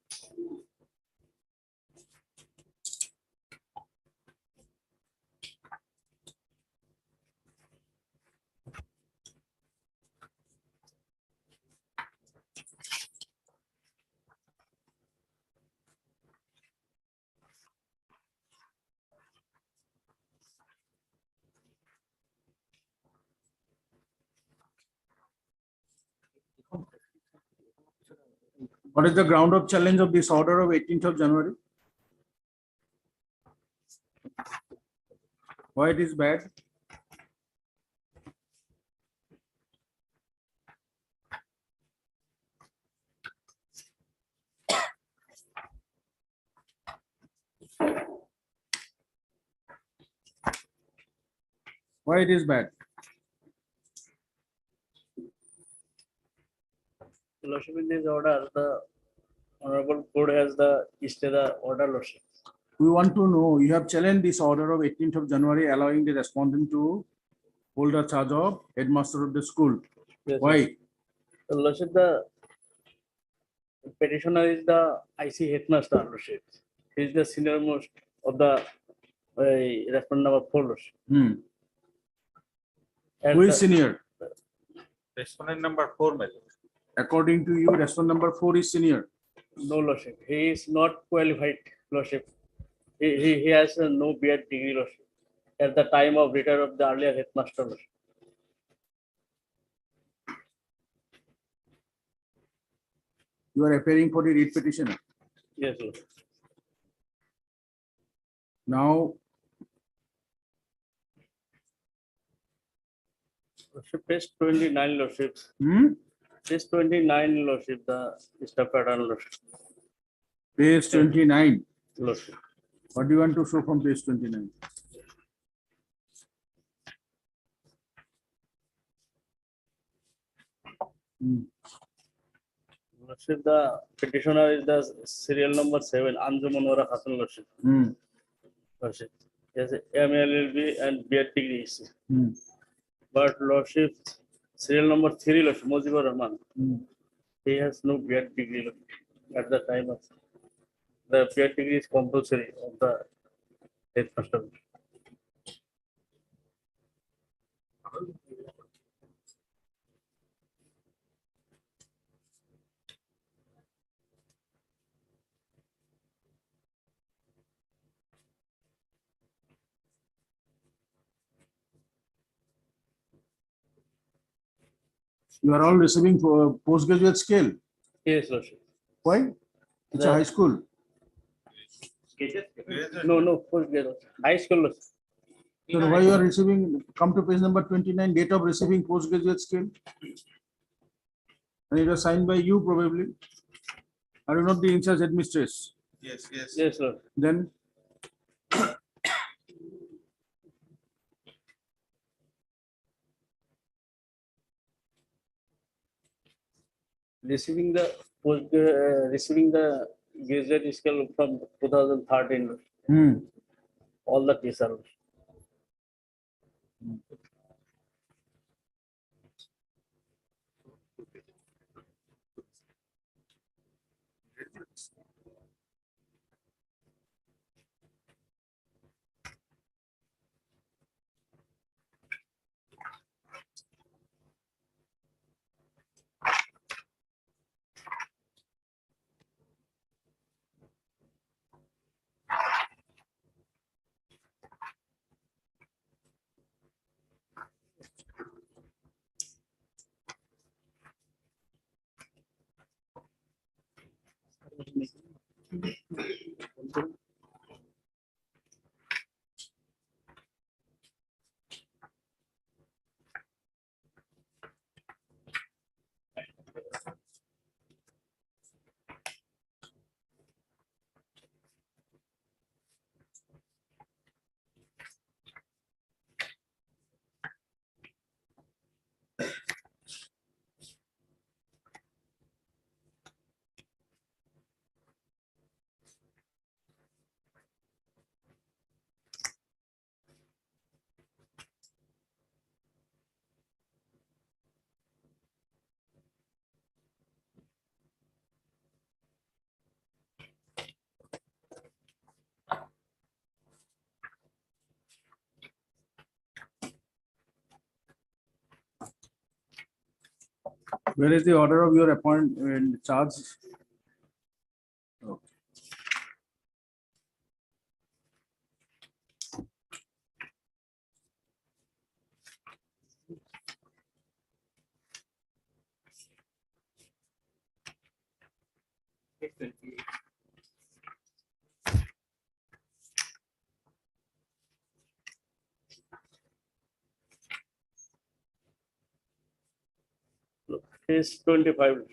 What is the ground of challenge of this order of 18th of January? Why it is bad? Why it is bad? Lordship, in this order, the honorable court has the stay the order, Lordship. We want to know, you have challenged this order of 18th of January allowing the respondent to hold the charge of headmaster of the school. Yes, Why? Lordship, the petitioner is the IC headmaster, Lordship. He is the senior most of the respondent number 4, Lordship. Hmm. And Who is the- senior? Respondent number 4, my lord. According to you, respondent number 4 is senior. No, Lordship. He is not qualified, Lordship. He has no B.Ed degree, Lordship. At the time of retire of the earlier headmaster, Lordship. You are appearing for the writ petitioner. Yes, Lordship. Now, Lordship, page 29, Lordship. Page 29, Lordship, the staff pattern, Lordship. page 29. Lordship. What do you want to show from page 29? Lordship, the petitioner is the serial number 7, Anju Manora Hassan, Lordship. Hmm. Lordship. Yes, MLLB and B.Ed degrees. Hmm. But Lordship, serial number 3, Lordship, Mujibur Rahman, Hmm. he has no B.Ed degree Lordship, at the time of the B.Ed degree is compulsory of the headmaster. You are all receiving for postgraduate scale. Yes, Lordship. Why? It's a The- high school. No, postgraduate. High school Lordship. So why you are receiving, come to page number 29, date of receiving postgraduate scale? And it was signed by you probably. Are you not the in charge headmistress? Yes, Lord. Then Receiving the receiving the graduate skill from 2013. hmm. All the teacher. Where is the order of your appointment charge? Okay. Is 25.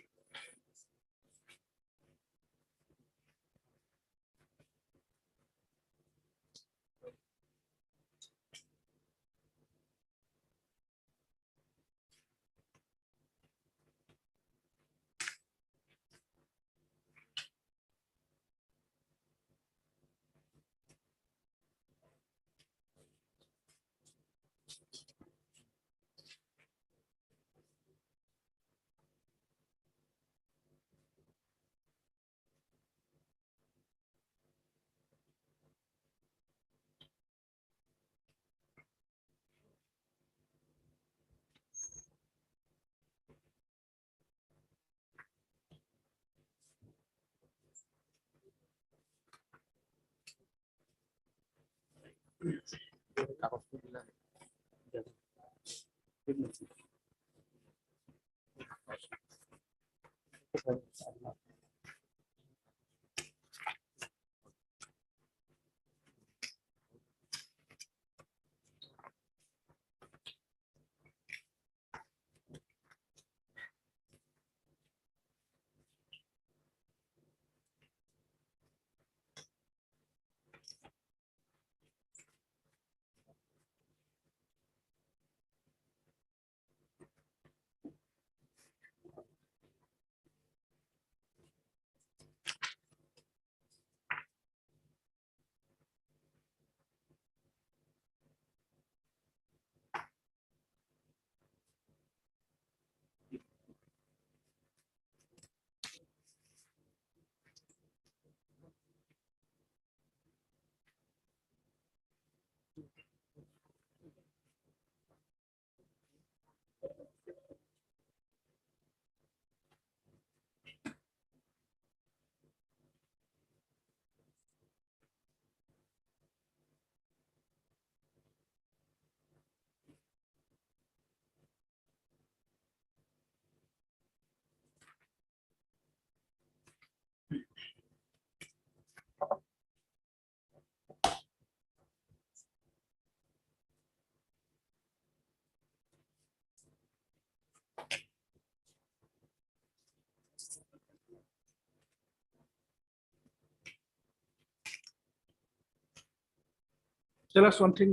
Tell us one thing.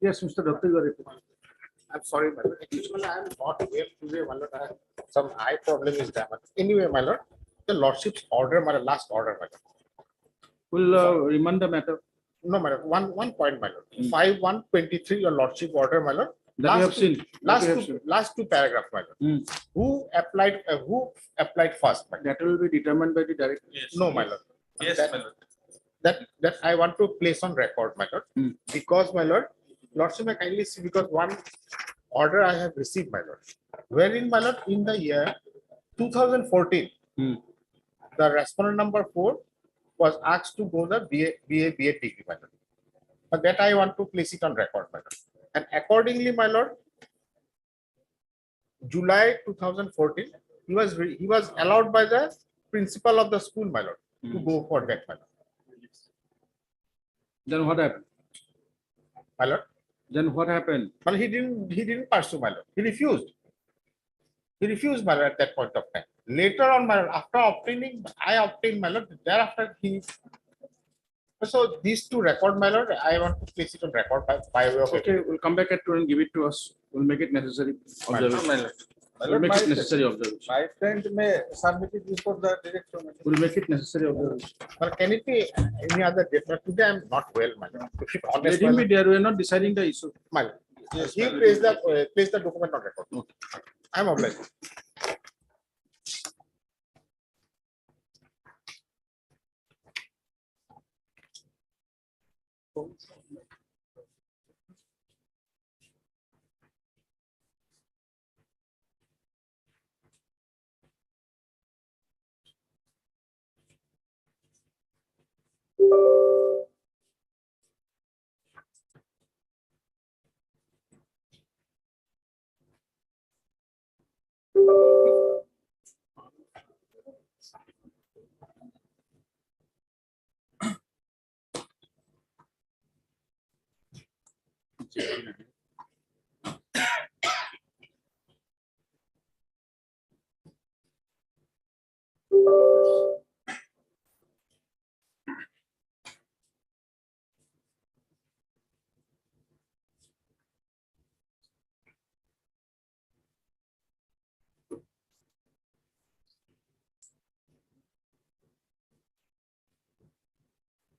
Yes, Mr. Dutta, you are reporting. I'm sorry, my lord. Actually, I am not well today, my lord. I have some eye problem is there. Anyway, my lord, the lordship's order, my lord, last order, my lord. We'll remand the matter. No, my lord, one point, my lord. 5/123, your lordship order, my lord. That you have seen. Last two paragraphs, my lord. Who applied first, my lord? That will be determined by the director. No, my lord. Yes, That- my lord. That I want to place on record, my lord. Because, my lord, lordship may kindly see, because one order I have received, my lord, wherein, my lord, in the year 2014, the respondent number 4 was asked to go the BA degree, my lord. But that I want to place it on record, my lord. And accordingly, my lord, July 2014, he was allowed by the principal of the school, my lord, to go for that, my lord. Then what happened? My lord, Then what happened? but he didn't pursue, my lord. He refused. He refused, my lord, at that point of time. Later on, my lord, after obtaining, I obtained, my lord. Thereafter, he. So these two record, my lord, I want to place it on record by way of. Okay, we'll come back at 2 and give it to us. We'll make it necessary. observation. My lord. We'll make it necessary observation. My friend may submit it before the director. We'll make it necessary observation. But can it be any other date? But today I'm not well, my lord. To keep honest, Let him be there. We're not deciding the issue. my lord. He placed the document on record. Okay. I'm obliged.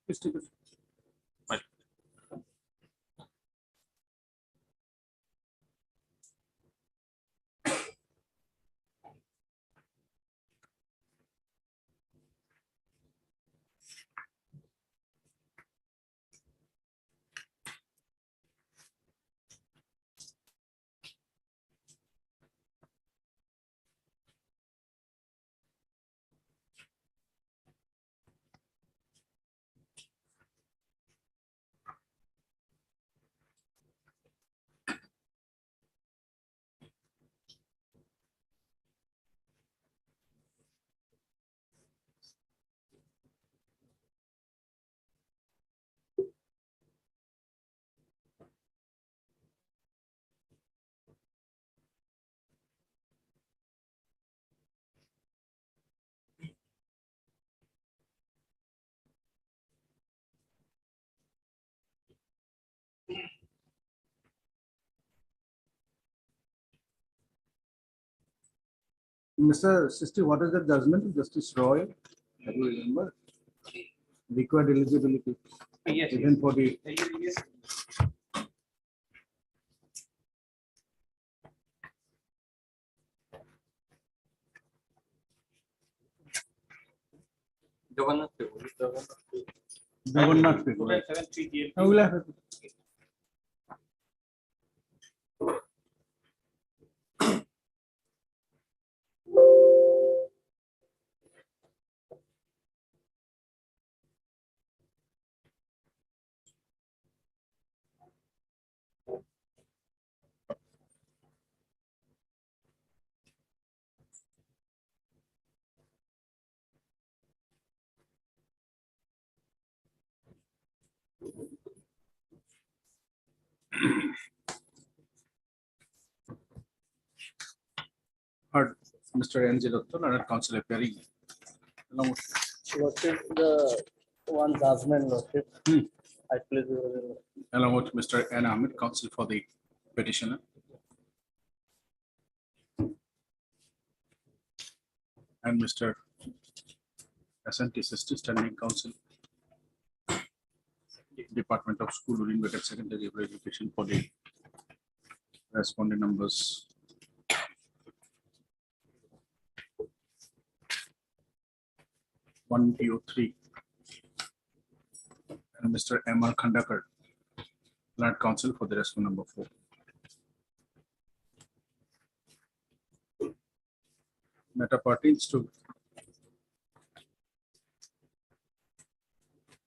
Please take it. Mr. Sisti, what is the judgment of Justice Roy? Have you remember? Required eligibility. Yes. Even for the. Yes. Jagannath Pegu. Jagannath Pegu. Total 738. I will have it. Heard Mr. N. J. Dutta, Learned Counsel appearing. Lordship, the one judgment, Lordship. I please. Along with Mr. N. Ahmed, counsel for the petitioner. And Mr. S.N.T. Sisti, standing counsel. Department of School, Urinbekar Secondary Education for the respondent numbers. One PO3. And Mr. M.R. Khandakar, Land Council for the respondent number 4. Matter pertains to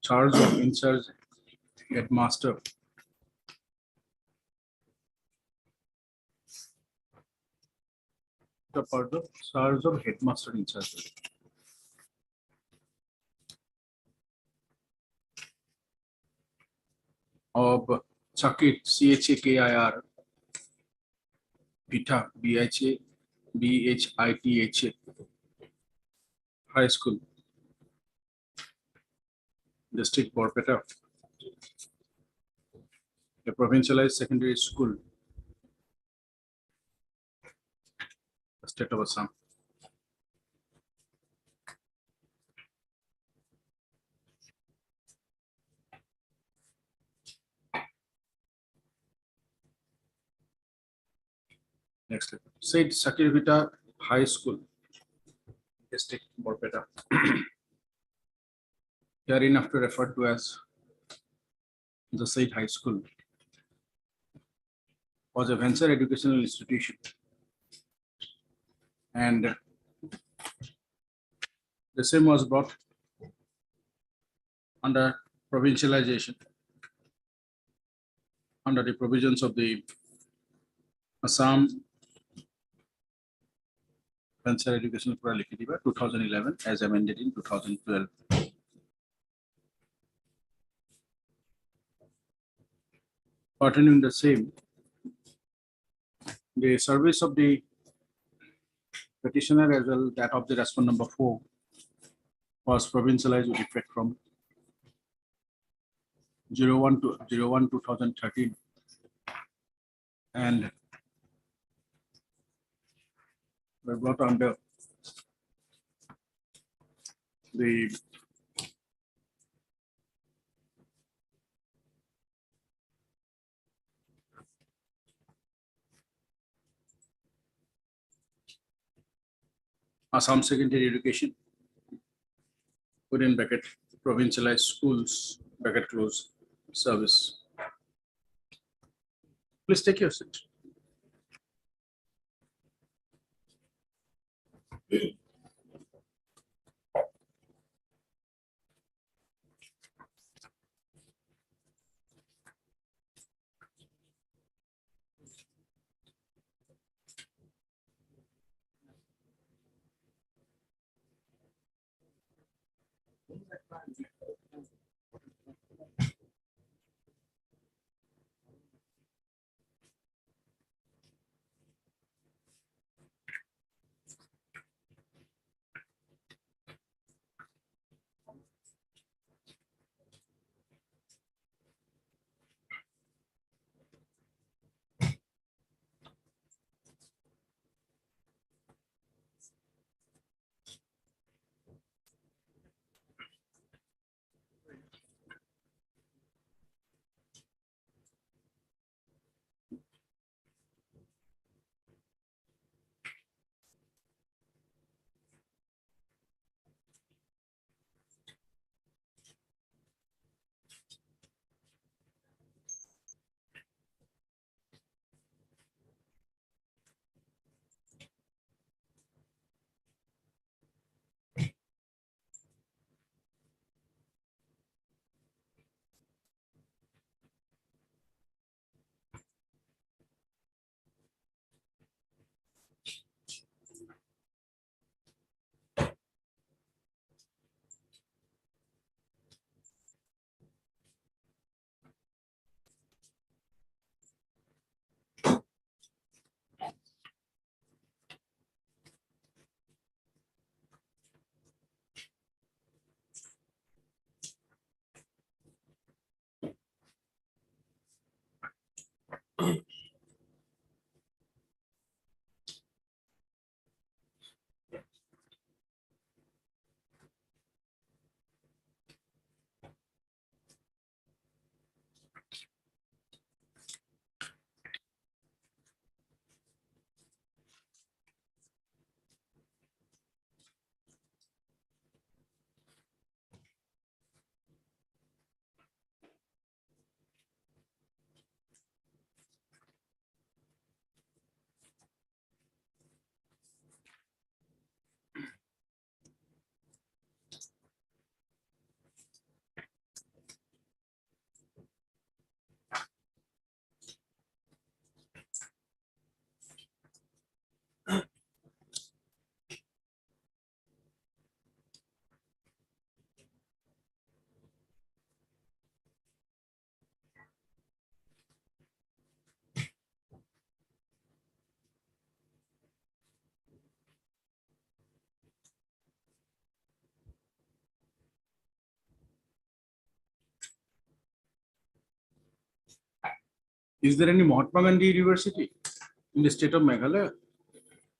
charge of in-charge headmaster. The further charge of headmaster in charge of Chakit, CHAKIR, Bita, BHITHA High School, District Borpeta, a provincialized secondary school, the state of Assam. Next, said Sakirvita High School, District Borpeta, hereinafter referred to as the said high school, was a venture educational institution, and the same was brought under provincialization under the provisions of the Assam Venture Educational Pralikitiva 2011 as amended in 2012. Pertaining the same, the service of the petitioner as well that of the respondent number 4 was provincialized with effect from 01/2013 and were brought under the Assam Secondary Education within bracket provincialized schools bracket close service. Please take your seat. Is there any Mahatma Gandhi University in the state of Meghalaya?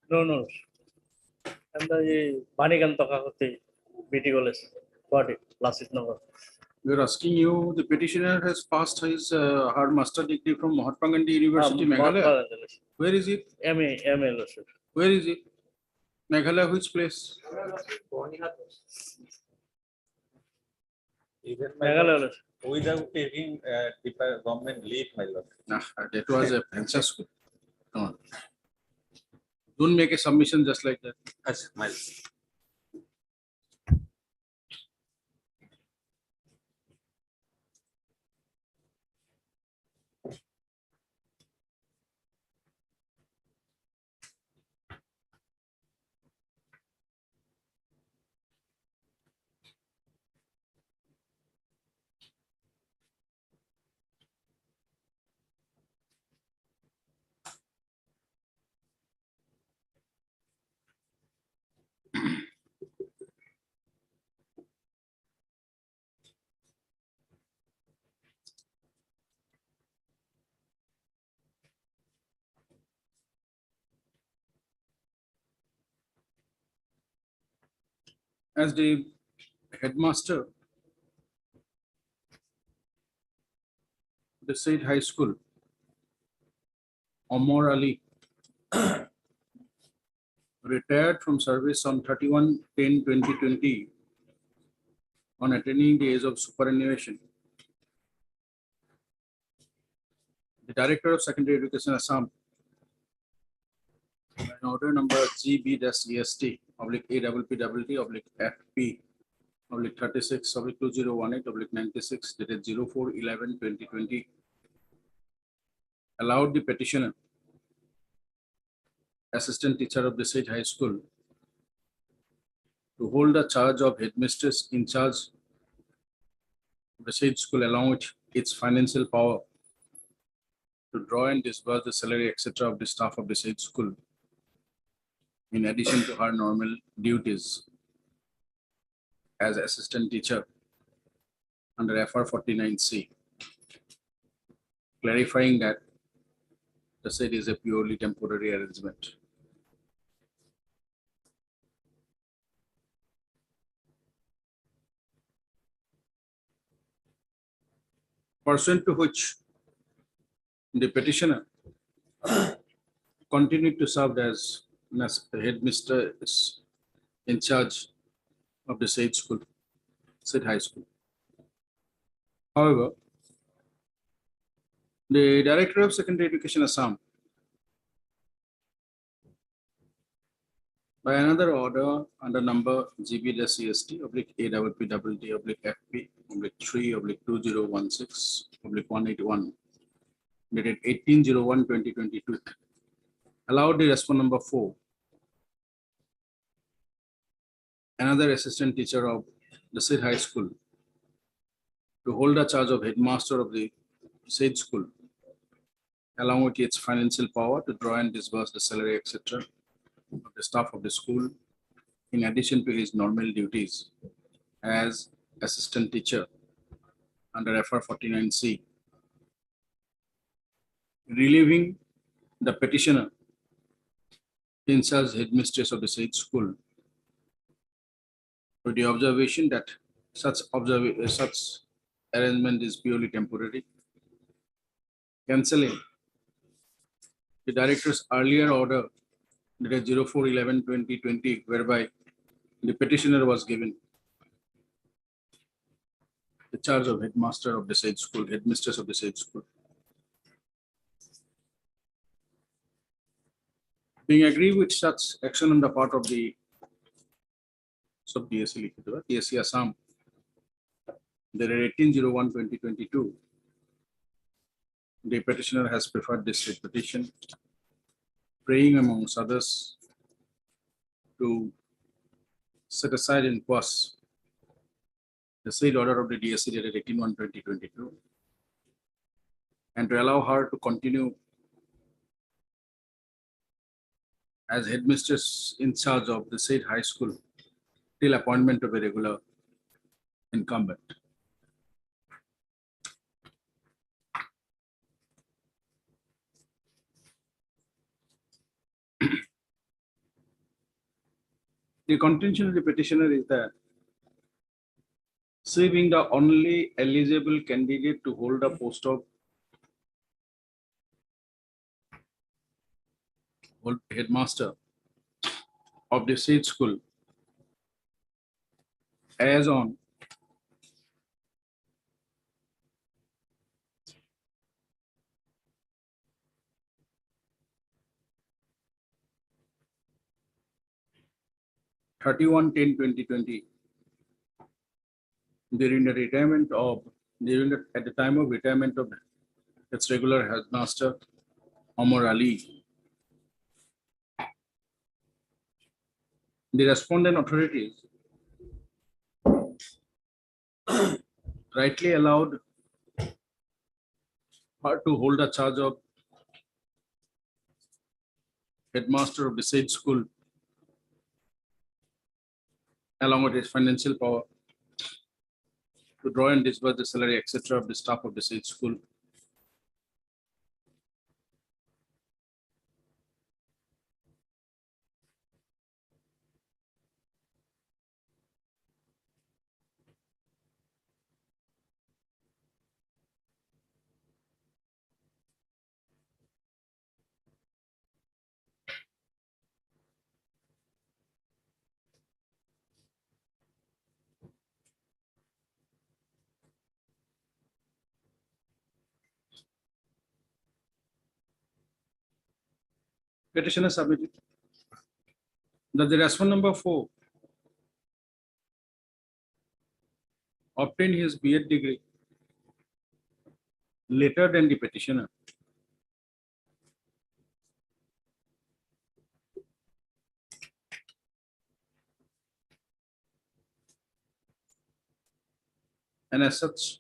No. And the Manikanta Kakati BT College, Guwahati, Lasit Nagar. We're asking you, the petitioner has passed his her master degree from Mahatma Gandhi University, Meghalaya. Where is it? MA, sir. Where is it? Meghalaya, which place? Even Meghalaya. without taking government leave, my lord. Nah, that was a fancy school. Come on. Don't make a submission just like that. Yes, my lord. As the headmaster of the Said High School, Omar Ali, retired from service on 31/10/2020 on attaining the age of superannuation. The Director of Secondary Education Assam, an order number GB-EST/AAPP/FP/36/2018/96 dated 04/11/2020 allowed the petitioner, assistant teacher of the said high school, to hold the charge of headmistress in charge of the said school along with its financial power to draw and disburse the salary, etc. of the staff of the said school, in addition to her normal duties as assistant teacher under FR 49C, clarifying that the said is a purely temporary arrangement. Pursuant to which the petitioner continued to serve as headmistress in charge of the said school, said high school. However, the Director of Secondary Education Assam, by another order under number GB-EST/AWPWD/FP/3/2016/181 dated 18/01/2022, allowed the respondent number 4, another assistant teacher of the said high school, to hold the charge of headmaster of the said school, along with its financial power to draw and disburse the salary, etc. of the staff of the school, in addition to his normal duties as assistant teacher under FR 49C, relieving the petitioner in charge headmistress of the said school, with the observation that such arrangement is purely temporary, cancelling the director's earlier order dated 04/11/2020, whereby the petitioner was given the charge of headmaster of the said school, headmistress of the said school. Being agreed with such action on the part of the DSC Assam, dated 18/01/2022, the petitioner has preferred this writ petition, praying amongst others to set aside in quas the said order of the DSC dated 18/1/2022, and to allow her to continue as headmistress in charge of the said high school till appointment of a regular incumbent. The contention of the petitioner is that she being the only eligible candidate to hold a post of headmaster of the said school as on (31/10/2020) at the time of retirement of its regular headmaster Omar Ali. The respondent authorities rightly allowed her to hold a charge of headmaster of the said school along with his financial power to draw and disburse the salary, etc. of the staff of the said school. Petitioner submitted that the respondent number 4 obtained his B.Ed degree later than the petitioner. And as such,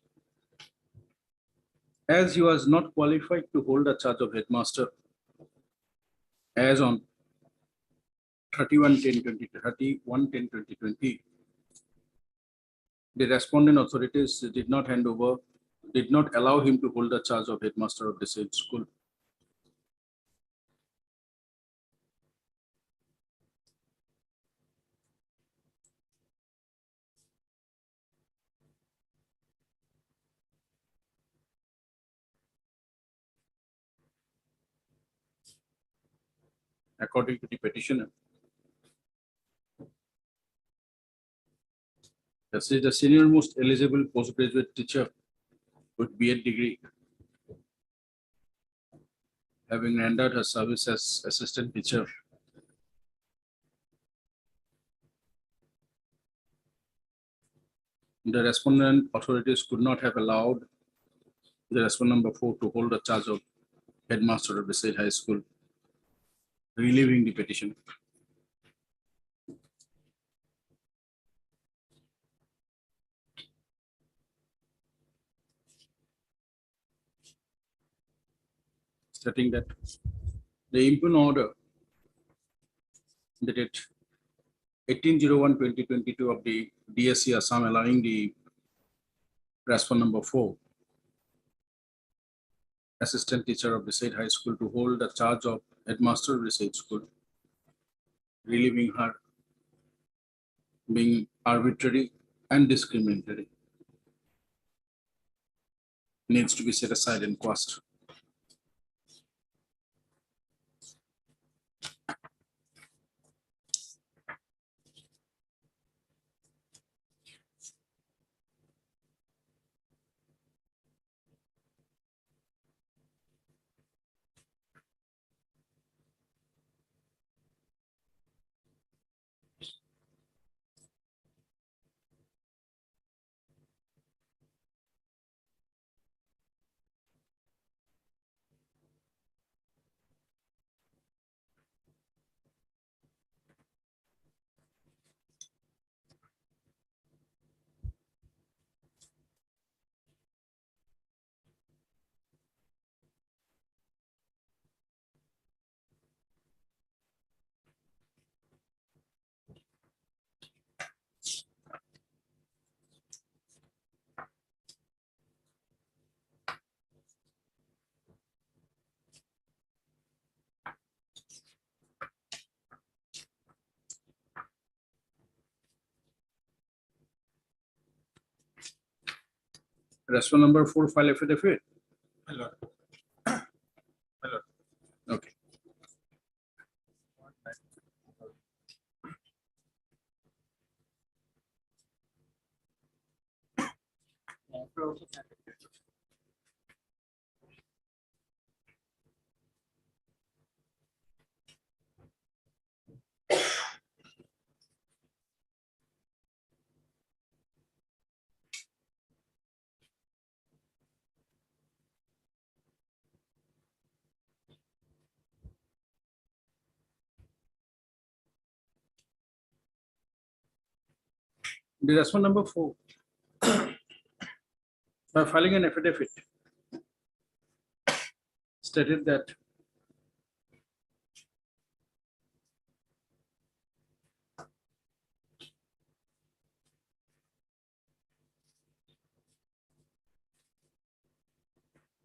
as he was not qualified to hold a charge of headmaster as on 31/10/2020, the respondent authorities did not allow him to hold the charge of headmaster of the said school. According to the petitioner, this is the senior most eligible postgraduate teacher with B.Ed degree, having rendered her service as assistant teacher. The respondent authorities could not have allowed the respondent number 4 to hold the charge of headmaster of the said high school, relieving the petition. Stating that the impugned order dated 18/01/2022 of the DSC Assam allowing the respondent number 4, assistant teacher of the said high school, to hold the charge of headmaster of the said school, relieving her, being arbitrary and discriminatory, needs to be set aside and quashed. Respondent number 4 file affidavit. My lord. My lord. Okay. The respondent number 4, by filing an affidavit, stated that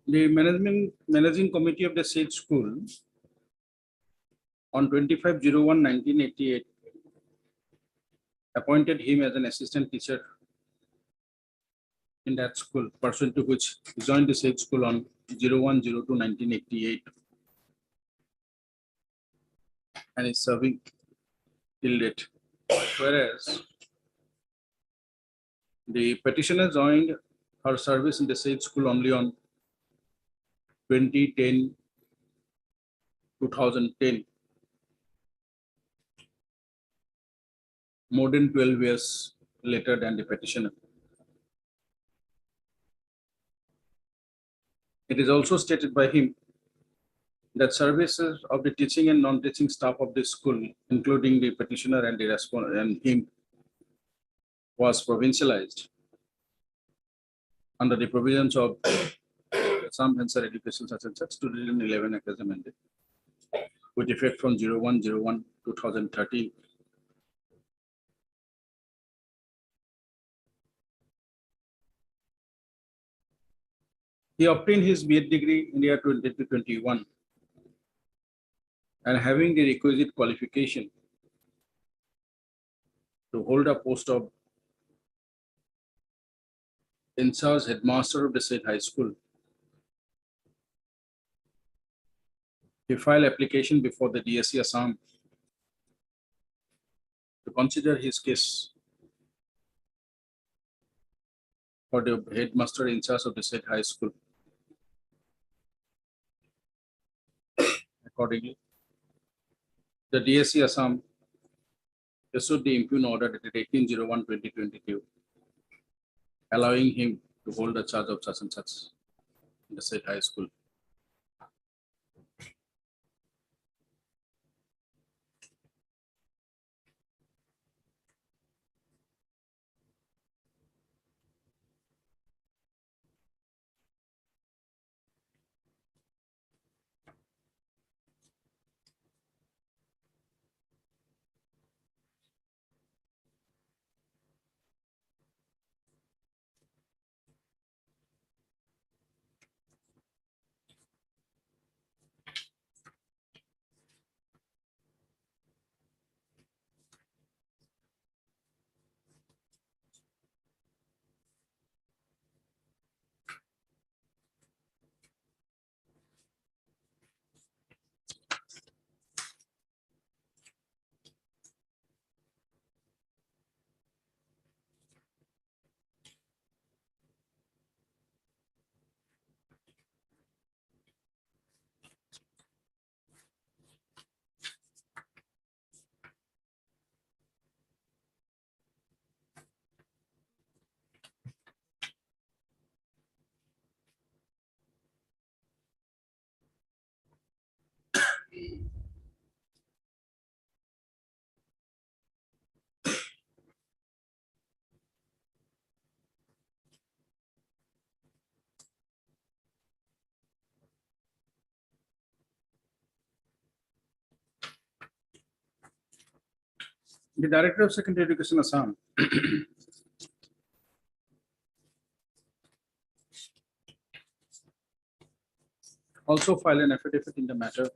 the managing committee of the said school on 25/01/1988 appointed him as an assistant teacher in that school, pursuant to which he joined the said school on 01/02/1988 and is serving till date. Whereas the petitioner joined her service in the said school only on 2010, more than 12 years later than the petitioner. It is also stated by him that services of the teaching and non-teaching staff of the school, including the petitioner and the respondent and him, was provincialized under the provisions of some Hansard Education such and such 2011 academic with effect from 01/01/2013. He obtained his B.Ed degree in the year 2021 and having the requisite qualification to hold a post of in charge headmaster of the said high school. He filed application before the DSC Assam to consider his case for the headmaster in charge of the said high school. Accordingly, the DSC Assam issued the impugn order dated 18/01/2022, allowing him to hold the charge of such and such in the said high school. The Director of Secondary Education Assam also filed an affidavit in the matter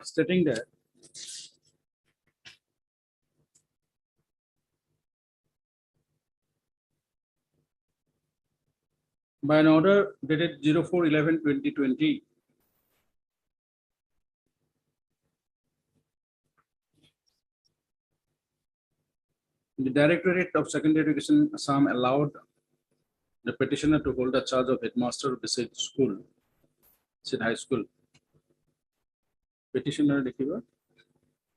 stating that by an order dated 04/11/2020, the Directorate of Secondary Education Assam allowed the petitioner to hold the charge of headmaster of the said school, said high school. Petitioner Dekiva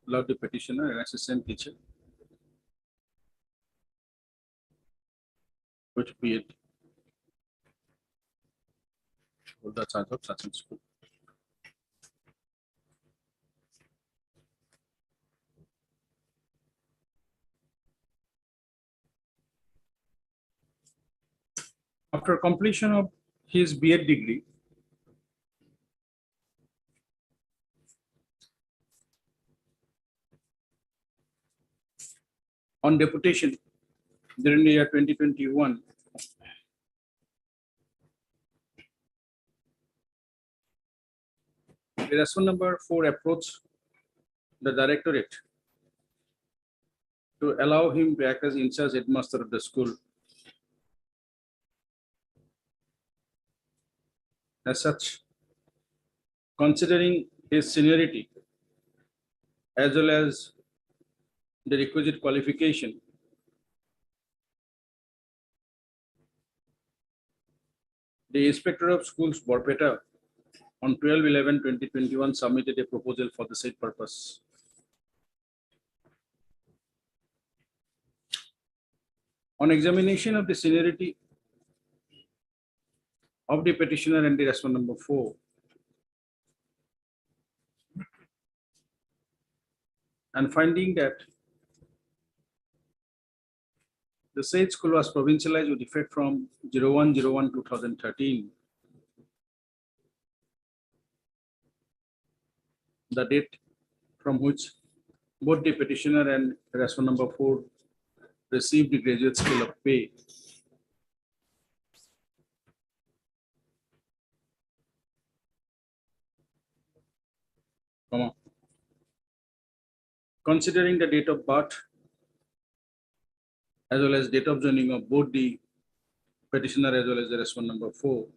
allowed the petitioner, an assistant teacher, which be it, hold the charge of such a school. After completion of his B.Ed degree, on deputation during the year 2021, the response number 4 approached the directorate to allow him to act as in charge headmaster of the school. As such, considering his seniority as well as the requisite qualification, the Inspector of Schools Borpeta on 12/11/2021 submitted a proposal for the said purpose. On examination of the seniority of the petitioner and the response number 4, and finding that the said school was provincialized with effect from 01/01/2013, the date from which both the petitioner and response number 4 received the graduate scale of pay. Considering the date of birth as well as date of joining of both the petitioner as well as the response number 4,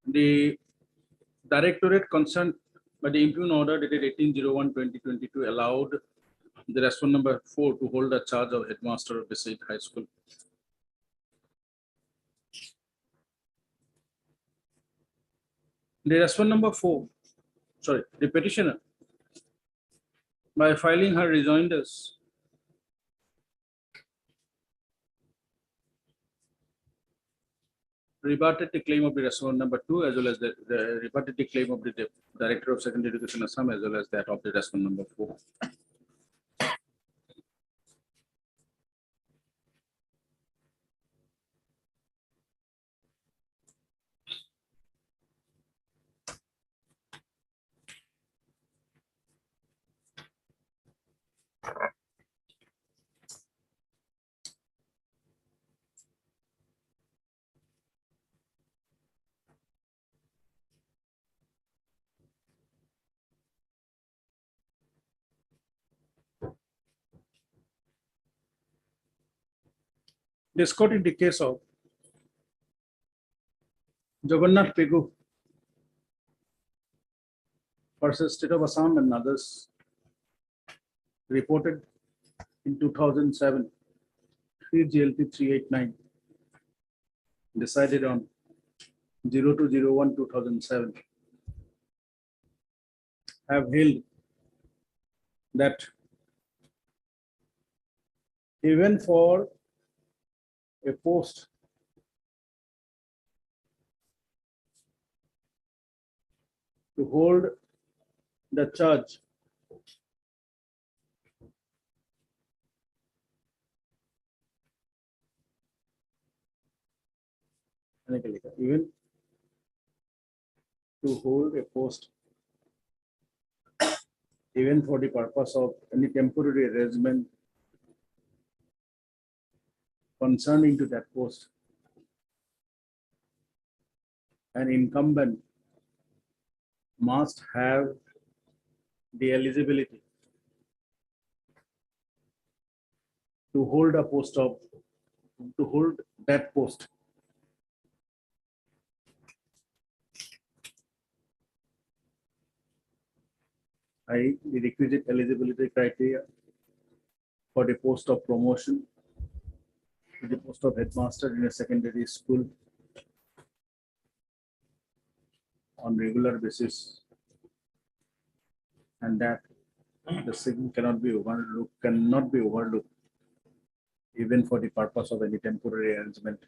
the directorate concerned by the impugn order dated 18/01/2022 allowed the response number 4 to hold the charge of headmaster of the said high school. The response number 4, the petitioner, by filing her rejoinders, rebutted the claim of the response number 2 as well as the rebutted the claim of the Director of Secondary Education Assam as well as that of the response number 4. This court in the case of Jagannath Pegu versus State of Assam and others reported in 2007, 3 GLT 389, decided on 02/01/2007, have held that even for a post to hold the charge even to hold a post even for the purpose of any temporary arrangement concerning to that post, an incumbent must have the eligibility to hold a post of, to hold that post. I, the requisite eligibility criteria for the post of promotion to the post of headmaster in a secondary school on regular basis, and that the same cannot be overlooked even for the purpose of any temporary arrangement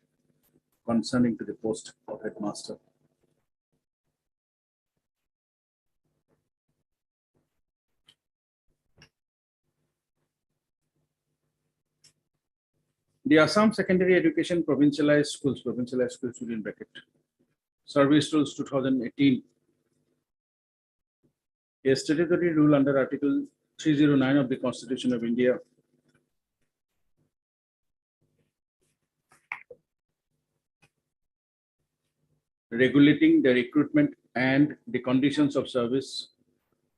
concerning to the post of headmaster. The Assam Secondary Education Provincialized Schools within bracket, Service Rules 2018. A statutory rule under Article 309 of the Constitution of India regulating the recruitment and the conditions of service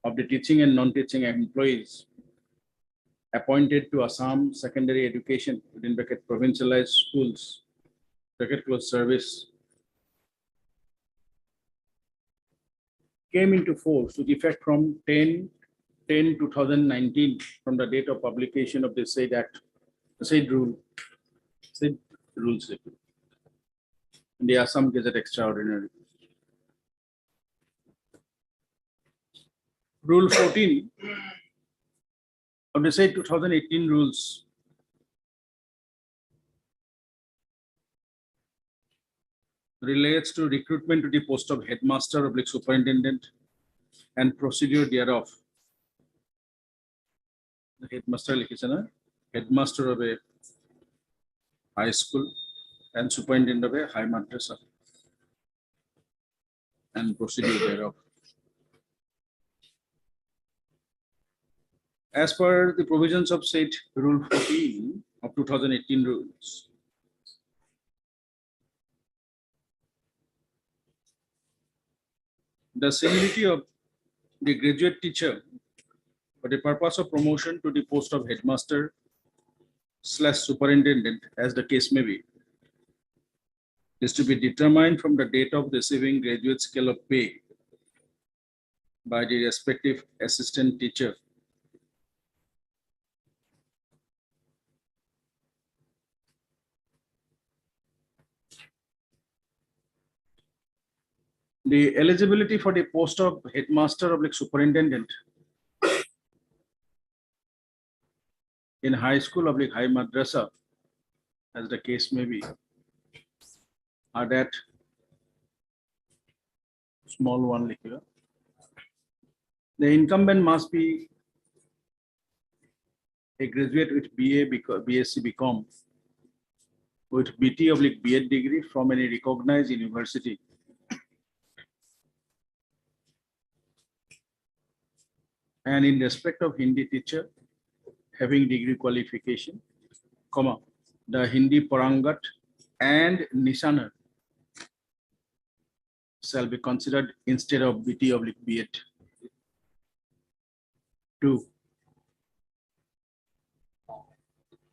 of the teaching and non-teaching employees appointed to Assam Secondary Education within bracket Provincialized Schools bracket close service came into force with effect from 10/10/2019 from the date of publication of the said act, the said rules in the Assam Gazette Extraordinary. Rule 14 of the said 2018 rules relates to recruitment to the post of headmaster / superintendent and procedure thereof. The headmaster headmaster of a high school and superintendent of a high madrasa and procedure thereof. As per the provisions of said Rule 14 of 2018 rules, the seniority of the graduate teacher for the purpose of promotion to the post of headmaster / superintendent, as the case may be, is to be determined from the date of receiving graduate scale of pay by the respective assistant teacher. The eligibility for the post of headmaster / superintendent in high school / high madrasa, as the case may be, are that small one here. The incumbent must be a graduate with BA, BSc, BCom, with BT / BEd degree from any recognized university, and in respect of Hindi teacher having degree qualification, comma, the Hindi Parangat and Nishanar shall be considered instead of BT / BEd. 2.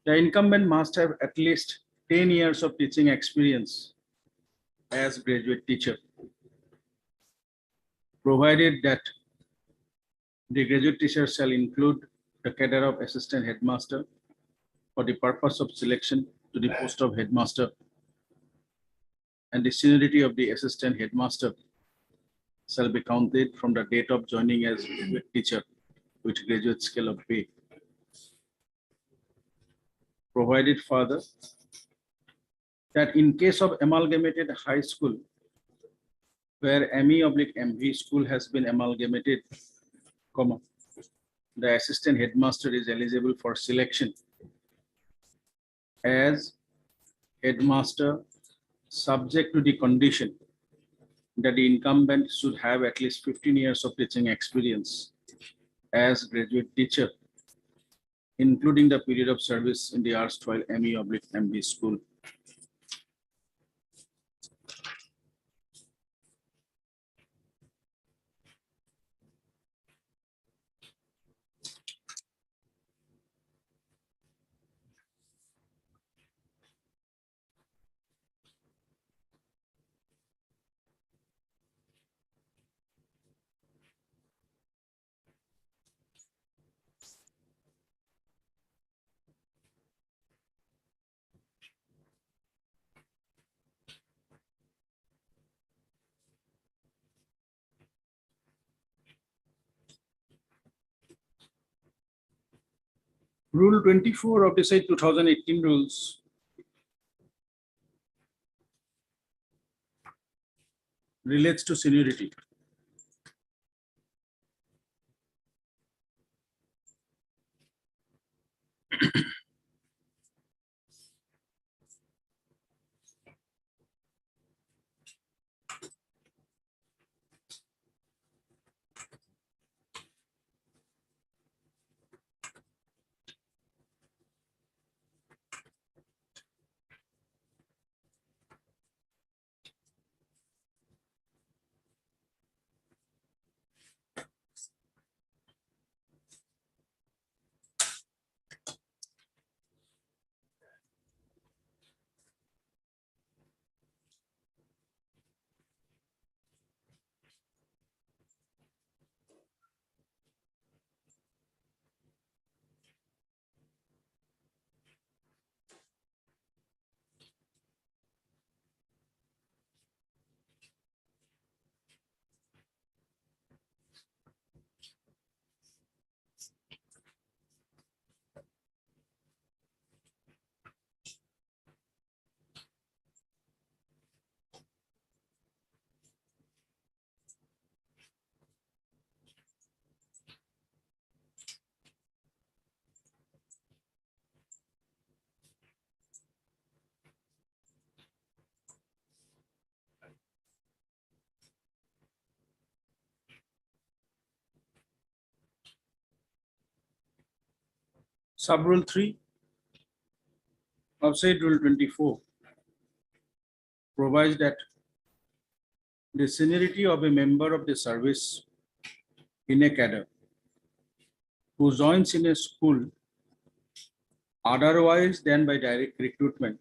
The incumbent must have at least 10 years of teaching experience as graduate teacher, provided that the graduate teacher shall include the cadre of assistant headmaster for the purpose of selection to the post of headmaster, and the seniority of the assistant headmaster shall be counted from the date of joining as graduate teacher with graduate scale of pay. Provided further that in case of amalgamated high school where ME / MV school has been amalgamated, comma, the assistant headmaster is eligible for selection as headmaster subject to the condition that the incumbent should have at least 15 years of teaching experience as graduate teacher, including the period of service in the erstwhile ME / MV school. Rule 24 of the say 2018 rules relates to seniority. Sub-rule 3 of said Rule 24 provides that the seniority of a member of the service in a cadre who joins in a school otherwise than by direct recruitment,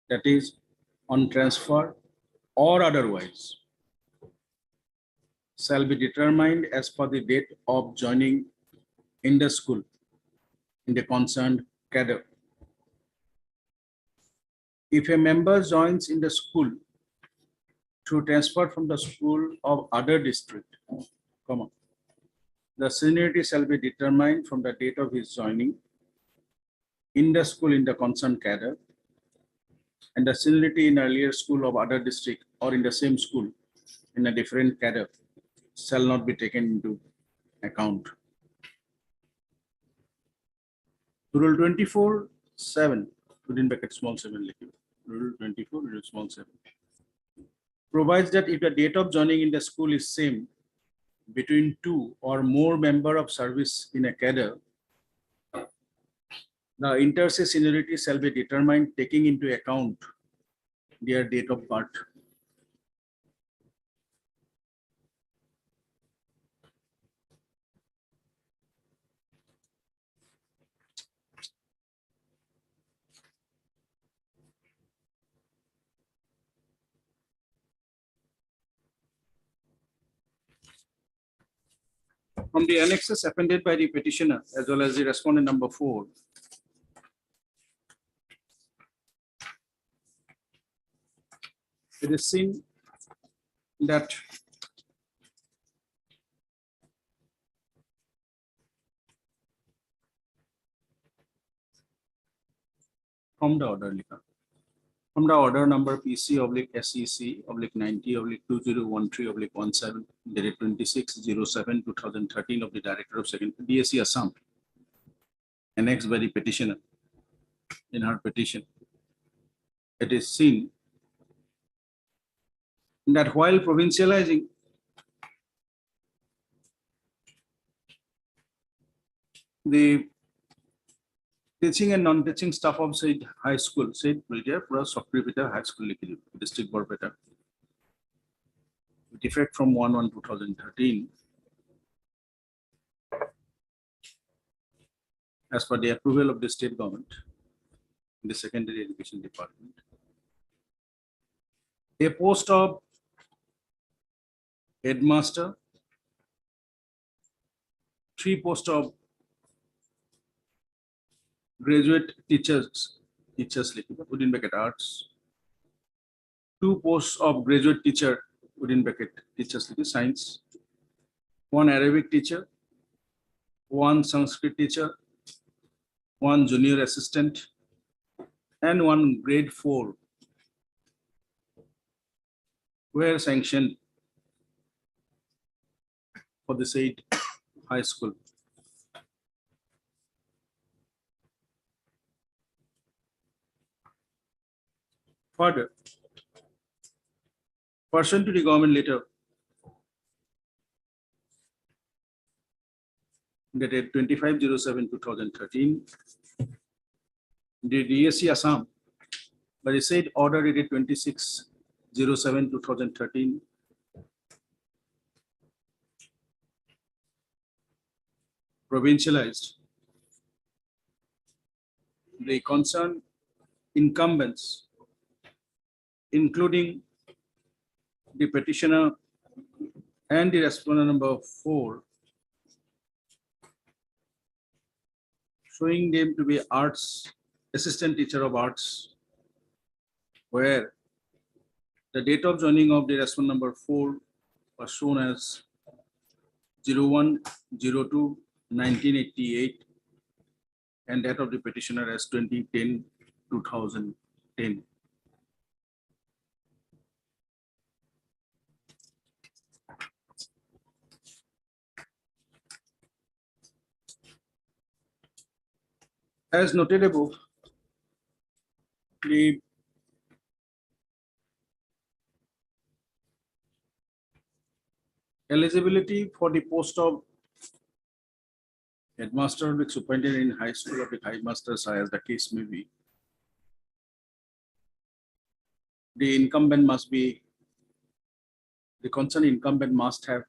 that is on transfer or otherwise, shall be determined as per the date of joining in the school in the concerned cadre. If a member joins in the school through transfer from the school of other district, the seniority shall be determined from the date of his joining in the school in the concerned cadre, and the seniority in earlier school of other district or in the same school in a different cadre shall not be taken into account. Rule 24(7) within bracket small 7. Rule 24 small 7 provides that if the date of joining in the school is same between two or more member of service in a cadre, the inter se seniority shall be determined taking into account their date of birth. From the annexes appended by the petitioner as well as the respondent number 4, it is seen that from the order number PC/SEC/90/2013/17 dated 26/07/2013 of the Director of Second DSC Assam, annexed by the petitioner in her petition, it is seen that while provincializing the teaching and non-teaching staff of said high school, said Pura Sokripita High School, District Borpeta, with effect from 1/1/2013, as per the approval of the state government in the secondary education department, a post of headmaster, 3 posts of graduate teachers within bracket arts, 2 posts of graduate teacher within bracket teachers science, 1 Arabic teacher, one Sanskrit teacher, one junior assistant, and one grade 4 were sanctioned for the said high school. Further, pursuant to the government letter dated 25/07/2013, the DSC Assam, by the said order dated 26/07/2013, provincialized the concerned incumbents, including the petitioner and the respondent number 4, showing them to be arts, assistant teacher of arts, where the date of joining of the respondent number 4 was shown as 01/02/1988 and that of the petitioner as 2010. As noted above, the eligibility for the post of headmaster with superintendent in high school or with high masters, as the case may be, the incumbent must be, the concerned incumbent must have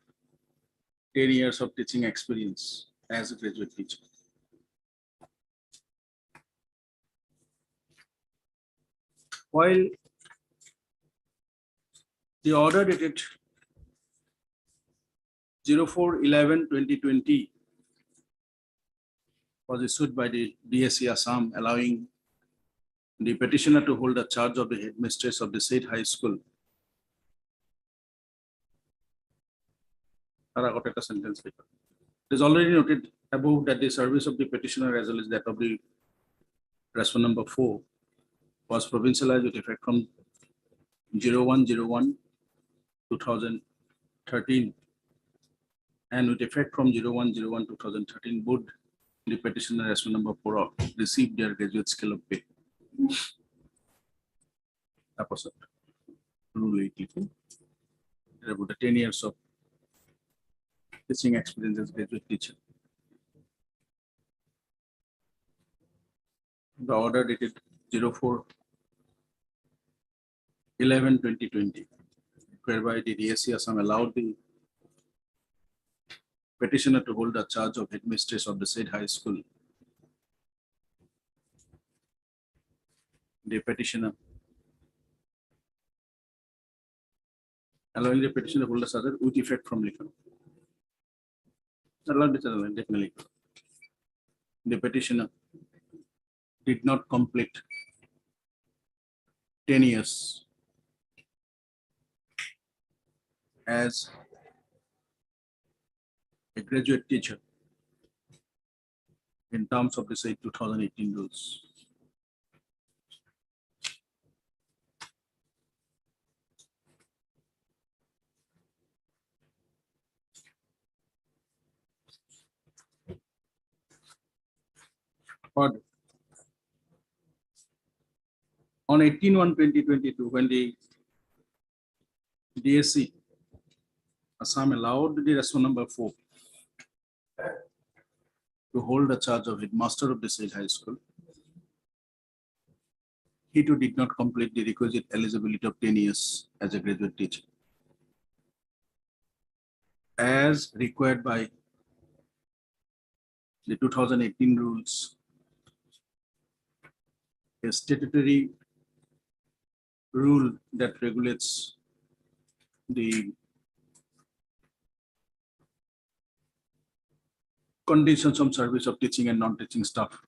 10 years of teaching experience as a graduate teacher. While the order dated 04/11/2020 was issued by the DSC Assam, allowing the petitioner to hold the charge of the headmistress of the said high school. Sentence paper. It is already noted above that the service of the petitioner as well as that of the respondent number 4 was provincialized with effect from 01/01/2013 and with effect from 01/01/2013, both the petitioner and respondent number 4 received their graduate scale of pay. Opposite. Rule 82. About the 10 years of teaching experience as graduate teacher. The order dated 04/11/2020, whereby the DSC Assam allowed the petitioner to hold the charge of headmistress of the said high school. The petitioner, allowing the petitioner to hold the charge with effect from liquor. Definitely. The petitioner did not complete 10 years as a graduate teacher in terms of the say 2018 rules. But on 18/1/2022, when the DSC Assam allowed the respondent number 4 to hold the charge of headmaster of the said high school, he too did not complete the requisite eligibility of 10 years as a graduate teacher, as required by the 2018 rules. A statutory rule that regulates the conditions of service of teaching and non-teaching staff.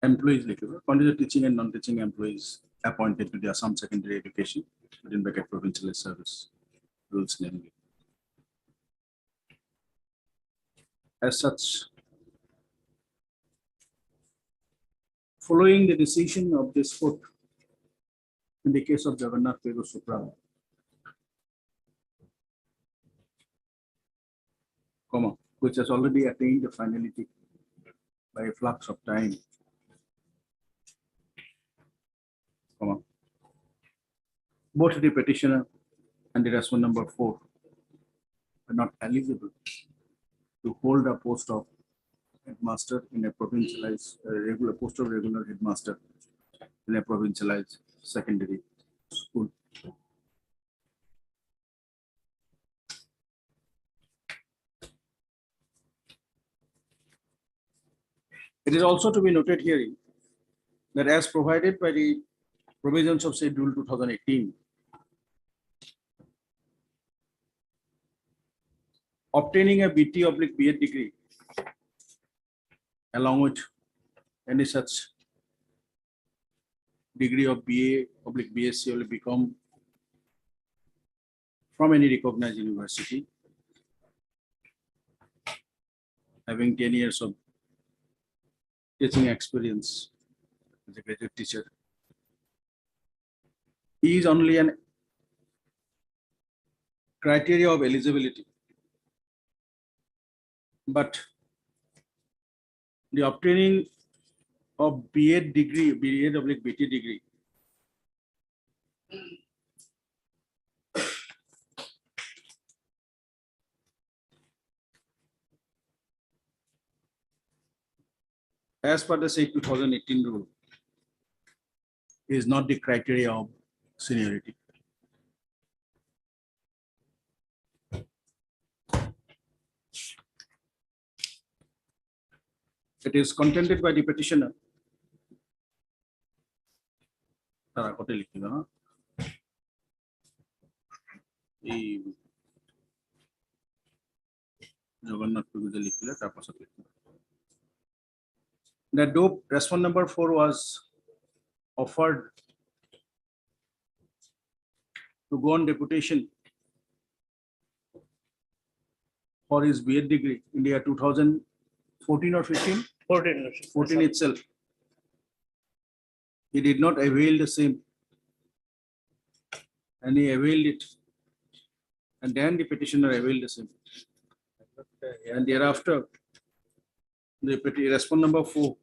Employees, conditions of teaching and non-teaching employees appointed to the Assam Secondary Education within bracket provincial service rules namely. as such, following the decision of this court in the case of Jagannath Pegu Supra, which has already attained the finality by a flux of time, both the petitioner and the respondent number 4 are not eligible to hold a post of headmaster in a provincialized regular post of regular headmaster in a provincialized secondary school. It is also to be noted here that as provided by the provisions of State Rule 2018, obtaining a BT/B.Ed degree along with any such degree of BA/BSc will become from any recognized university, having 10 years of teaching experience as a graduate teacher, is only an criteria of eligibility. But the obtaining of B.Ed degree, BA/BT degree, as per the SAIT 2018 rule, is not the criteria of seniority. It is contended by the petitioner. That though respondent number 4 was offered to go on deputation for his B.Ed degree in the year 2014 or 15? 14 itself. He did not avail the same, and he availed it, and then the petitioner availed the same, and thereafter the respondent number 4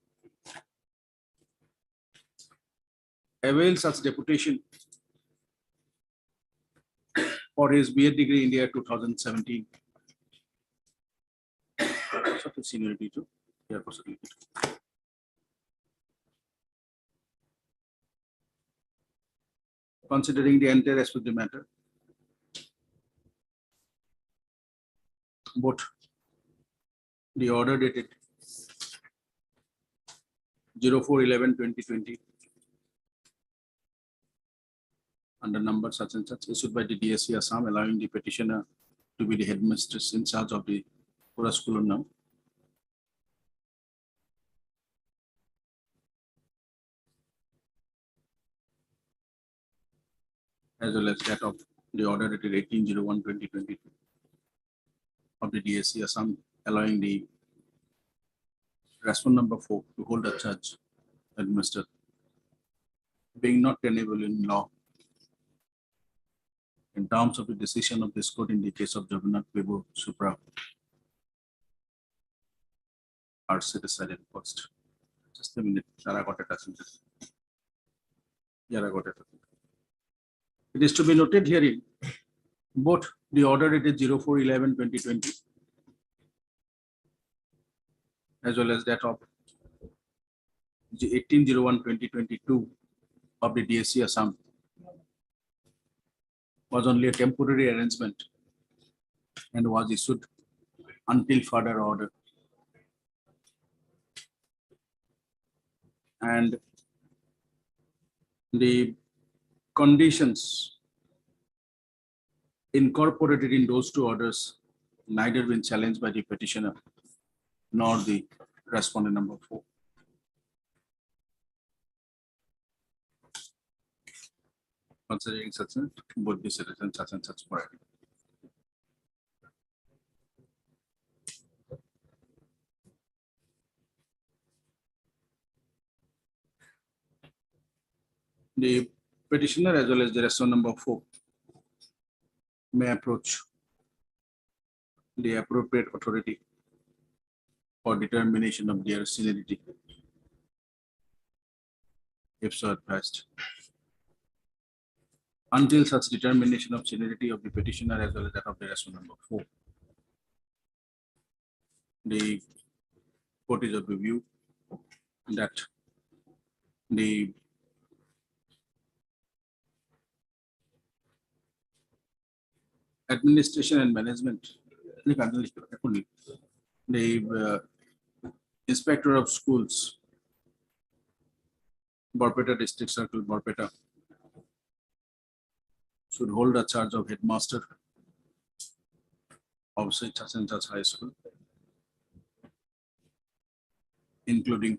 availed such deputation for his B.Ed degree in the year 2017. Such a seniority too. Yeah, possibly. Considering the entire aspect of the matter, both the order dated 04/11/2020 under number such and such issued by the DSC Assam, allowing the petitioner to be the headmistress in charge of the Pura School now, as well as that of the order dated 18/01/2022 of the DSC Assam, allowing the respondent number 4 to hold a charge administered, being not tenable in law in terms of the decision of this court in the case of Jagannath Pegu Supra, are set aside first. Just a minute. It is to be noted herein both the order dated 04/11/2020 as well as that of 18/01/2022 of the DSC Assam was only a temporary arrangement and was issued until further order. And the conditions incorporated in those two orders neither been challenged by the petitioner nor the respondent number 4. Considering such a both the citizens such and such variety. The petitioner as well as the restaurant number 4 may approach the appropriate authority for determination of their seniority, if so advised. Until such determination of seniority of the petitioner as well as that of the restaurant number 4, the court is of the view that the administration and management, the inspector of schools, Barpeta District Circle, Barpeta, should hold a charge of headmaster of such and such high school, including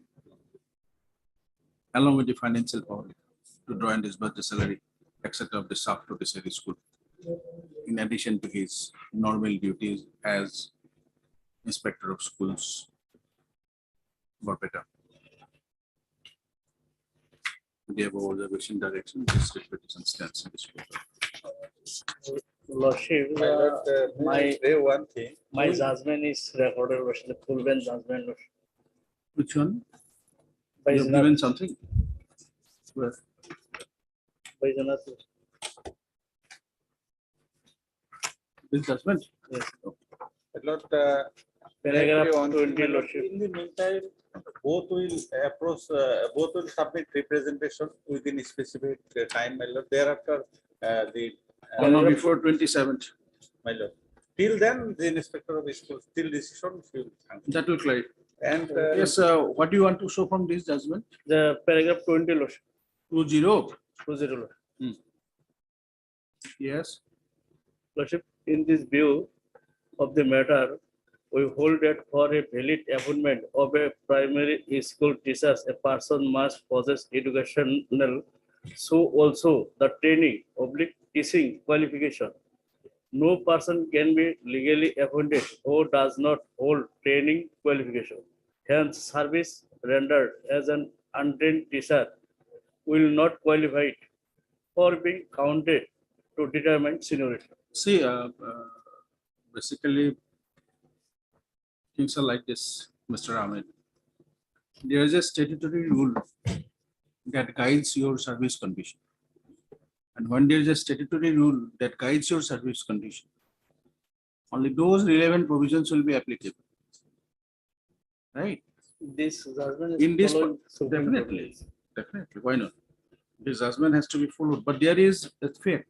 along with the financial power to draw and disburse the salary, etc. of the staff to the said school, in addition to his normal duties as inspector of schools, Barpeta. The above observation direction, district petition stands in this paper. Lordship, My lord, my say one thing. my judgment is recorded, Lordship, the full bench judgment. Lordship. Which one? By You have Janath- given something? Where? by Janath, This judgment? yes. My lord, Paragraph one thing, 20, my lord, Lordship. in the meantime, both will approach, both will submit representation within a specific time, my lord. Thereafter, the. On or before 27th. My lord. Till then, the inspector of the school, till decision, she will. That will clarify. And Yes, what do you want to show from this judgment? The paragraph 20, Lordship. 20. 20, Lordship. Yes. Lordship, in this view of the matter, we hold that for a valid appointment of a primary school teacher, a person must possess educational, so also the training, teaching qualification. No person can be legally appointed who does not hold training qualification. Hence, service rendered as an untrained teacher will not qualify for being counted to determine seniority. See, basically, things are like this, Mr. Ahmed. There is a statutory rule that guides your service condition. And when there is a statutory rule that guides your service condition, only those relevant provisions will be applicable. Right? This judgment is In this, following Supreme Court definitely, rules. definitely, why not? This judgment has to be followed, but there is a fact.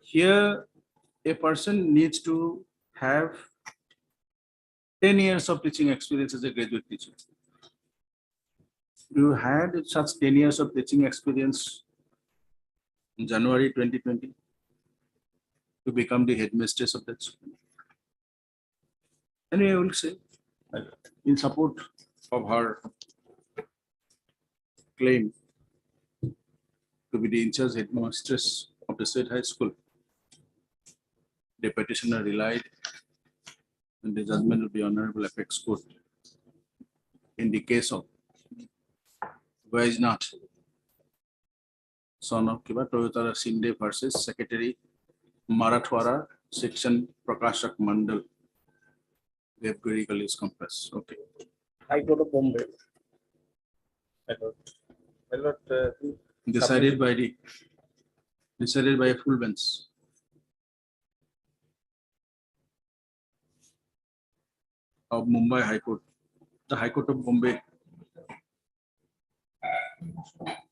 Here, a person needs to have 10 years of teaching experience as a graduate teacher. You had such 10 years of teaching experience in January 2020 to become the headmistress of that school. Anyway, I will say, in support of her claim to be the in-charge headmistress of the state high school, the petitioner relied on the judgment of the Honorable Apex Court in the case of Vaijnath, son of Toyotara Shinde versus Secretary Marathwada, section Prakashak Mandal, Devgiri College Compass. Okay. High Court of Bombay. My lord, Decided by a full bench. Of Mumbai High Court, the High Court of Bombay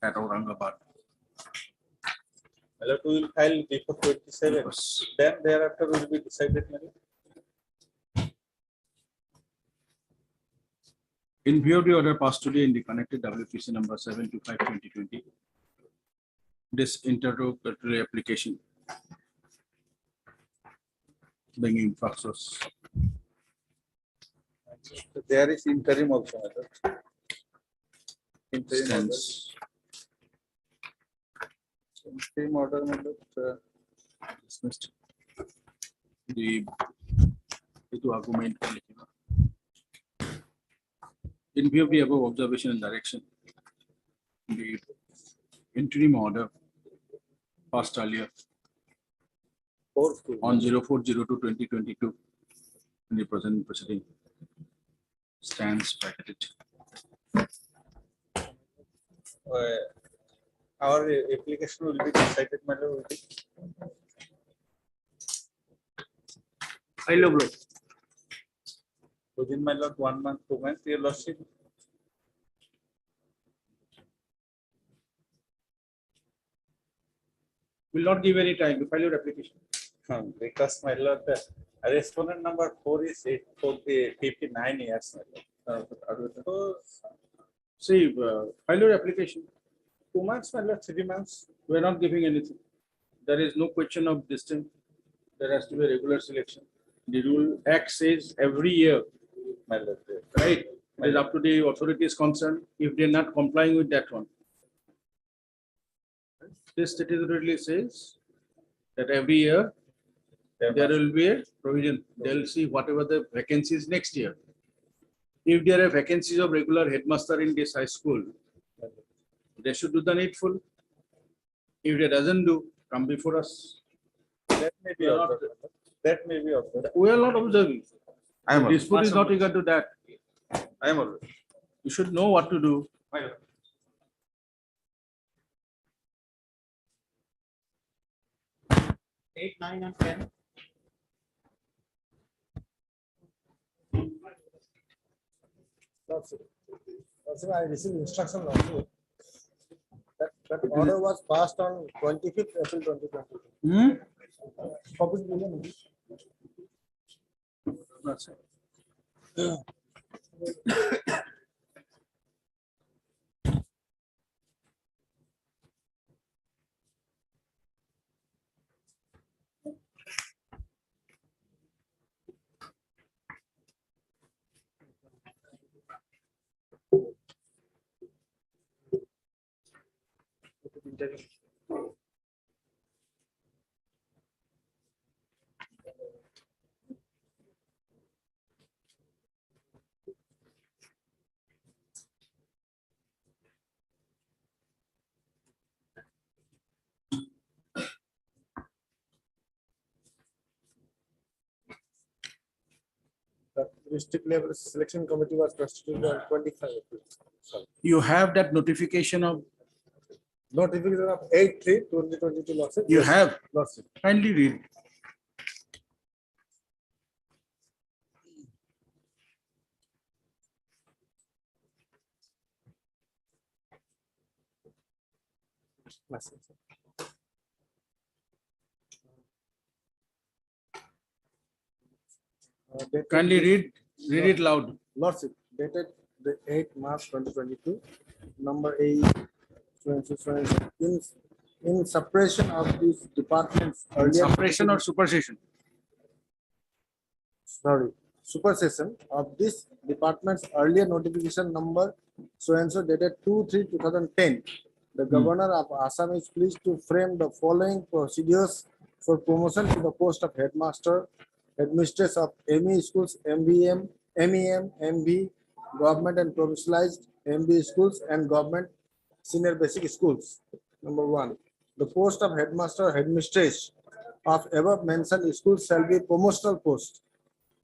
at Aurangabad. my lord, we will file before 27. Then thereafter will be decided, my lord. In view of the order passed today in the connected WPC number 725/2020, this interrogatory application being in process. There is interim also, my lord. Interim order. Stands Interim order, my lord. dismissed. The argument. In view of the above observation and direction, the interim order passed earlier Four school. on 04/02/2022 in the present proceeding stands bracketed. Our application will be decided, my lord. I love it. Within, my lord, 1 month, 2 months, your lordship. Will not give any time to file your application. Because, my lord, the respondent number 4 is 59 years, my lord. So, See, file your application. 2 months, my lord, 3 months. We are not giving anything. There is no question of distance. There has to be a regular selection. The rule act says every year, My lord. right? It is up to the authorities concerned if they are not complying with that one. This statutorily says that every year there will be a provision. They'll see whatever the vacancies next year. If there are vacancies of regular headmaster in this high school, they should do the needful. If they doesn't do, come before us. That may be We are not- observed. That may be observed. We are not observing. I am Dispute is not equal to that. I am already. You should know what to do. 8, 9, and 10. Lordship, I received instruction also. That order was passed on 25th April 2022. Copy given. That's it. The district level selection committee was constituted on 25 April. Sorry. You have that notification of, Notification of 8/3/2022. Lordship. you Yes, have, Lordship. kindly read. Kindly read it loud. Lordship, dated the 8th March 2022, number 8, in suppression of these departments earlier. Suppression or supersession? Sorry, supersession of this department's earlier notification number so and so dated 2/3/2010. The governor of Assam is pleased to frame the following procedures for promotion to the post of headmaster, headmistress of ME schools, MVM, MEM, MV, government and provincialized MB schools and government senior basic schools. Number 1, the post of headmaster, headmistress of above mentioned schools shall be promotional post.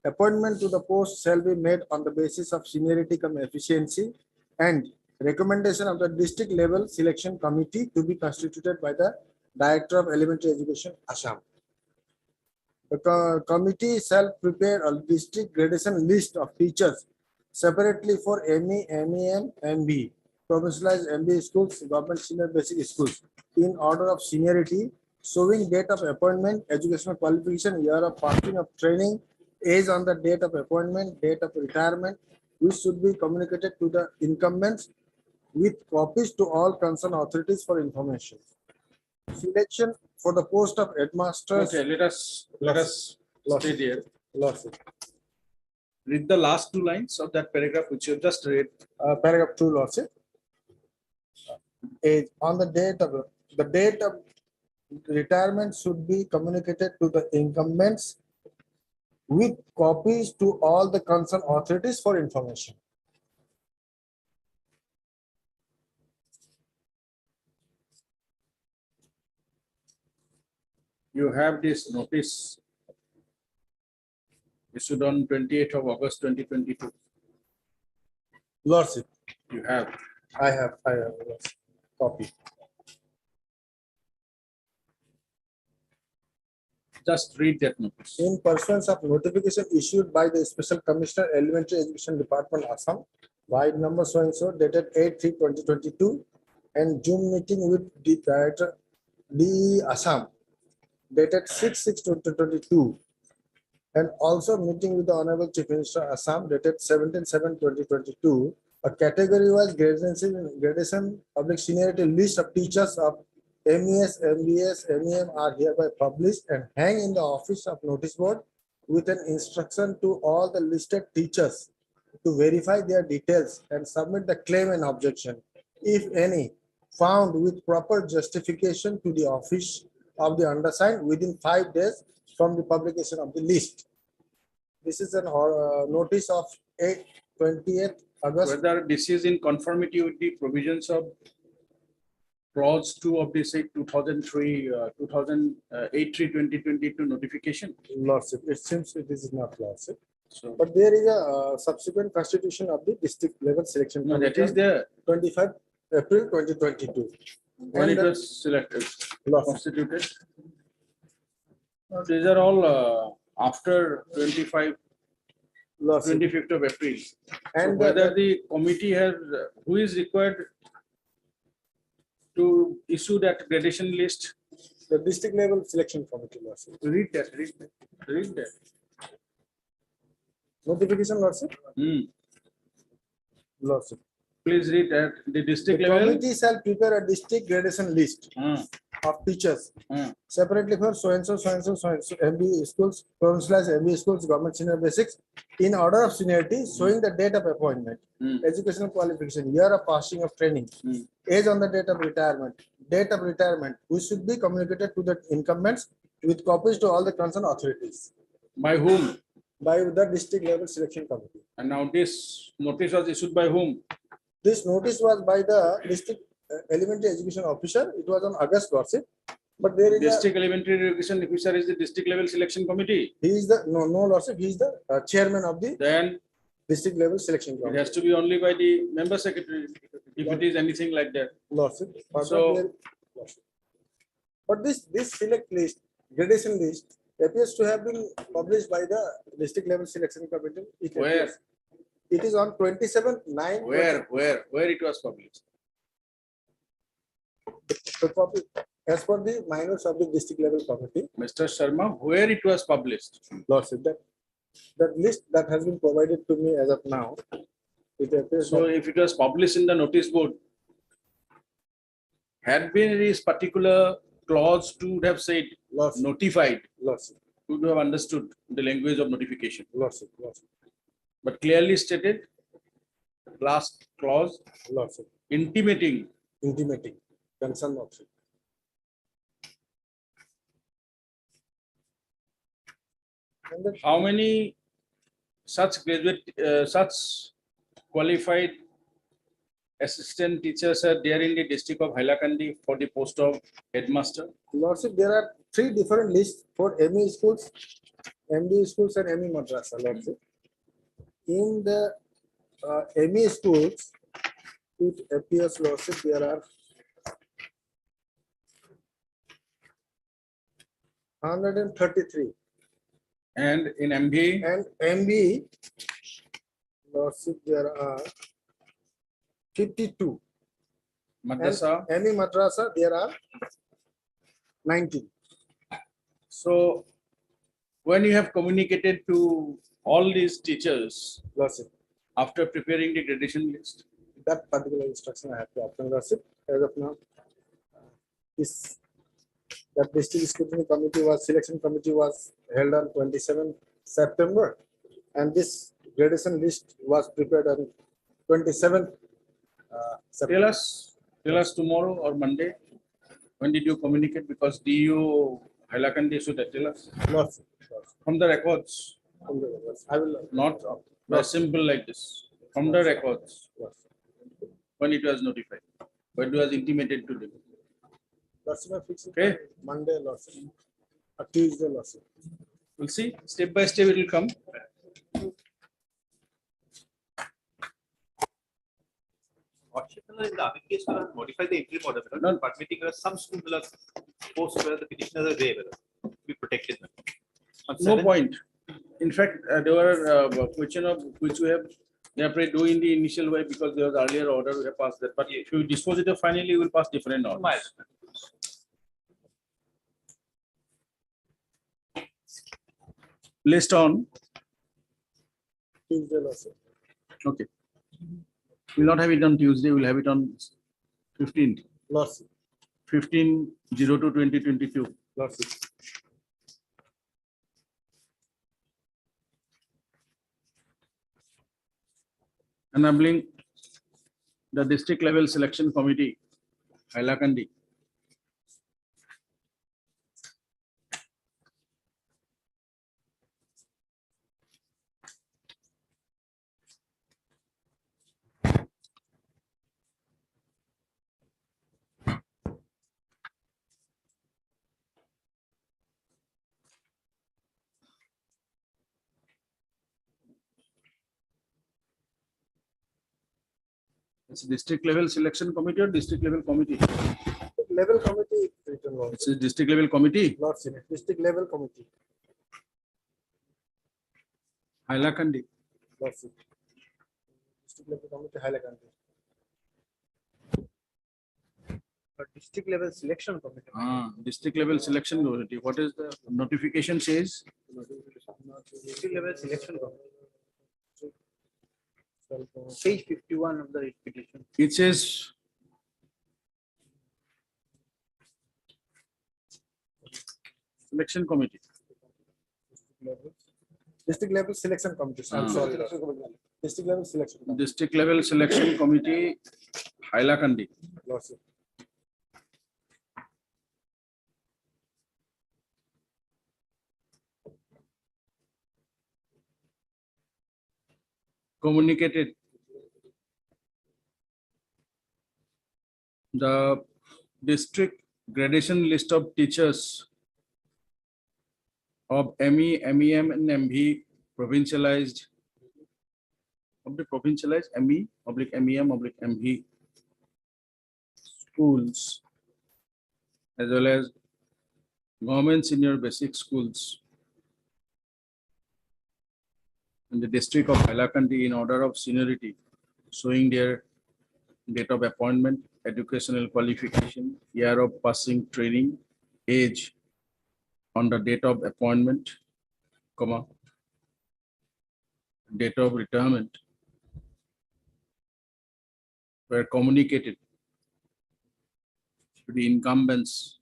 Appointment to the post shall be made on the basis of seniority cum efficiency and recommendation of the district level selection committee to be constituted by the Director of Elementary Education, Assam. The committee shall prepare a district gradation list of teachers separately for ME, MEM, MB, provincialized MB schools, government senior basic schools, in order of seniority, showing date of appointment, educational qualification, year of passing of training, age on the date of appointment, date of retirement, which should be communicated to the incumbents with copies to all concerned authorities for information. Selection for the post of headmasters. Okay, let us stay there. Lordship. Read the last 2 lines of that paragraph which you just read. Paragraph 2, Lordship. Age on the date of retirement should be communicated to the incumbents with copies to all the concerned authorities for information. You have this notice issued on 28th of August 2022. Lordship, You have. I have, yes, copy. Just read that notice. In pursuance of notification issued by the Special Commissioner Elementary Education Department, Assam, by number so and so dated 8/3/2022, and June meeting with the Director DE Assam dated 6/6/2022, and also meeting with the Honorable Chief Minister Assam dated 17/7/2022, a category-wise gradation public seniority list of teachers of MES, MBS, MEM are hereby published and hang in the office of notice board with an instruction to all the listed teachers to verify their details and submit the claim and objection, if any, found with proper justification to the office of the undersigned within 5 days from the publication of the list. This is an notice of 20th August. Whether this is in conformity with the provisions of clause 2 of the say 2003, 2008/3/2022 notification. Lordship, it seems it is not lordship. So, But there is a subsequent constitution of the district level selection. no, that committee is there 25 April 2022. when And it that- was selected, Lordship, constituted. No, these are all after 25, lordship. 25th of April. So And whether the committee has, who is required to issue that gradation list? the district level selection committee, lordship. Read that, read that, read that. Notification, lordship. Lordship. Please read that, the The district level. committee shall prepare a district gradation list of teachers separately for so and so, MBA schools, MBA schools, government senior basics, in order of seniority, showing the date of appointment, educational qualification, year of passing of training, age on the date of retirement, which should be communicated to the incumbents with copies to all the concerned authorities By whom? by the district level selection committee. And now this notice was issued by whom? This notice was by the district elementary education officer. It was on August, lordship. But there is a, District elementary education officer is the district level selection committee. he is the, no, lordship, he is the chairman of the Then district level selection it committee. has to be only by the member secretary, if it is anything like that. Lordship. So- Lordship. But this select list, gradation list, appears to have been published by the district level selection committee. It Where? appears. It is on 27/9. Where it was published? As per the minutes of the district level committee. Mr. Sharma, where it was published? Lordship, that list that has been provided to me as of now, it appears. So if it was published in the notice board, had been this particular clause to have said Lordship, notified, Lordship, would have understood the language of notification. Lordship, But clearly stated, last clause Lordship, intimating concern Lordship. And that how many such graduate, such qualified assistant teachers are there in the district of Hailakandi for the post of headmaster? Lordship, there are 3 different lists for ME schools, MBA schools and ME madrasa, Lordship. In the ME schools, it appears, Lordship, there are 133. And in MBA, And MBE, Lordship, there are 52. madrasa. And ME madrasa, there are 19. So when you have communicated to all these teachers Lordship, after preparing the gradation list, that particular instruction I have to obtain, Lordship, as of now. This, that district scrutiny committee was, selection committee was held on 27 September. And this gradation list was prepared on 27 September. tell us tomorrow or Monday, when did you communicate? Because DU Hailakandi should tell us Lordship, from the records, I will. not by simple like this, from the records, when it was notified, when it was intimated to them. Lordship, I fix it Okay. Monday, Lordship. or two is the lawsuit. We'll see, step by step it will come. Hardship in the other case, we have modified the entry model, not permitting some schools post where the petitioners are there, be protected. On No 7th, point. In fact, there were question of which we have, they have to do in the initial way because there was earlier order, we have passed that. But if you dispose it finally, we will pass different orders. List on, Tuesday lawsuit. okay. We'll not have it on Tuesday, we'll have it on 15th, Lawsuit. 15/02/2022. Lawsuit. Enabling the district level selection committee, Hailakandi. It's a district level selection committee or district level committee? Level committee written lawsuit. It's a district level committee, Lawsuit. District level committee. Hailakandi. Lawsuit. District level committee, Hailakandi. District level selection committee. District level selection committee. What is the notification says? District level selection committee. Page 51 of the petition. It says selection committee. District level selection committee. I'm sorry. District level selection. Committee. District level selection committee, Hailakandi. Lawsuit. Communicated the district gradation list of teachers of ME, MEM and MV provincialized of the provincialized ME oblique MEM oblique MV schools as well as government senior basic schools in the district of Hailakandi in order of seniority, showing their date of appointment, educational qualification, year of passing training, age on the date of appointment, comma, date of retirement, were communicated to the incumbents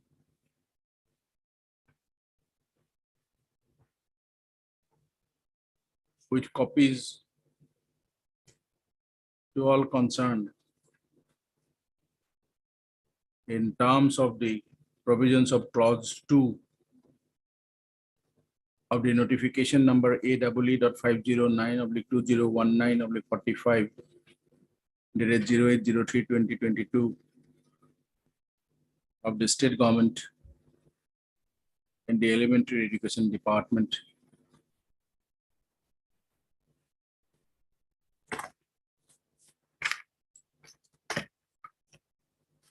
with copies to all concerned in terms of the provisions of clause 2 of the notification number AEE.509/2019/45 dated 08/03/2022 of the state government in the elementary education department.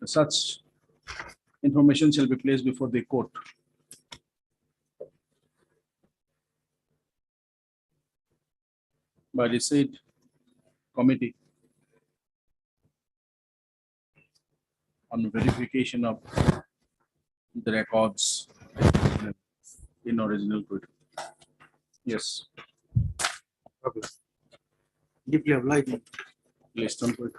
Such information shall be placed before the court. By the said committee on verification of the records in original code. Yes. Okay. Deeply obliged. List on code.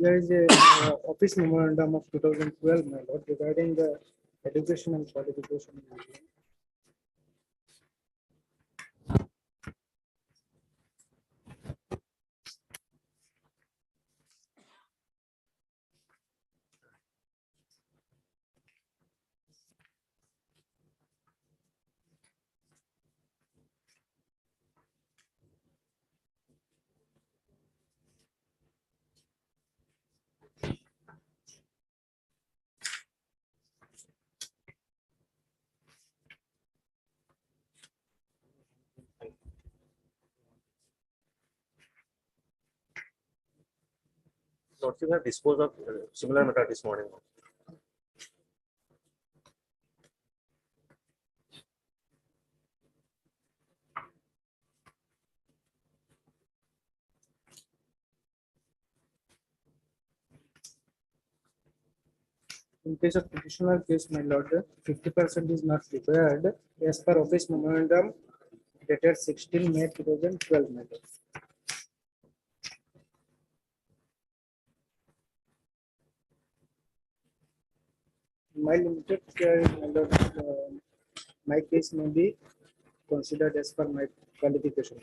There is a office memorandum of 2012, my lord, regarding the education and qualification. Lordship have disposed of similar matter this morning. In case of petitioner case, my lord, 50% is not required as per office memorandum dated 16 May 2012, my lord. My limited my lord, my case may be considered as per my qualification.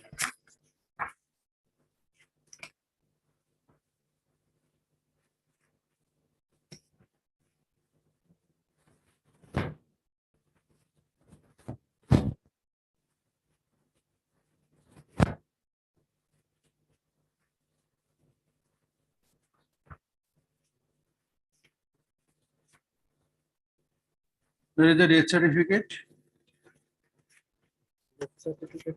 Where is the death certificate? Death certificate.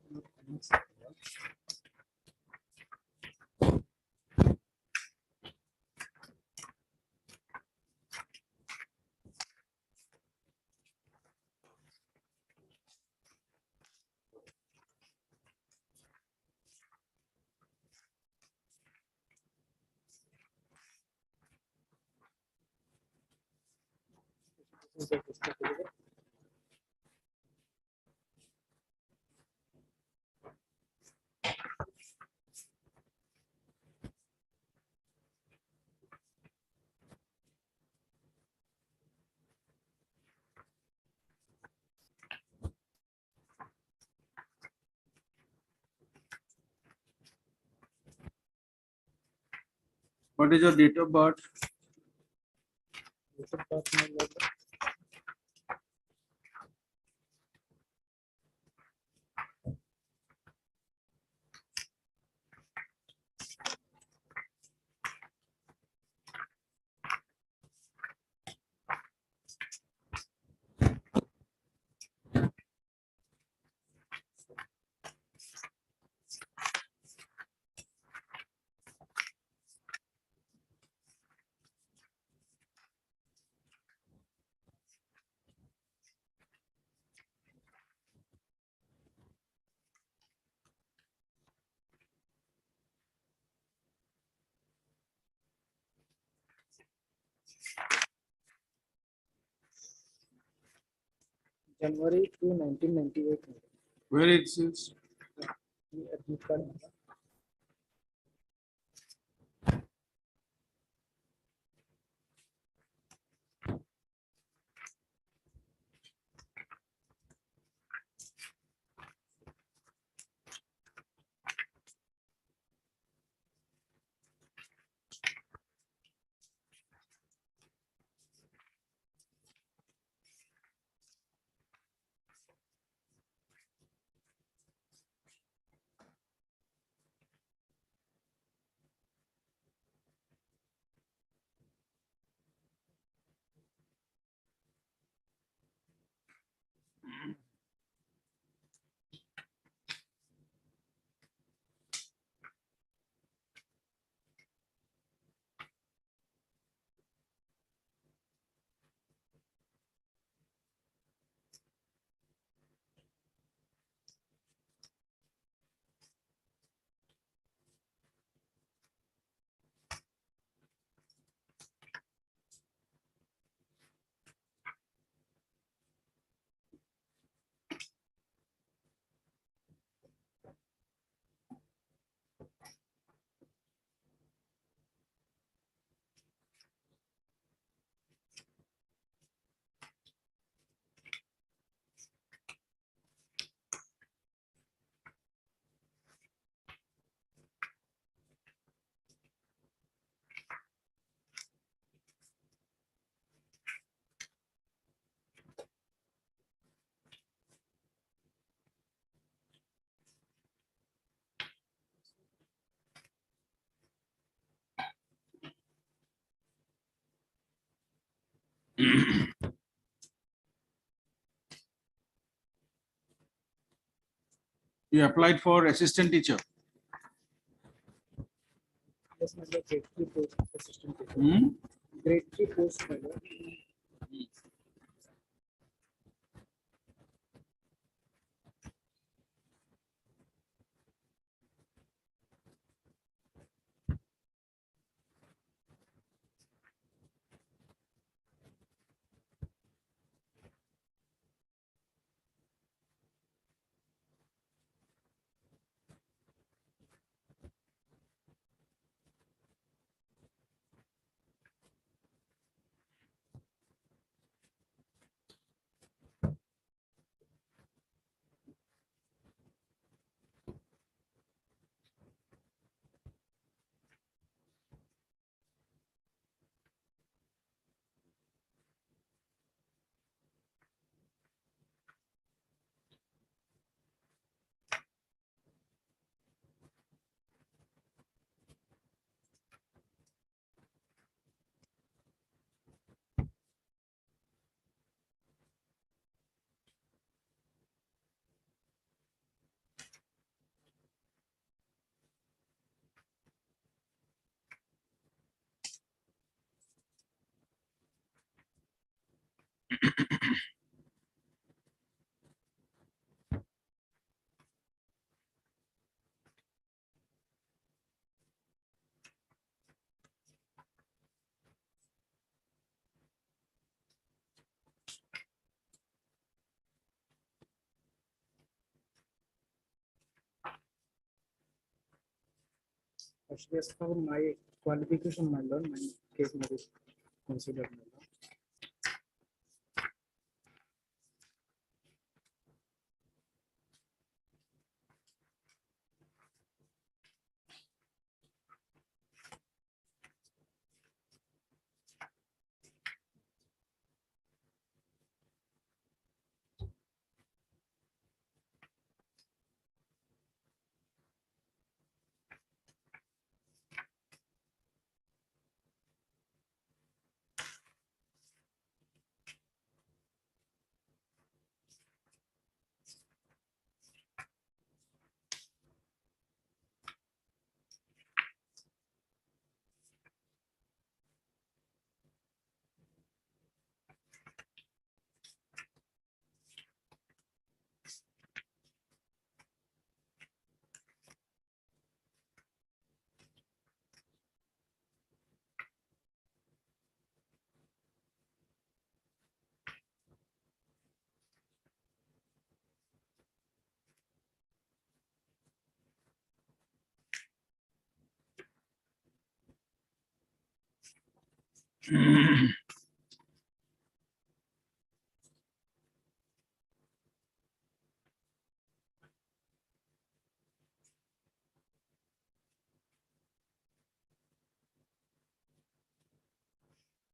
What is your date of birth? Date of birth, my lord. January 2, 1998. Where it is? Admit card. You applied for assistant teacher. Yes, my lord, grade 3 post assistant teacher. Hmm? Grade 3 post, my lord. Actually, as for my qualification, my lord, my case may be considered, my lord.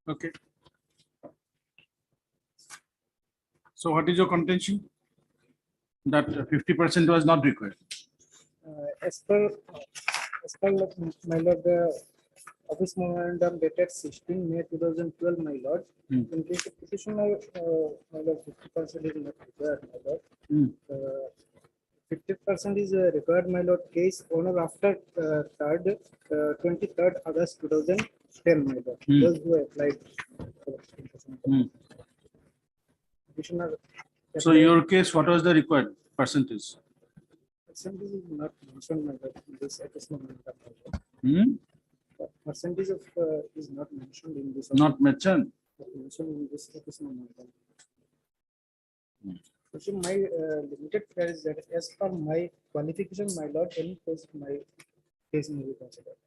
Okay. So what is your contention? That 50% was not required. As per my lord, the office memorandum dated 16 May 2012, my lord. Hmm. In case of petitioner, my lord, 50% is not required, my lord. Hmm. 50% is required, my lord, case owner after 23rd August 2010, my lord. Hmm. Those who applied for 50%. Hmm. Petitioner. So your case, what was the required percentage? Percentage is not mentioned, my lord, in this office memorandum, my lord. Hmm? Percentage of is not mentioned in this. Not mentioned. Mentioned in this office memorandum. Hmm. So my limited prayer is that as per my qualification, my lord, any post my case may be considered.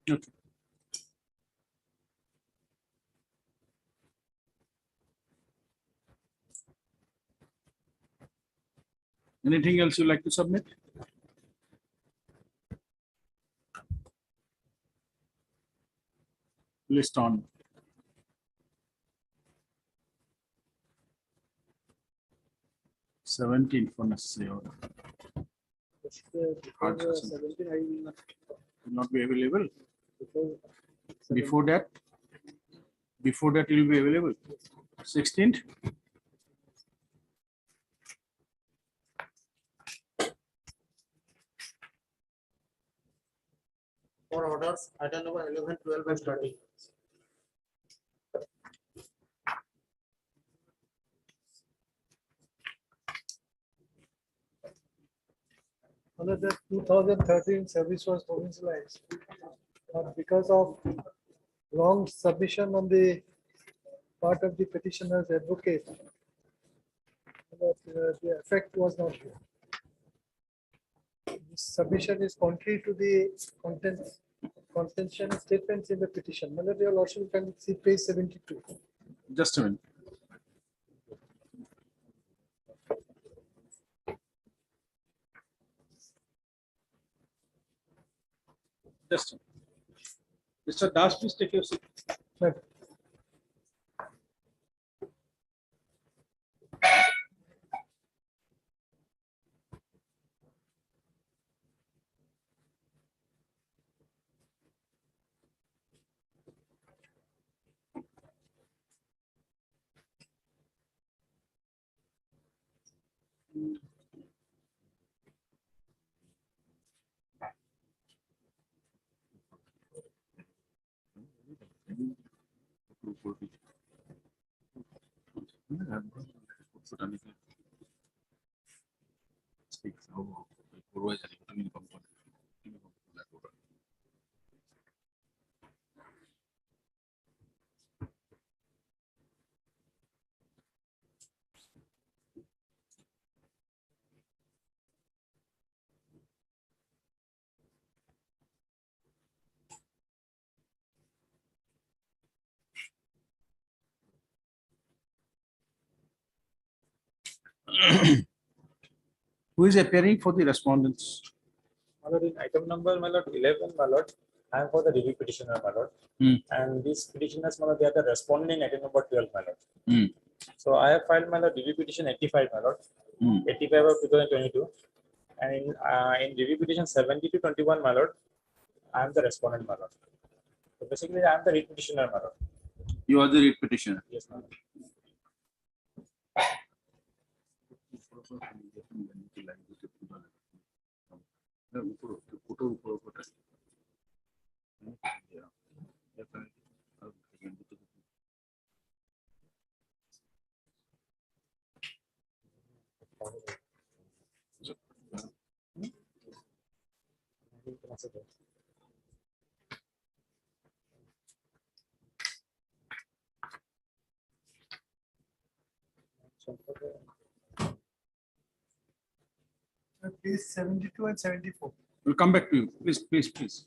Okay. Anything else you like to submit? List on. Seventeen for necessary order. Hard Before session. 17, I will not. Will not be available. Before Before that, Before that, it will be available. 16th. For orders, item number 11, 12, and 13. Another 2013 service was provincialized. But because of wrong submission on the part of the petitioner's advocate, the effect was not here. This submission is contrary to the contention statements in the petition. Malad, your lordship can see page 72. Just a minute. Just a minute. Mr. Das, please take your seat. Right. Who is appearing for the respondents? My lord, in item number, my lord, 11, my lord, I am for the review petitioner, my lord. And these petitioners, my lord, they are the responding item number 12, my lord. So I have filed my lord review petition 85, my lord, 85 of 2022. And in review petition 70 to 21, my lord, I am the respondent, my lord. So basically, I am the read petitioner, my lord. You are the read petitioner. Yes, my lord. Page 72 and 74. We'll come back to you. Please, please, please.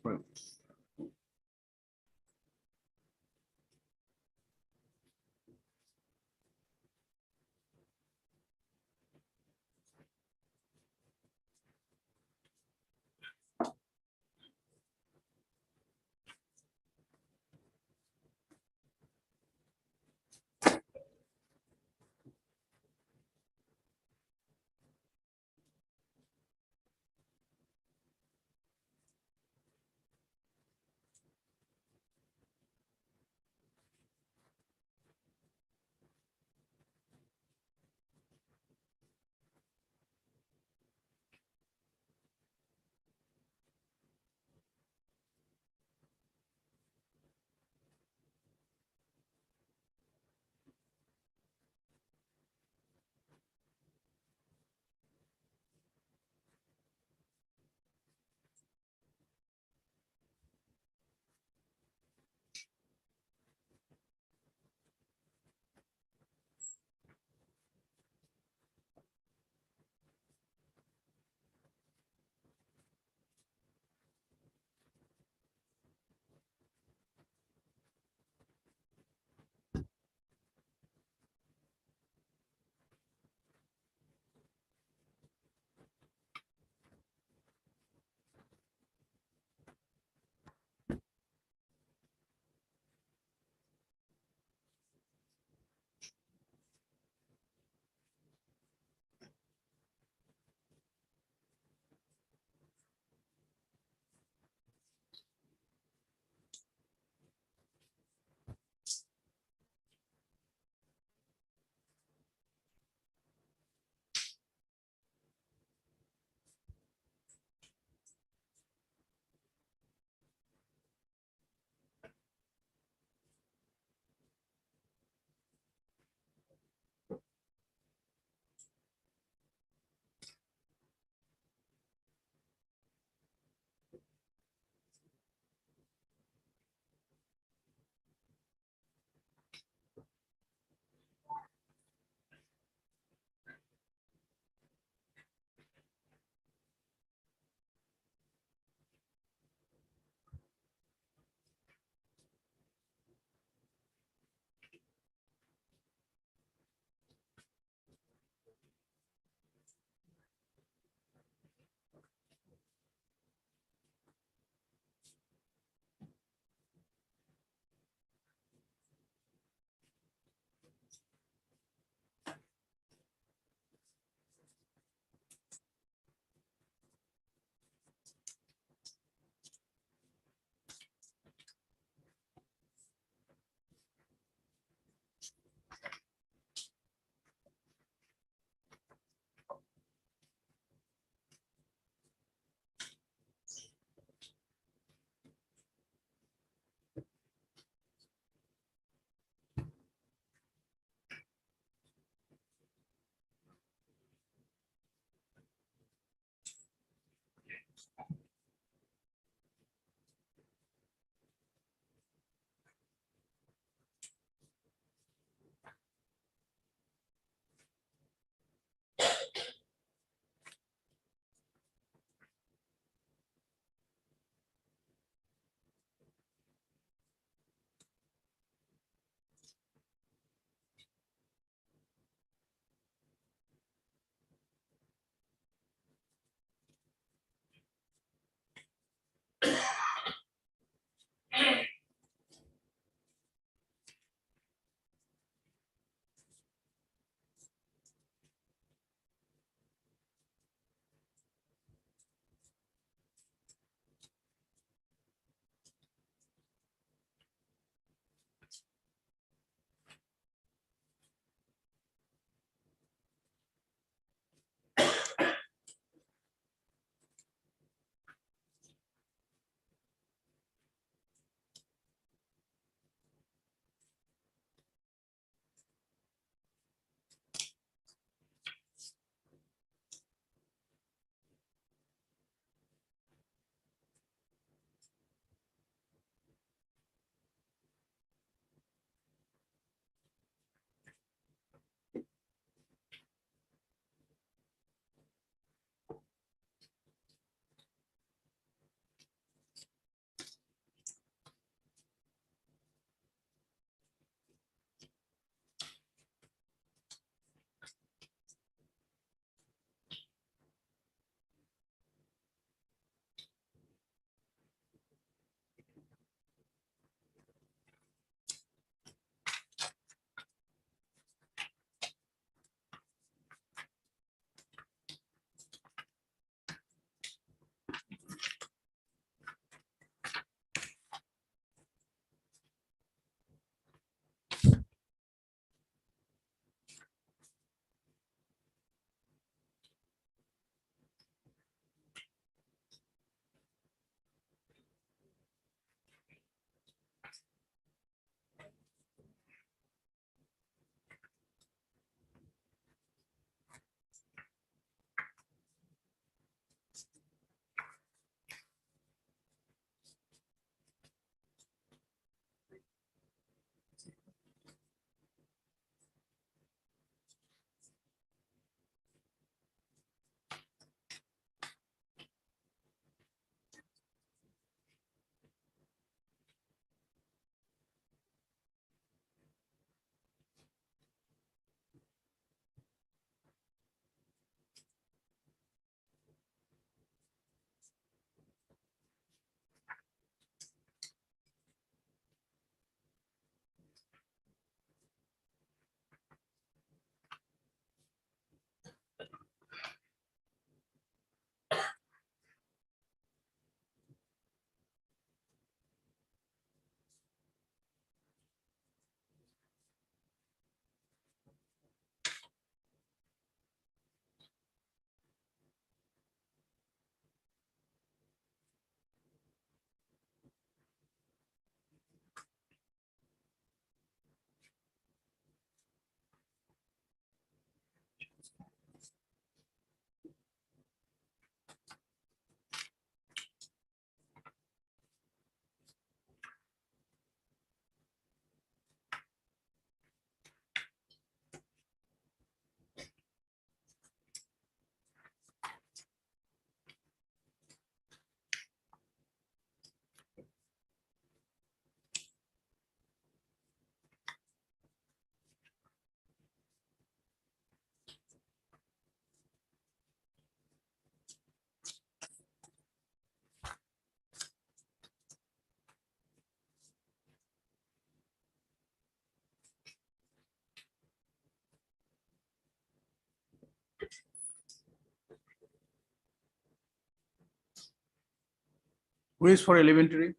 Who is for elementary?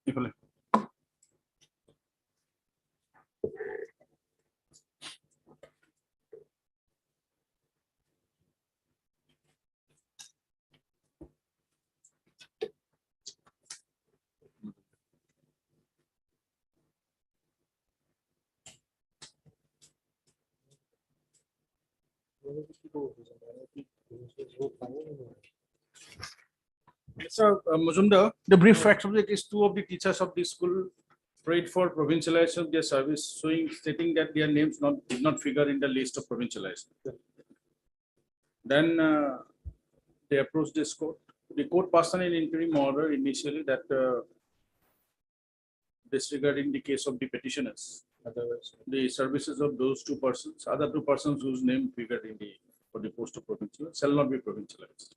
People. Mr. Mazumdar, the brief facts of it is two of the teachers of the school prayed for provincialization of their service, stating that their names did not figure in the list of provincialized. Then they approached this court. The court passed an interim order initially that disregarding the case of the petitioners. Otherwise, the services of those two persons, other two persons whose name figured in for the post of provincial, shall not be provincialized.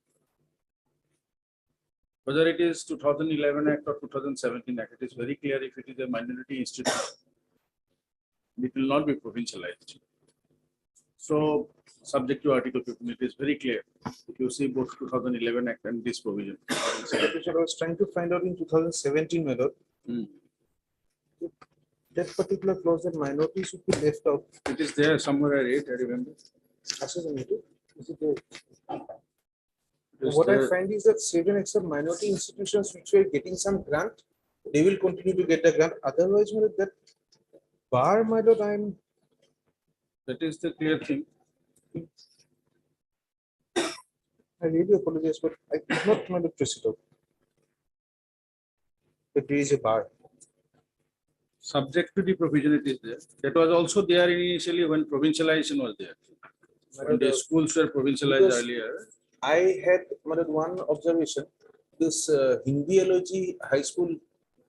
Whether it is 2011 Act or 2017 Act, it is very clear if it is a minority institution, it will not be provincialized. So, subject to Article 15, it is very clear. If you see both 2011 Act and this provision. I was trying to find out in 2017 whether that particular clause that minorities should be left out. It is there somewhere I read, I remember. Is it there? What I find is that 7 except minority institutions which were getting some grant, they will continue to get the grant. Otherwise, that bar, my lord, that is the clear thing. I really apologize, but I could not my lord trace it out. But there is a bar. Subject to the provision, it is there. That was also there initially when provincialization was there. When the schools were provincialized Because earlier. I had one observation. This Hindi LOG high school,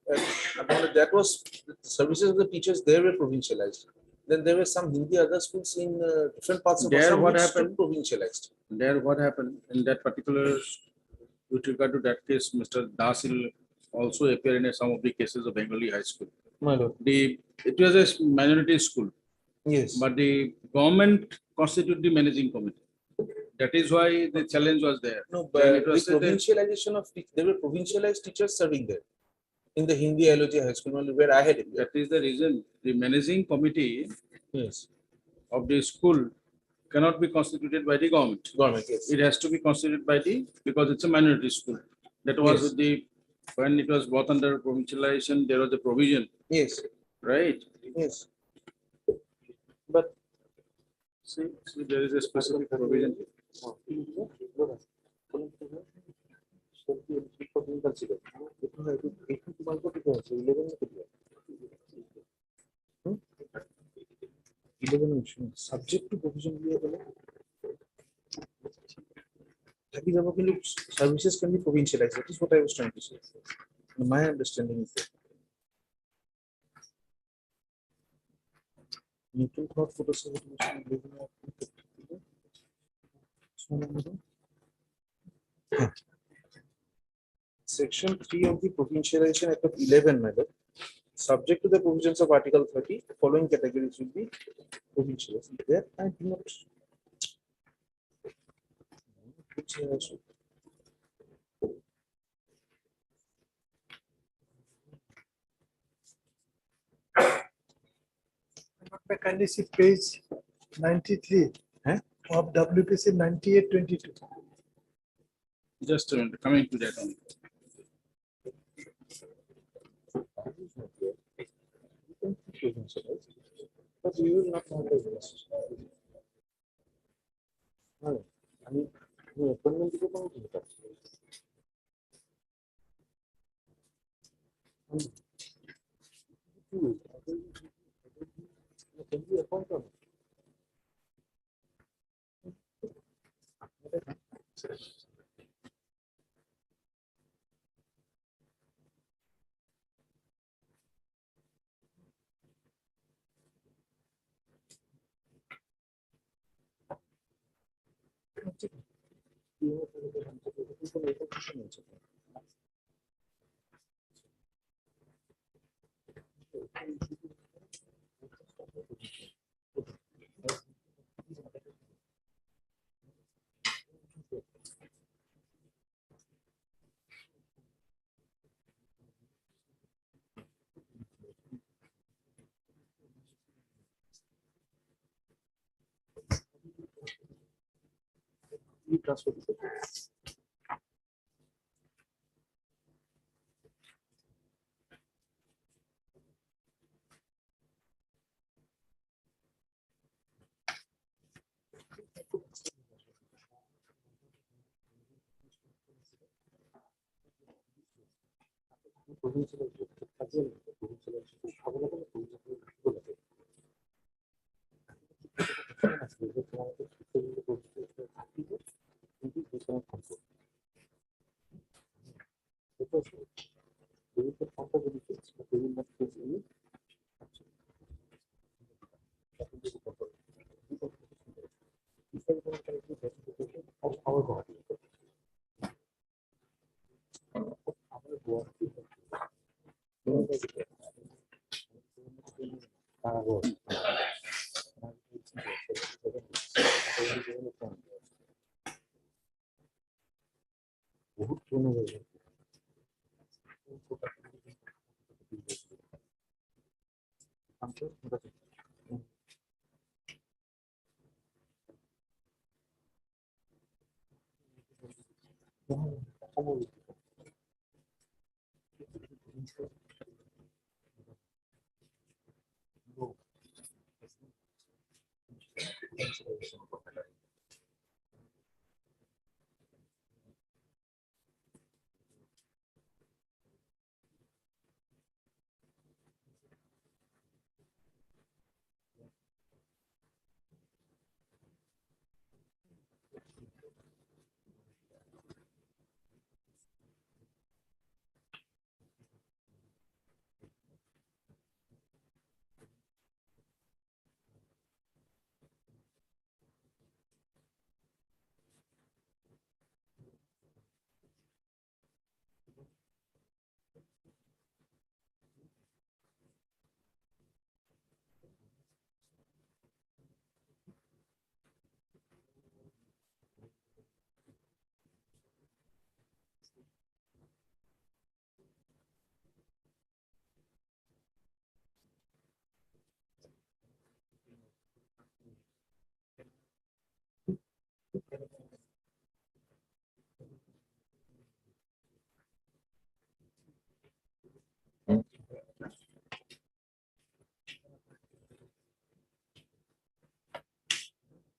that was the services of the teachers, they were provincialized. Then there were some Hindi other schools in different parts of There Assam what which happened? stood provincialized. There what happened in that particular, with regard to that case, Mr. Das will also appear in some of the cases of Bengali high school. My lord. It was a minority school. Yes. But the government constituted the managing committee. That is why the challenge was there. No, Then but it was the said that- provincialization of, there were provincialized teachers serving there. In the Hindi LOG high school, only where I had it. That is the reason the managing committee Yes. of the school cannot be constituted by the government. Government, yes. It has to be constituted by because it's a minority school. That was Yes. with when it was brought under provincialization, there was a provision. Yes. Right? Yes. But see, there is a specific provision. Subject to provision services can be provincialized. That is what I was trying to say. My understanding is that. Neutral thought photosynthesis living of Section 3 of the Provincialization Act of 11, madam. Subject to the provisions of Article 30, the following categories will be provincialized. There I do not. Kindly see page 93 of WPC 9822. Just a minute, coming to that only. But you will not know the rest. I mean, appointment to go can you appoint them? You transfer this.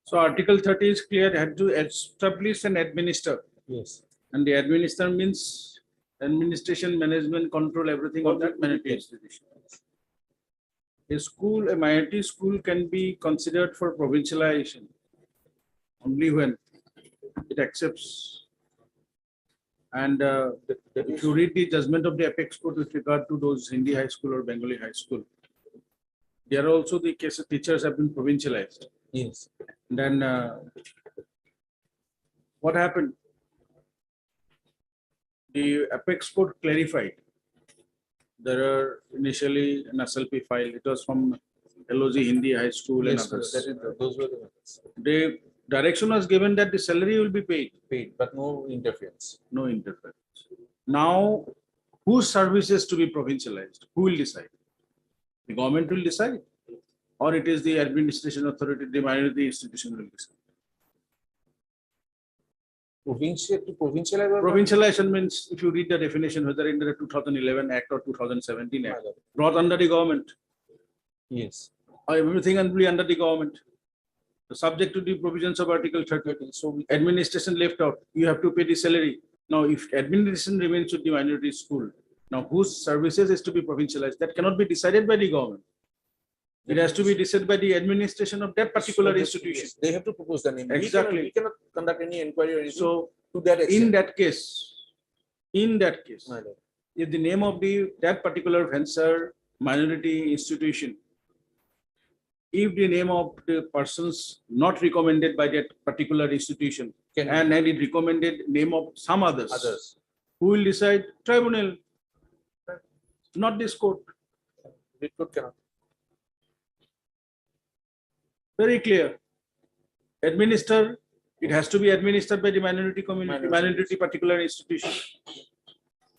So Article 30 is clear, had to establish and administer. Yes. And the administer means administration, management, control, everything of that minority institution. A school, a minority school can be considered for provincialization only when it accepts. And if you read the judgment of the apex court with regard to those Hindi high school or Bengali high school, there are also the cases teachers have been provincialized. Yes. Then what happened? The apex court clarified. There are initially an SLP file. It was from LOG Hindi High School and Yes, others. those were the ones. The direction was given that the salary will be paid. Paid, but no interference. No interference. Now, whose services to be provincialized? Who will decide? The government will decide, or it is the administration authority, the minority institution will decide. Provincialization means, if you read the definition, whether in the 2011 Act or 2017 Act, brought under the government. Yes. Or everything will be under the government. Subject to the provisions of Article 30. So administration left out, you have to pay the salary. Now, if administration remains with the minority school, now whose services is to be provincialized? That cannot be decided by the government. It has to be decided by the administration of that particular institution. Yes, they have to propose the name. Exactly. We cannot conduct any inquiry or anything So to that extent. in that case, if the name of that particular venture minority institution, if the name of the persons not recommended by that particular institution and it recommended name of some others, who will decide? Tribunal, not this court. The court cannot. Very clear. Administer, it has to be administered by the minority community, minority particular institution.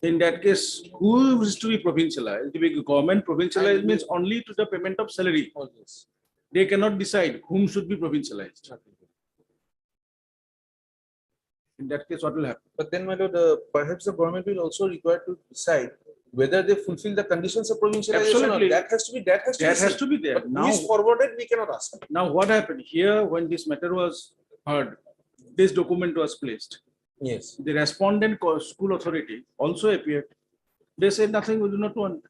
In that case, who is to be provincialized? The government provincialized means only to the payment of salary. They cannot decide whom should be provincialized. In that case, what will happen? But then, my lord, perhaps the government will also require to decide whether they fulfill the conditions of provincialization. or Absolutely. That has to be, that has to be. That has seen. to be there. But who Now, is forwarded, we cannot ask. now what happened here when this matter was heard, this document was placed. Yes. The respondent school authority also appeared. They said nothing, we do not want.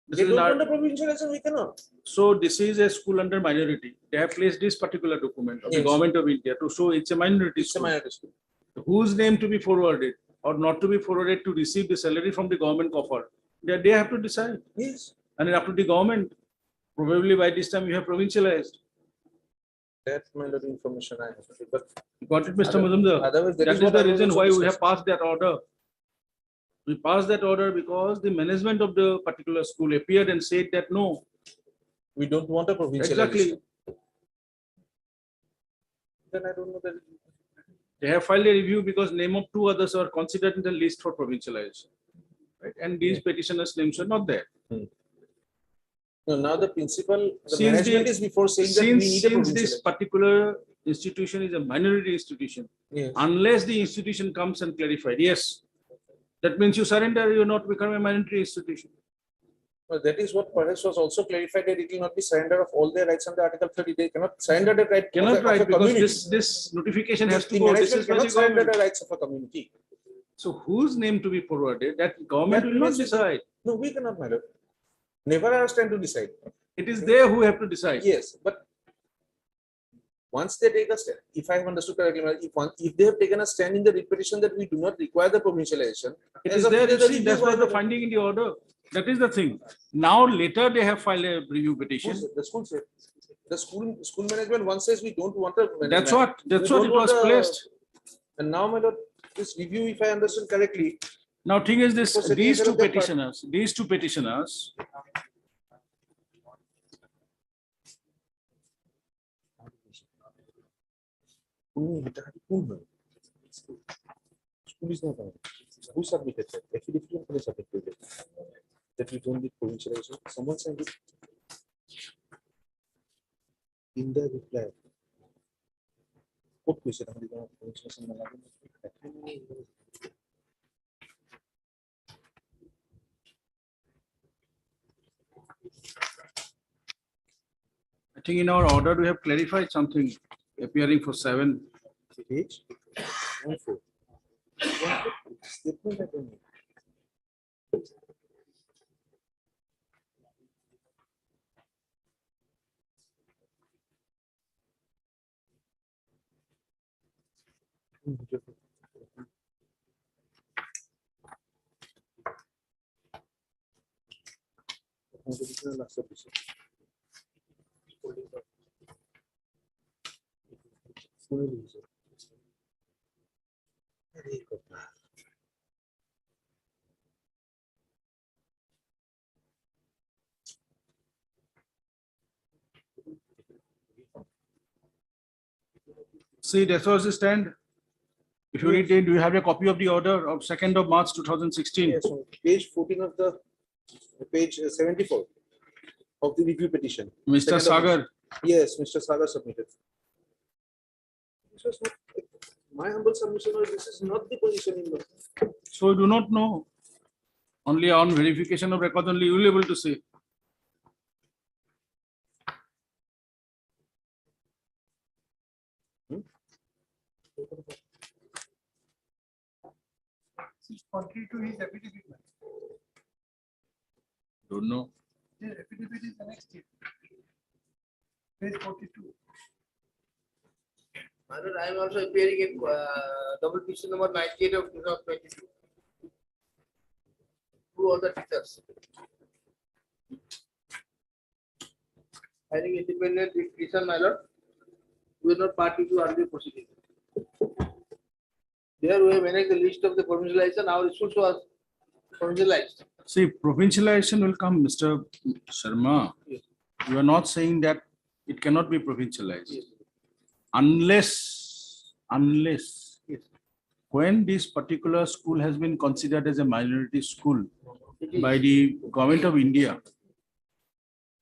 This They is don't not- want the provincialization, we cannot. So this is a school under minority. They have placed this particular document of the Yes. government of India to show it's a minority It's a school. minority school. Whose name to be forwarded or not to be forwarded to receive the salary from the government coffer. They have to decide. Yes. And then up to the government. Probably by this time you have provincialized. That my lord information I have. But Got it, Mr. Other- Mazumdar? otherwise, That that is is what the I was reason also why we have discussing. passed that order. We passed that order because the management of the particular school appeared and said that no. We don't want a provincialization. Exactly. Then I don't know that. They have filed a review because name of two others are considered in the list for provincialization. Right? And these petitioners' names are not there. No, now the principal, the Since management the- is before saying that we need a Since this provincialization. particular institution is a minority institution, Yes. unless the institution comes and clarified, yes, that means you surrender, you not become a minority institution. Well, that is what perhaps was also clarified that it will not be surrender of all their rights under Article 30. They cannot surrender the right. of Cannot a write because community. this notification has to The go. This management is by the cannot surrender government. the rights of a community. So whose name to be forwarded, that government That will not means- decide. No, we cannot, my lord. Never asked time to decide. It is they who have to decide. Yes, but once they take a stand, if I have understood correctly, if they have taken a stand in the repetition that we do not require the provincialization. It as is of there, today, you the see, review that's why was- the finding in the order. That is the thing. Now later they have filed a review petition. The school said, the school management once says we don't want a. That's we what it don't want was a- placed. And now, my lord, this review, if I understand correctly. Now thing is this, Because it these is two of the part- petitioners, School is not. Who submitted that? Affidavit who submitted it? That we don't need provincialization. Someone sent it. In the reply. What question? I think in our order we have clarified something appearing for 7. Page 1-4. Statement I don't know. See, that was the stand. If you read it, do you have a copy of the order of 2nd of March 2016? Yes, on page 14 of the page 74 of the review petition. Mr. Second of Sagar. March. Yes, Mr. Sagar submitted. This was not my humble submission, or this is not the position in the. So we do not know. Only on verification of record only you will be able to say. Contrary to his affidavit. Don't know. The affidavit is annexed here. Page 42. My lord, I am also appearing in double petition number 98 of 2022. To all the teachers. Having independent petition, my lord, we are not party to earlier proceeding. There we have managed the list of the provincialization, our issues was provincialized. See, provincialization will come, Mr. Sharma. You are not saying that it cannot be provincialized. Unless when this particular school has been considered as a minority school by the government of India,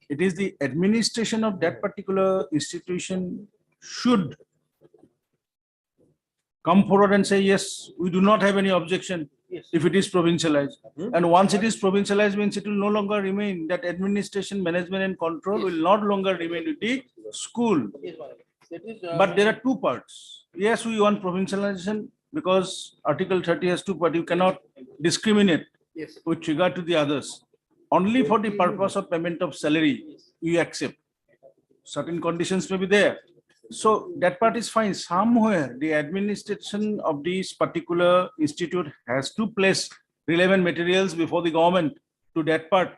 it is the administration of that particular institution should come forward and say, yes, we do not have any objection if it is provincialized. And once it is provincialized means it will no longer remain, that administration, management and control will not longer remain with the school. Yes, Malord. That is, But there are two parts. Yes, we want provincialization because Article 30 has two parts. You cannot discriminate Yes. with regard to the others. Only for the purpose of payment of salary, you accept. Certain conditions may be there. So that part is fine. Somewhere the administration of this particular institute has to place relevant materials before the government to that part.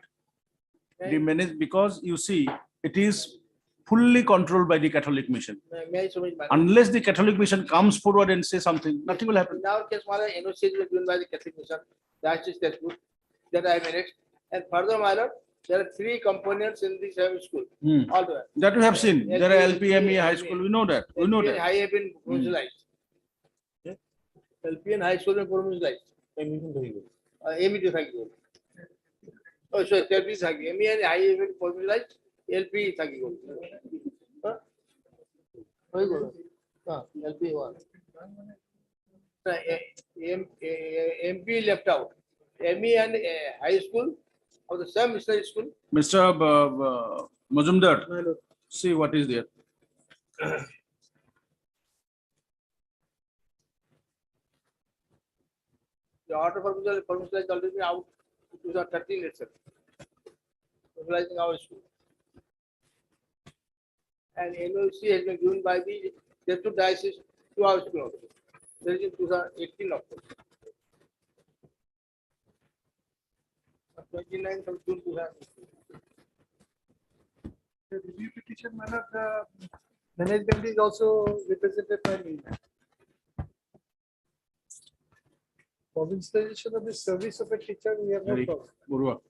The manage, because you see, it is fully controlled by the Catholic Mission. May I submit my? Unless the Catholic Mission comes forward and say something, nothing will happen. In our case, Malord, NOCs were given by the Catholic Mission, the Archdiocese textbook that I managed. And further, Malord, there are three components in the same school. Altogether. That we have seen. There are LPME, high school, we know that. We know LP and that. high have been provincialized. LP and high school have been provincialized. MET থাকি Oh, sorry, LP থাকি ME and high have been provincialized. LP থাকি LP one. MP left out. ME and high school of the same missionary school. Mr. Majumdar, see what is there. The order for provincialized already out 2013 itself. Provincializing our school. And NOC has been given by the Deputy Diocese to our school also. That is in 2018 October. 29th of June 2018. The review petition, Malord, the management is also represented by me. Provincialization of the service of a teacher, we have no Very- problem. Burwa.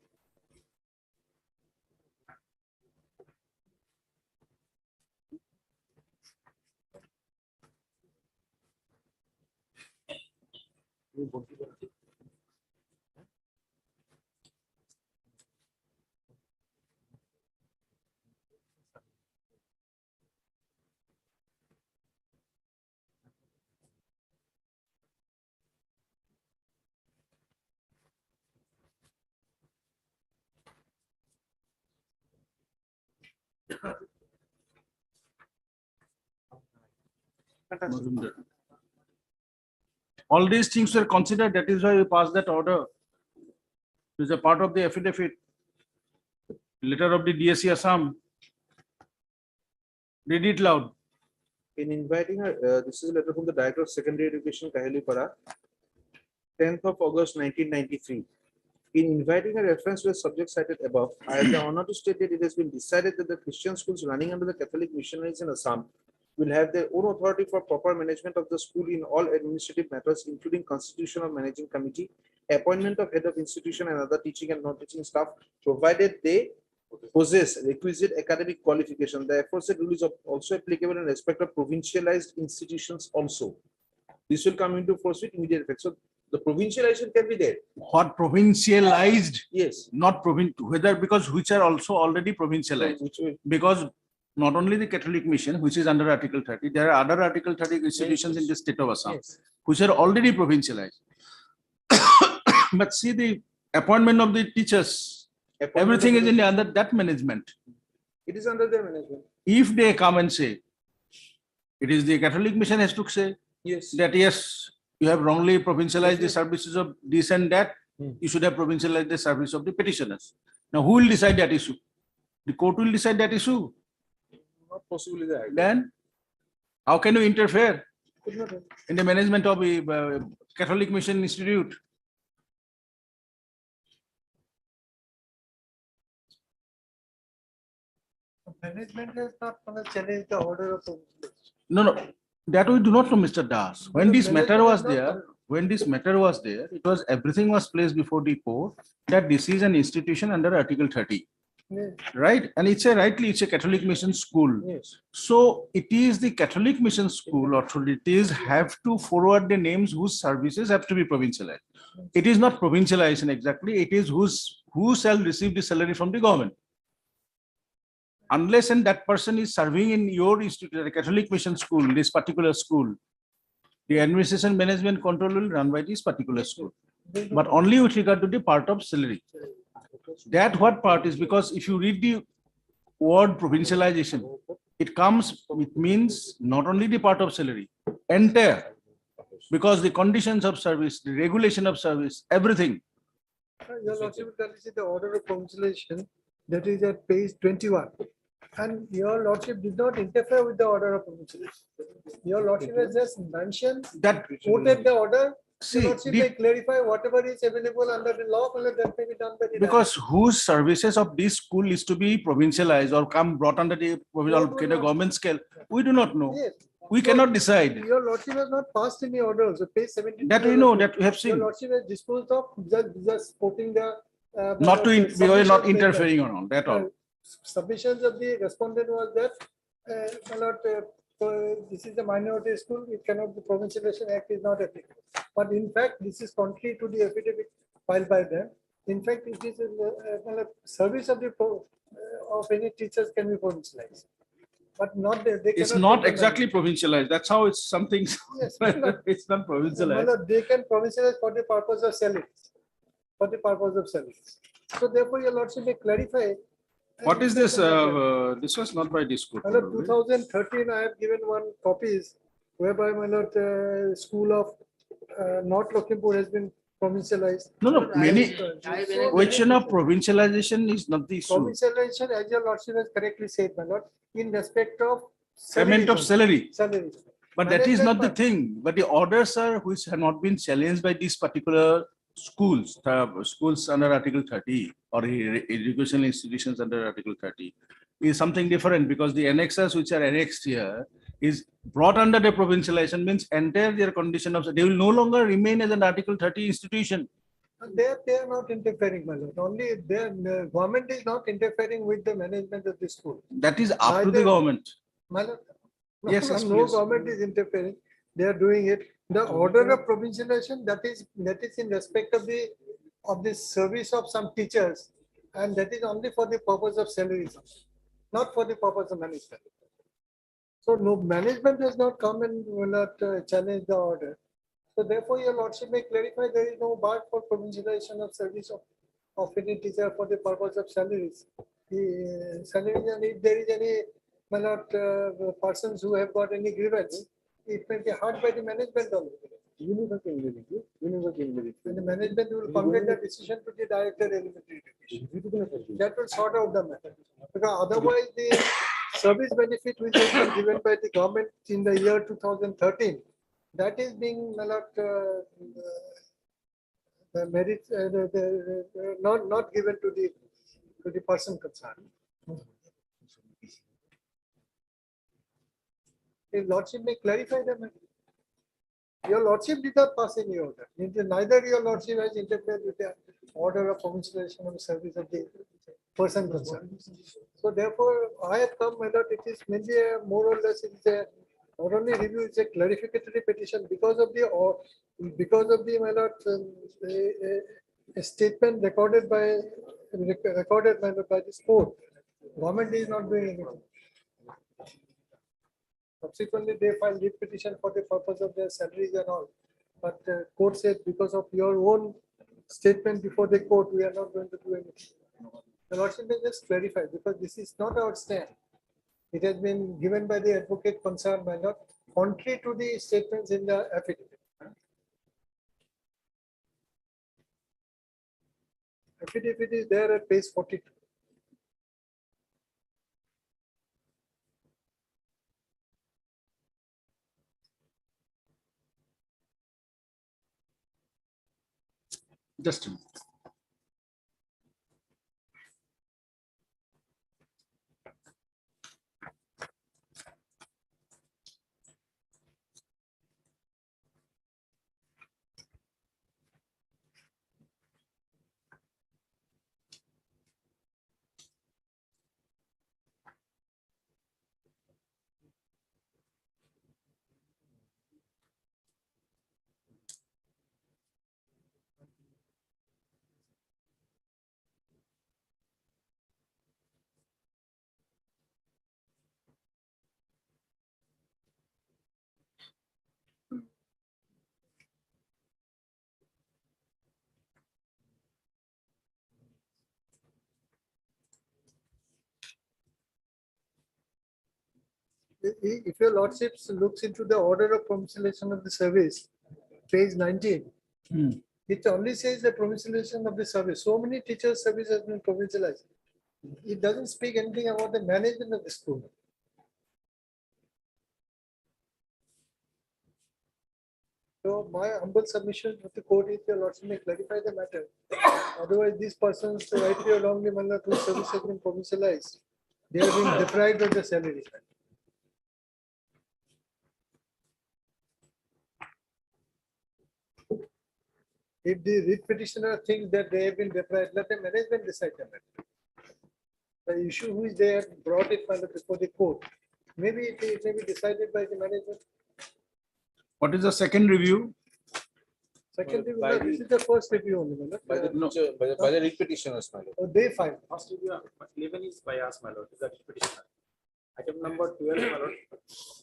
Majumdar. All these things were considered, that is why we passed that order. It is a part of the affidavit. Letter of the DSC Assam. Read it loud. In inviting her, this is a letter from the Director of Secondary Education, Kahelipara, 10th of August 1993. In inviting a reference to the subject cited above, I have the honor to state that it has been decided that the Christian schools running under the Catholic missionaries in Assam will have their own authority for proper management of the school in all administrative matters, including constitution of managing committee, appointment of head of institution and other teaching and non-teaching staff, provided they possess requisite academic qualification. The aforesaid rule is also applicable in respect of provincialized institutions also. This will come into force with immediate effect. So the provincialization can be there. What provincialized? Yes. Not whether, because which are also already provincialized. Because not only the Catholic Mission, which is under Article 30, there are other Article 30 institutions in the state of Assam, which are already provincialized. But see the appointment of the teachers, everything is in under that management. It is under their management. If they come and say, it is the Catholic Mission has to say that yes, you have wrongly provincialized the services of this and that, you should have provincialized the service of the petitioners. Now, who will decide that issue? The court will decide that issue. Not possibly there. Then, how can you interfere in the management of a Catholic Mission Institute? Management has not challenged the order of. No, that we do not know, Mr. Das. When this matter was there, it was everything was placed before the court that this is an institution under Article 30. Yes. Right? And it's a Catholic Mission school. Yes. So it is the Catholic Mission school authorities have to forward the names whose services have to be provincialized. It is not provincialization exactly. It is who shall receive the salary from the government. Unless and that person is serving in your institute, a Catholic Mission school, this particular school, The administration management control will run by this particular school, but only with regard to the part of salary. That what part is, because if you read the word provincialization, it means not only the part of salary, entire, because the conditions of service, the regulation of service, everything. Your Lordship, that is the order of provincialization that is at page 21. And your Lordship did not interfere with the order of provincialization. Your Lordship has just mentioned, that quoted the order. See, Your Lordship the- may clarify whatever is available under the law, that may be done by the. Because whose services of this school is to be provincialized or come brought under the provincial government scale, we do not know. Yes. We cannot decide. Your Lordship has not passed any orders. So page 17. That we know, that we have Your seen. Lordship has disposed of just putting the. Not to, we were not submissions made by- interfering on that all. Submissions of the respondent was that, my lord, this is a minority school, it cannot be, Provincialization Act is not applicable. But in fact, this is contrary to the affidavit filed by them. In fact, it is service of the of any teachers can be provincialized. But not they It's cannot not take the exactly provincialized. That's how it's something. Yes, It's not My provincialized. lord, they can provincialize for the purpose of salaries. For the purpose of salaries. So therefore, your lordship may clarify. What is this? This was not by this school. My lord, 2013, I have given one copies whereby my lord, school of North Lakhimpur has been provincialized. No, no, many, So- question of provincialization is not the issue. Provincialization, as your lordship has correctly said, my lord, in respect of. Payment of salary. Salary. But that is not the Management thing. But the orders are which have not been challenged by these particular schools, schools under Article 30 or educational institutions under Article 30 is something different, because the annexes which are annexed here is brought under the provincialization, means entire their condition of, they will no longer remain as an Article 30 institution. They are not interfering, my lord. Only the government is not interfering with the management of the school. That is up to the Neither- government. My lord, no, Yes, yes, no please. government is interfering. They are doing it. The order of provincialization, that is in respect of the service of some teachers, and that is only for the purpose of salaries, not for the purpose of management. So no management has not come and will not challenge the order. So therefore, your lordship may clarify there is no bar for provincialization of service of any teacher for the purpose of salaries. The salaries, and if there is any, my lord, persons who have got any grievance, it may be heard by the management only. And the management will convey the decision to the director elementary education. That will sort out the matter. Because otherwise the service benefit which has been given by the government in the year 2013, that is being, my lord, the merit, not given to the person concerned. Your lordship may clarify the matter. Your lordship did not pass any order. Neither your lordship has interfered with the order of provincialization of service of the person concerned. So therefore, I have come, my lord, it is mainly a more or less, it's a, not only review, it's a clarificatory petition because of the, my lord, a statement recorded by this court. Government is not doing anything. Subsequently, they filed leave petition for the purpose of their salaries and all. But court said because of your own statement before the court, we are not going to do anything. The lordship may just clarify, because this is not our stand. It has been given by the advocate concerned, my lord, contrary to the statements in the affidavit. Affidavit is there at page 42. Just a minute. If your lordships looks into the order of promiscuation of the service, page 19, it only says the promiscuation of the service. So many teachers' service has been provincialized. It doesn't speak anything about the management of the school. So my humble submission to the court is your lordship may clarify the matter. Otherwise, these persons, rightly or wrongly, whose service has been provincialized, they have been deprived of the salary. If the writ petitioner thinks that they have been deprived, let the management decide the matter. The issue which they have brought it before the court, maybe it may be decided by the management. What is the second review? Second review, no, this is the first review only. By the writ petitioners, my lord. Oh, they filed. First review, 11 is by us, my lord, is the petitioner. Item number 12, my lord.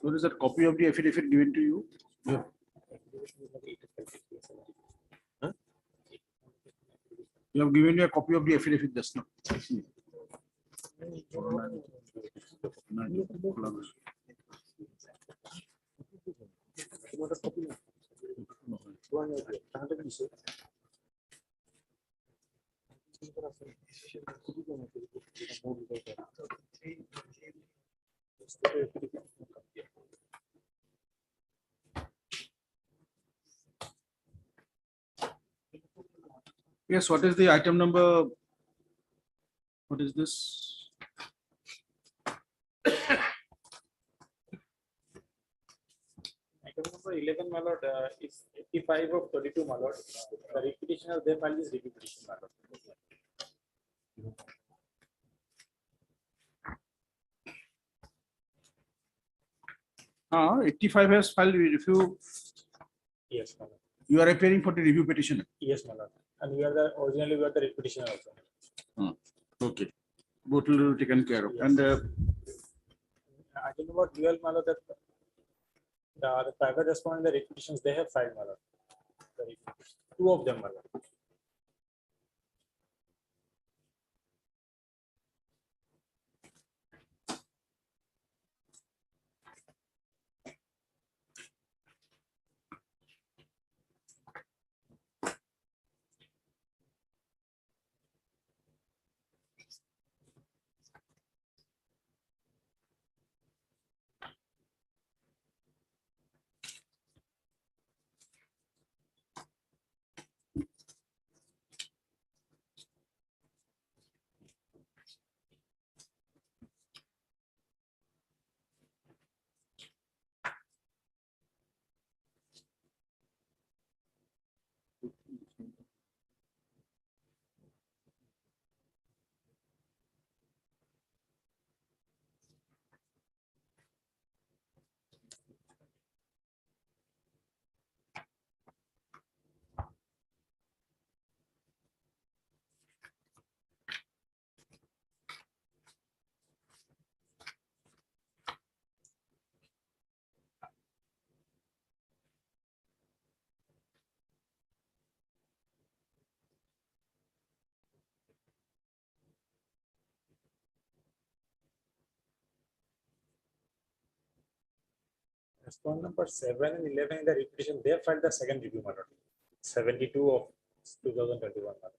What is that copy of the affidavit given to you? You have given me a copy of the affidavit just now. Yes, what is the item number? What is this? Item number 11, my lord, is 85 of 22, my lord. The writ petitioner, they filed this review petition, my lord. 85 has filed review. Yes, my lord. You are appearing for the review petition. Yes, my lord. And we are the, originally we are the writ petitioner also. Okay. Both will be taken care of. And Item number 12, my lord, that the private respondent, the writ petitions, they have filed, my lord. The writ petitions. Two of them, my lord. Respondent number 7 and 11 in the writ petition, they filed the second review, my lord. 72 of 2021, my lord.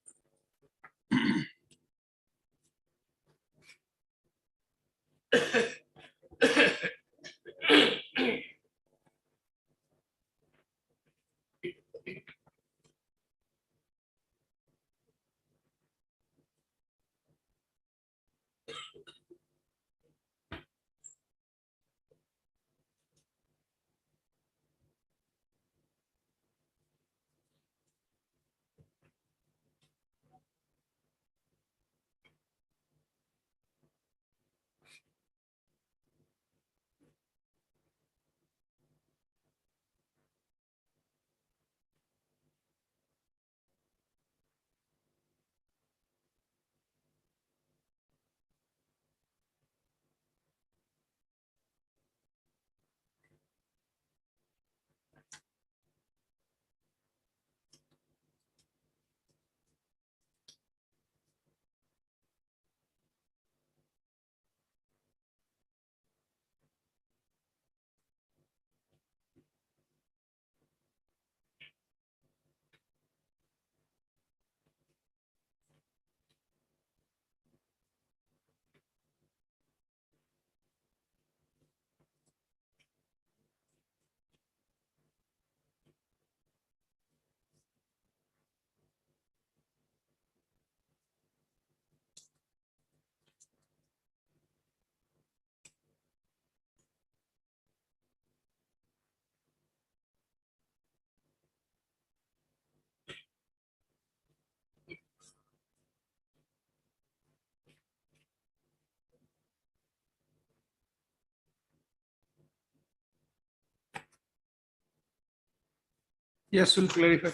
Yes, we'll clarify.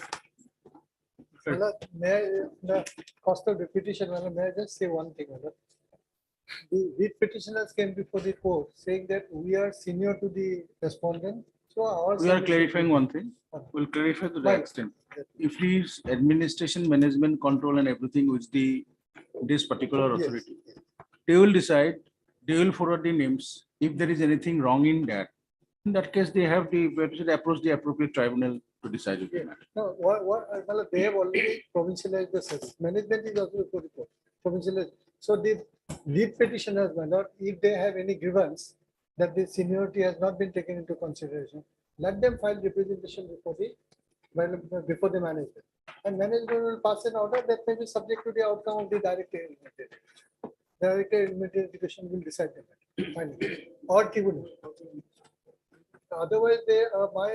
My lord, may I, the cost of repetition, my lord, may I just say one thing, my lord? The petitioners came before the court saying that we are senior to the respondent. So our. We are clarifying one thing. We'll clarify to that Right. extent. If it is administration, management, control and everything which this particular Yes. authority, they will decide, they will forward the names. If there is anything wrong in that case, they have the, approach the appropriate tribunal to decide it. No, my lord, they have already provincialized the service. Management is also before the court, provincialized. So the lead petitioners, my lord, if they have any grievance that the seniority has not been taken into consideration, let them file representation before the management. And management will pass an order that may be subject to the outcome of the director. Director Elementary Education will decide the matter finally, or tribunal. Otherwise, my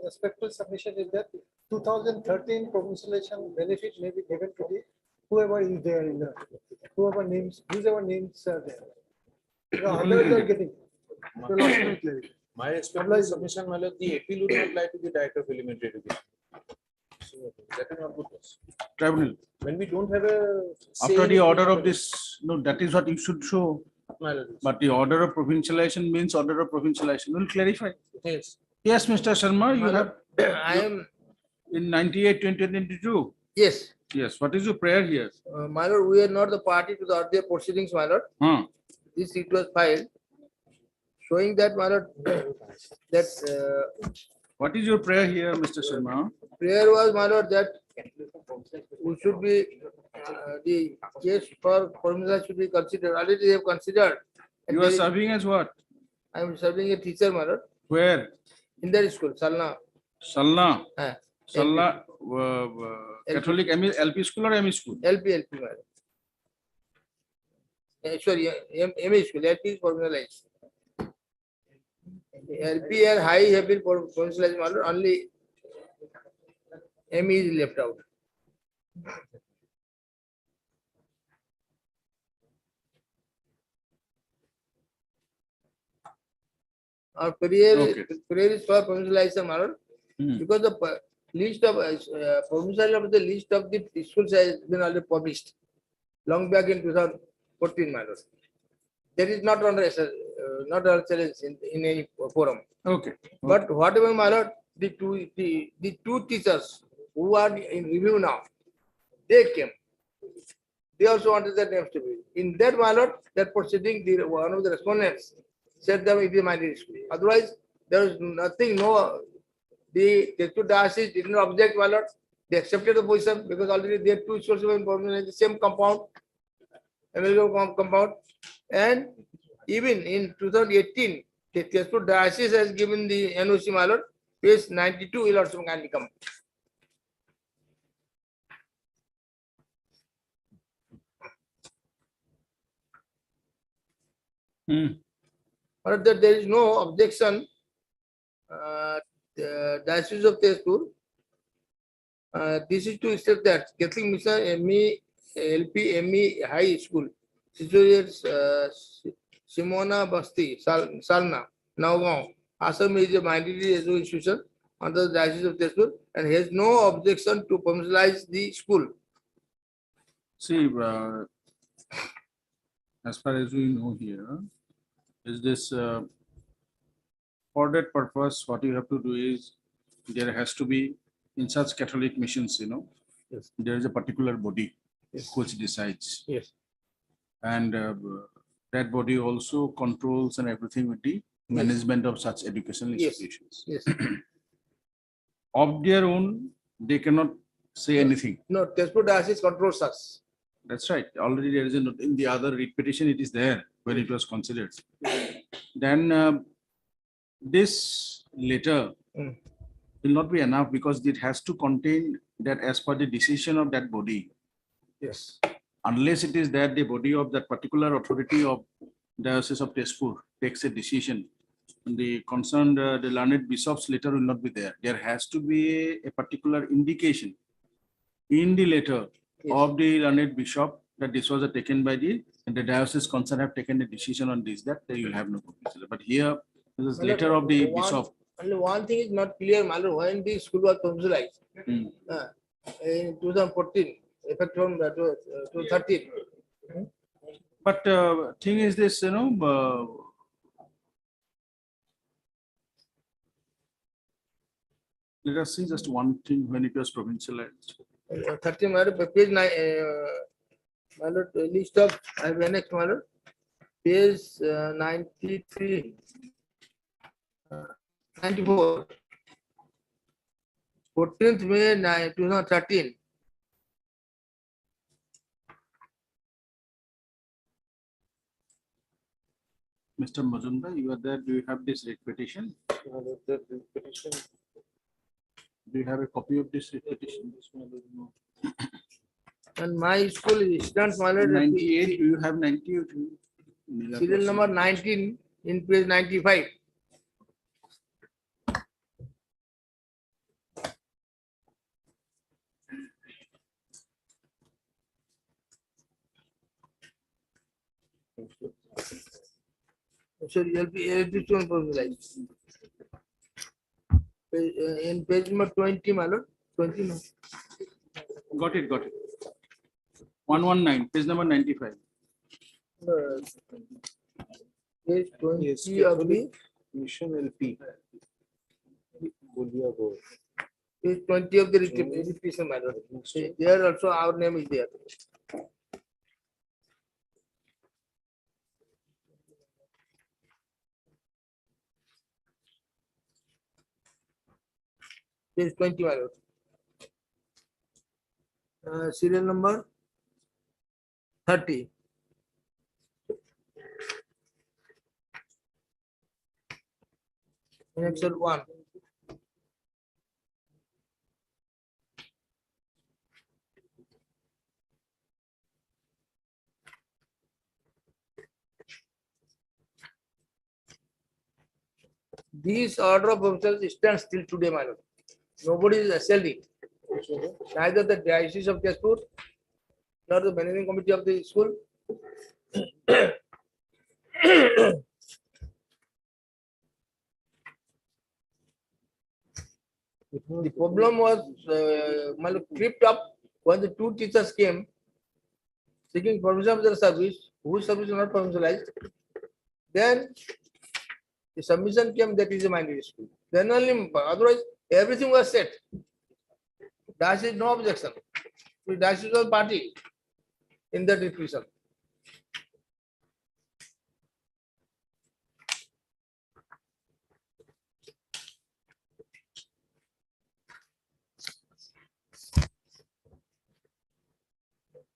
respectful submission is that 2013 provincialization benefit may be given to the whoever is there in the whoever names are there. The others are getting. My respectful submission, my lord, the appeal would not lie to the director of elementary education. So that is not good. Tribunal. When we don't have a. say After the in order of this, no, that is what you should show. My lord. But the order of provincialization means order of provincialization. We'll clarify. Yes. Yes, Mr. Sharma, you My have. I am, In 98, 2022. yes, Yes, what is your prayer here? my lord, we are not the party to the earlier proceedings, my lord. This it was filed showing that, my lord, that What is your prayer here, Mr. Sharma? prayer was, my lord, that we should be, the case for formula should be considered. Already they have considered. And You are there is- serving as what? I am serving a teacher, my lord, Where? in that school, Salna. Salna. Eh, Salna, Catholic LP school or ME school? LP, my lord. Sorry, MA school, LP is formalized. LP and high have been formalized, my lord, only ME is left out. Our prayer is for provincialization, my lord, because the list of provincial of the list of the schools has been already published long back in 2014, my lord. That is not under not under challenge in any forum. Okay. But whatever, my lord, the two teachers who are in review now, they came. They also wanted their names to be. In that, my lord, that proceeding, one of the respondents said that it is minority school. Otherwise, there is nothing, no, the Testu diocese did not object, my lord. They accepted the position because already there are two schools in the same compound, compound. And even in 2018, the Testu diocese has given the NOC, my lord, page 92 will also kindly come. But that there is no objection. The Diocese of Tezpur, this is to state that Catholic Mission ME, LP, ME High School, situated Simona Basti, Salna, Nagaon, Assam is a minority institution under the Diocese of Tezpur and has no objection to provincialize the school. See, as far as we know here, is this for that purpose, what you have to do is there has to be in such Catholic missions, Yes. there is a particular body Yes. which decides. Yes. And that body also controls and everything with the management of such educational Yes. institutions. Yes. Of their own, they cannot say anything. No, Tezpur Diocese controls us. That's right. Already there is a note in the other writ petition, it is there where it was considered. Then this letter will not be enough because it has to contain that as per the decision of that body. Yes. Unless it is that the body of that particular authority of Diocese of Tezpur takes a decision, the concerned the learned bishop's letter will not be there. There has to be a particular indication in the letter of the learned bishop that this was taken by the diocese concerned have taken a decision on this, that they will have no provincial. But here, this is letter of the bishop. Only one thing is not clear, my lord, when the school was provincialized. In 2014, effect from 2013. But thing is this, let us see just one thing when it was provincialized. 13, my lord, page 9, my lord, list of, I have annexed, my lord, page 93, 94. 14th May 2013. Mr. Mazumdar, you are there. Do you have this writ petition? Petition. Do you have a copy of this writ petition? And my school is students, my lord, 98, do you have 98? serial number 19 in page 95. Sorry, LP student provincialized. In page number 20, my lord, 20. No. Got it, got it. 119, page number 95. Page 20 Yes, of the Mission LP. Gulia Board. page 20 of the repetition, my lord. There also our name is there. Page 20, my lord. Serial number 30. Annexure 1. This order of provincial stands still today, my lord. Nobody is assailed it. Neither the diocese of Keshpur nor the managing committee of the school. The problem was tripped up when the two teachers came seeking permission of their service, whose service is not provincialized. Then the submission came that is a minority school. Then only, otherwise everything was set. Diocese no objection. The diocese was party in that discussion.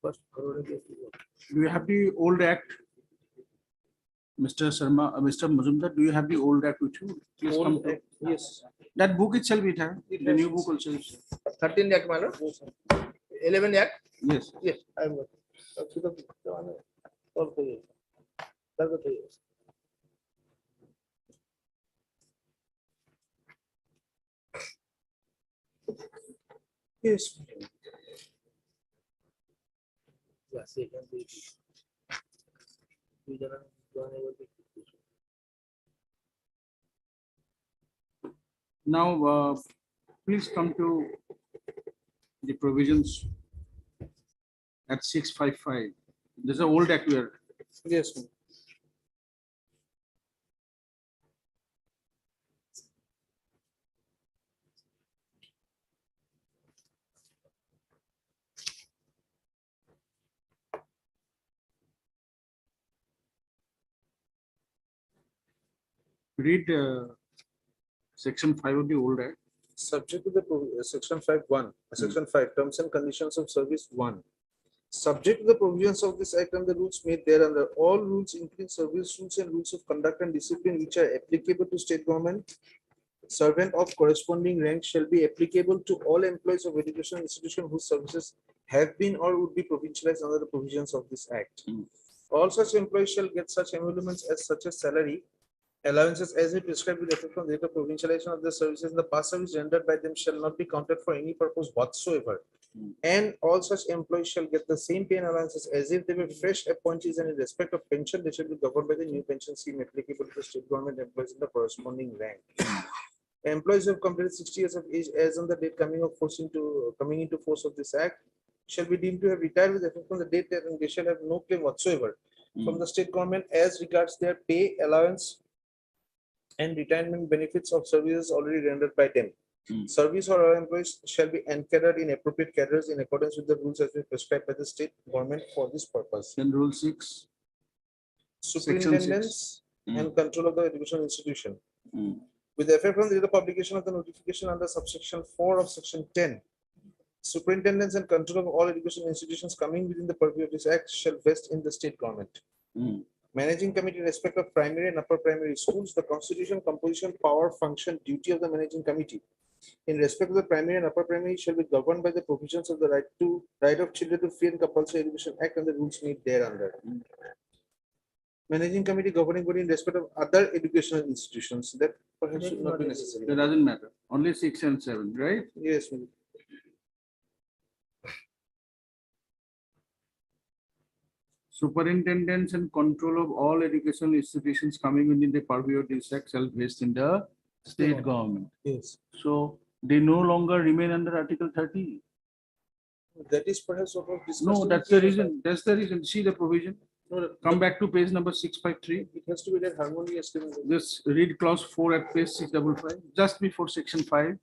First, Do you have the old act? Mr. Sharma, Mr. Mazumdar, do you have the old act with you? Please come Old to. Act, yes. That book itself, it has, the new book also. 13 Act, my lord. 11 Act. Yes. Yes, I am. Yes. Now, please come to the provisions at 655. This is an old act where. Yes. Ma'am. Read section 5 of the old act. Subject to the section 5(1), section 5, terms and conditions of service 1. Subject to the provisions of this act and the rules made thereunder, all rules including service rules and rules of conduct and discipline which are applicable to state government servant of corresponding rank shall be applicable to all employees of educational institution whose services have been or would be provincialized under the provisions of this act. All such employees shall get such emoluments as such as salary, allowances as is prescribed with effect from the date of provincialization of the services, and the past service rendered by them shall not be counted for any purpose whatsoever. And all such employees shall get the same pay and allowances as if they were fresh appointees, and in respect of pension, they shall be governed by the new pension scheme applicable to state government employees in the corresponding rank. employees who have completed 60 years of age as on the date coming into force of this act shall be deemed to have retired with effect from the date that they shall have no claim whatsoever from the state government as regards their pay, allowance, and retirement benefits of services already rendered by them. Service or other employees shall be encadred in appropriate cadres in accordance with the rules as prescribed by the state government for this purpose. Then rule 6. Superintendents and control of the educational institution. With effect from the date of publication of the notification under subsection 4 of section 10, superintendents and control of all educational institutions coming within the purview of this act shall vest in the state government. Managing committee in respect of primary and upper primary schools, the constitution, composition, power, function, duty of the managing committee in respect of the primary and upper primary shall be governed by the provisions of the right of children to free and compulsory education act and the rules made thereunder. Managing committee governing body in respect of other educational institutions, that perhaps should not be necessary. That doesn't matter. Only 6 and 7, right? Yes. Superintendents and control of all educational institutions coming within the purview of this act shall vest in the state government. Yes. So they no longer remain under Article 30. That is perhaps what was discussed. No, in that's the reason. That's the reason. See the provision. No, Come back to page number 653. it has to be that harmoniously. Just read clause 4 at page 655, just before section 5.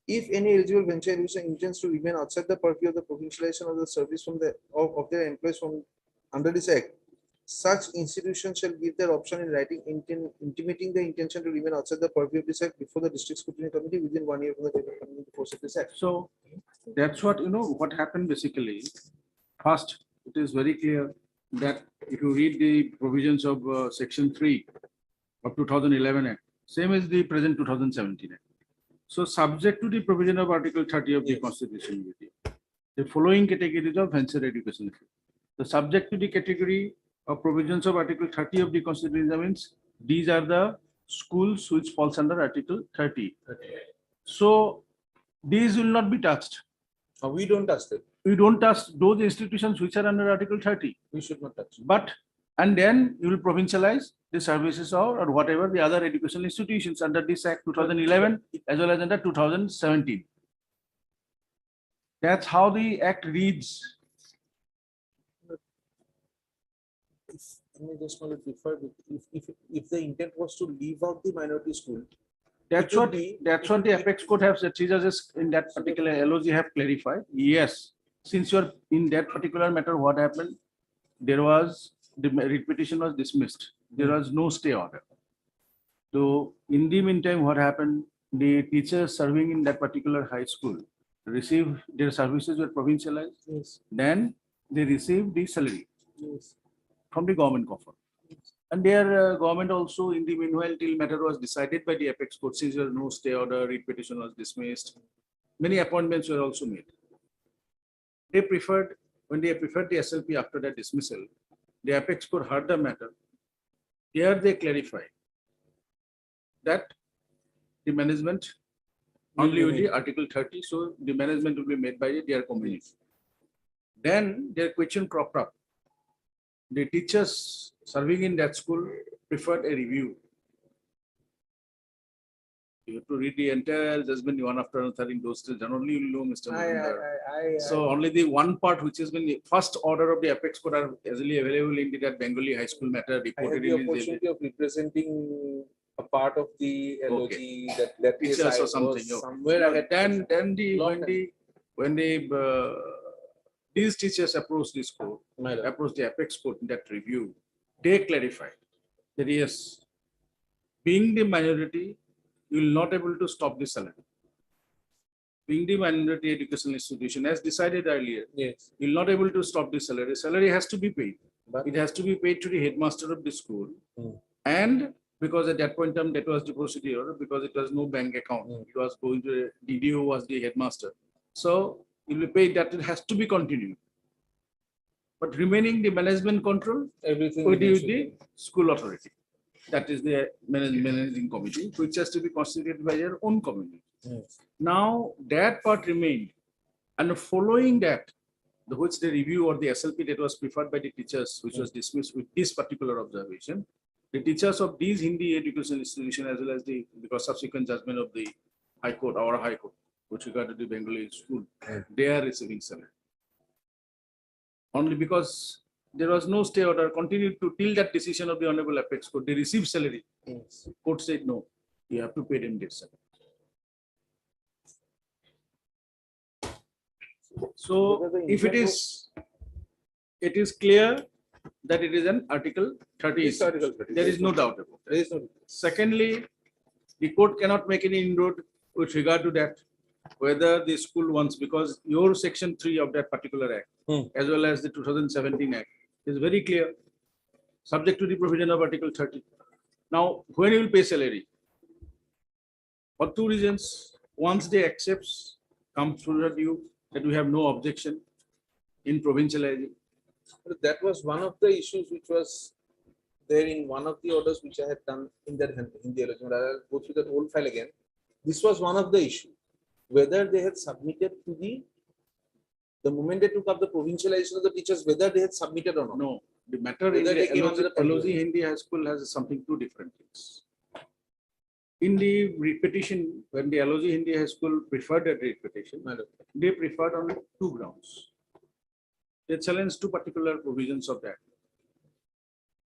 If any eligible venture user intends to remain outside the purview of the provincialization of the service from of their employees from under this act, such institutions shall give their option in writing intimating the intention to remain outside the purview of this act before the district scrutiny committee within 1 year from the date of coming into force of this act. So that's what, what happened basically. First, it is very clear that if you read the provisions of section 3 of 2011 act, same as the present 2017 act. So subject to the provision of Article 30 of the Constitution, the following categories of venture education. The subject to the category of provisions of Article 30 of the Constitution means these are the schools which falls under Article 30. So these will not be touched. We don't touch them. We don't touch those institutions which are under Article 30. We should not touch. But, and then you will provincialize the services or whatever the other educational institutions under this Act 2011 as well as under 2017. That's how the Act reads. Let me just want to differ with if the intent was to leave out the minority school. That's what the Apex Court have said. Judges in that particular LOG have clarified. Yes, since you're in that particular matter, what happened? There was the writ petition was dismissed. There was no stay order. So in the meantime, what happened? The teachers serving in that particular high school received their services were provincialized. Yes. Then they received the salary Yes. from the government coffer. And their government also, in the meanwhile, till matter was decided by the Apex Court, since there was no stay order, writ petition was dismissed. Many appointments were also made. They preferred, when they preferred the SLP after that dismissal, the Apex Court heard the matter. Here they clarified that the management only with the Article 30, so the management will be made by their community. Then their question cropped up. The teachers serving in that school preferred a review. You have to read the entire judgment one after another in those days. Generally, you know, Mr. Majumdar. So only the one part which has been the first order of the Apex Court are easily available in that Bengali high school matter I had reported the in opportunity of representing a part of the LOG that case teachers I or something. was Okay. somewhere I had Then when these teachers approached this court, approached the Apex Court in that review, they clarified that yes, being the minority, you will not able to stop the salary. Being the minority educational institution, as decided earlier, yes, you will not able to stop the salary. Salary has to be paid. But it has to be paid to the headmaster of the school. And because at that point in time, that was the procedure, because it was no bank account. It was going to the DDO was the headmaster. So it will be paid, that it has to be continued. But remaining the management control, everything with the school authority. That is the managing committee, which has to be constituted by their own committee. Yes. Now that part remained, and following that, which the review or the SLP that was preferred by the teachers, which was dismissed with this particular observation, the teachers of these Hindi education institution as well as because subsequent judgment of the High Court, our High Court, with regard to the Bengali school, they are receiving salary. Only because there was no stay order, continued to till that decision of the Honorable Apex Court, they received salary. Court said, no, you have to pay them their salary. So if it is clear that it is an Article 30. It's Article 30. There is no doubt about There it. is no. Secondly, the court cannot make any inroad with regard to that, whether the school wants, because your section 3 of that particular act, as well as the 2017 act, is very clear, subject to the provision of Article 30. Now, when you will pay salary? For two reasons. Once they accepts, come through you that we have no objection in provincializing. But that was one of the issues which was there in one of the orders which I had done in that Hindi allocation. I'll go through that whole file again. This was one of the issues, whether they had submitted to the moment they took up the provincialization of the teachers, whether they had submitted or not. No, the matter Whether is they came under the LOC Hindi High School has something two different things. In the repetition, when the LOC Hindi High School preferred that repetition, they preferred on two grounds. They challenged two particular provisions of that.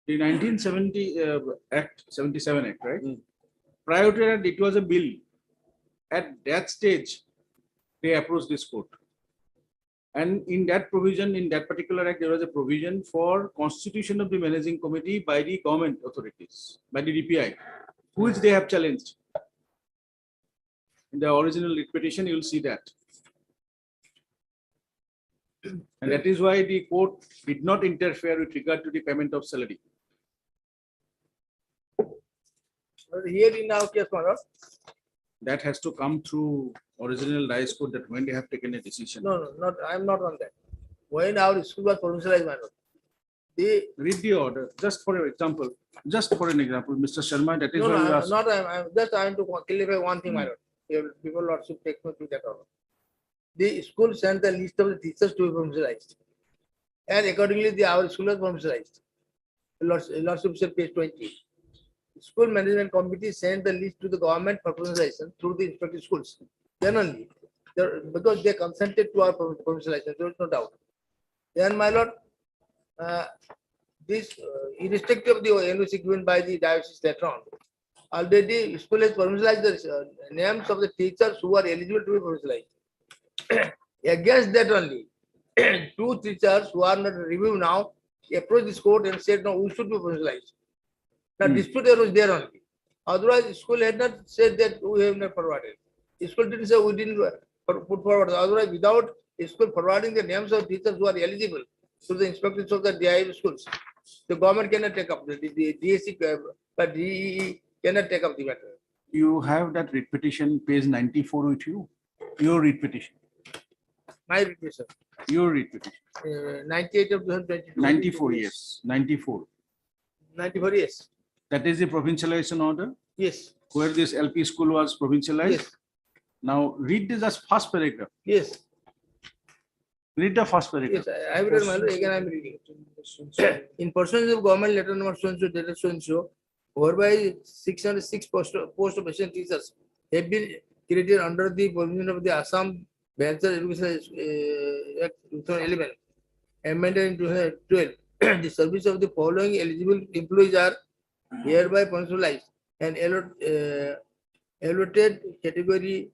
The 1970 Act, 77 Act, right? Prior to that, it was a bill. At that stage, they approached this court. And in that provision, in that particular act, there was a provision for constitution of the managing committee by the government authorities, by the DPI, which they have challenged. In the original petition, you will see that. And that is why the court did not interfere with regard to the payment of salary. Here in our case, my lord. That has to come through original Rice Code that when they have taken a decision. No, I'm not on that. When our school was provincialized, my lord, they read the order. Just for an example, Mr. Sharma, that is no, why you no, asked. I'm just trying to clarify one thing, my lord. People lordship take me to that order. The school sent the list of the teachers to be provincialized, and accordingly, our school was provincialized. Lordship said page 20. School management committee sent the list to the government for provincialization through the respective schools. Then only, because they consented to our provincialization, there is no doubt. Then, my lord, this irrespective of the NOC given by the diocese later on, already school has provincialized the names of the teachers who are eligible to be provincialized. Against that only, two teachers who are not reviewed now approached this court and said, no, we should be provincialized. Now, dispute was there only. Otherwise, school had not said that we have not forwarded. School didn't say we didn't put forward. Otherwise, without school forwarding the names of teachers who are eligible to the inspectors of the DIV schools, the government cannot take up the DSC, but DEE cannot take up the matter. You have that writ petition, page 94 with you. Your writ petition. My petition. Your writ petition. 98 of 2022. 94, yes. 94. 94, yes. That is the provincialization order? Yes. Where this LP school was provincialized? Yes. Now read this as first paragraph. Yes. Read the first paragraph. Yes, I have read my lord, again I am reading. In pursuance of government letter number so-and-so, dated so-and-so, whereby 606 post of assistant teachers have been created under the provision of the Assam Bachelor Education Act 2011, amended in 2012. The service of the following eligible employees are hereby provincialized and allotted category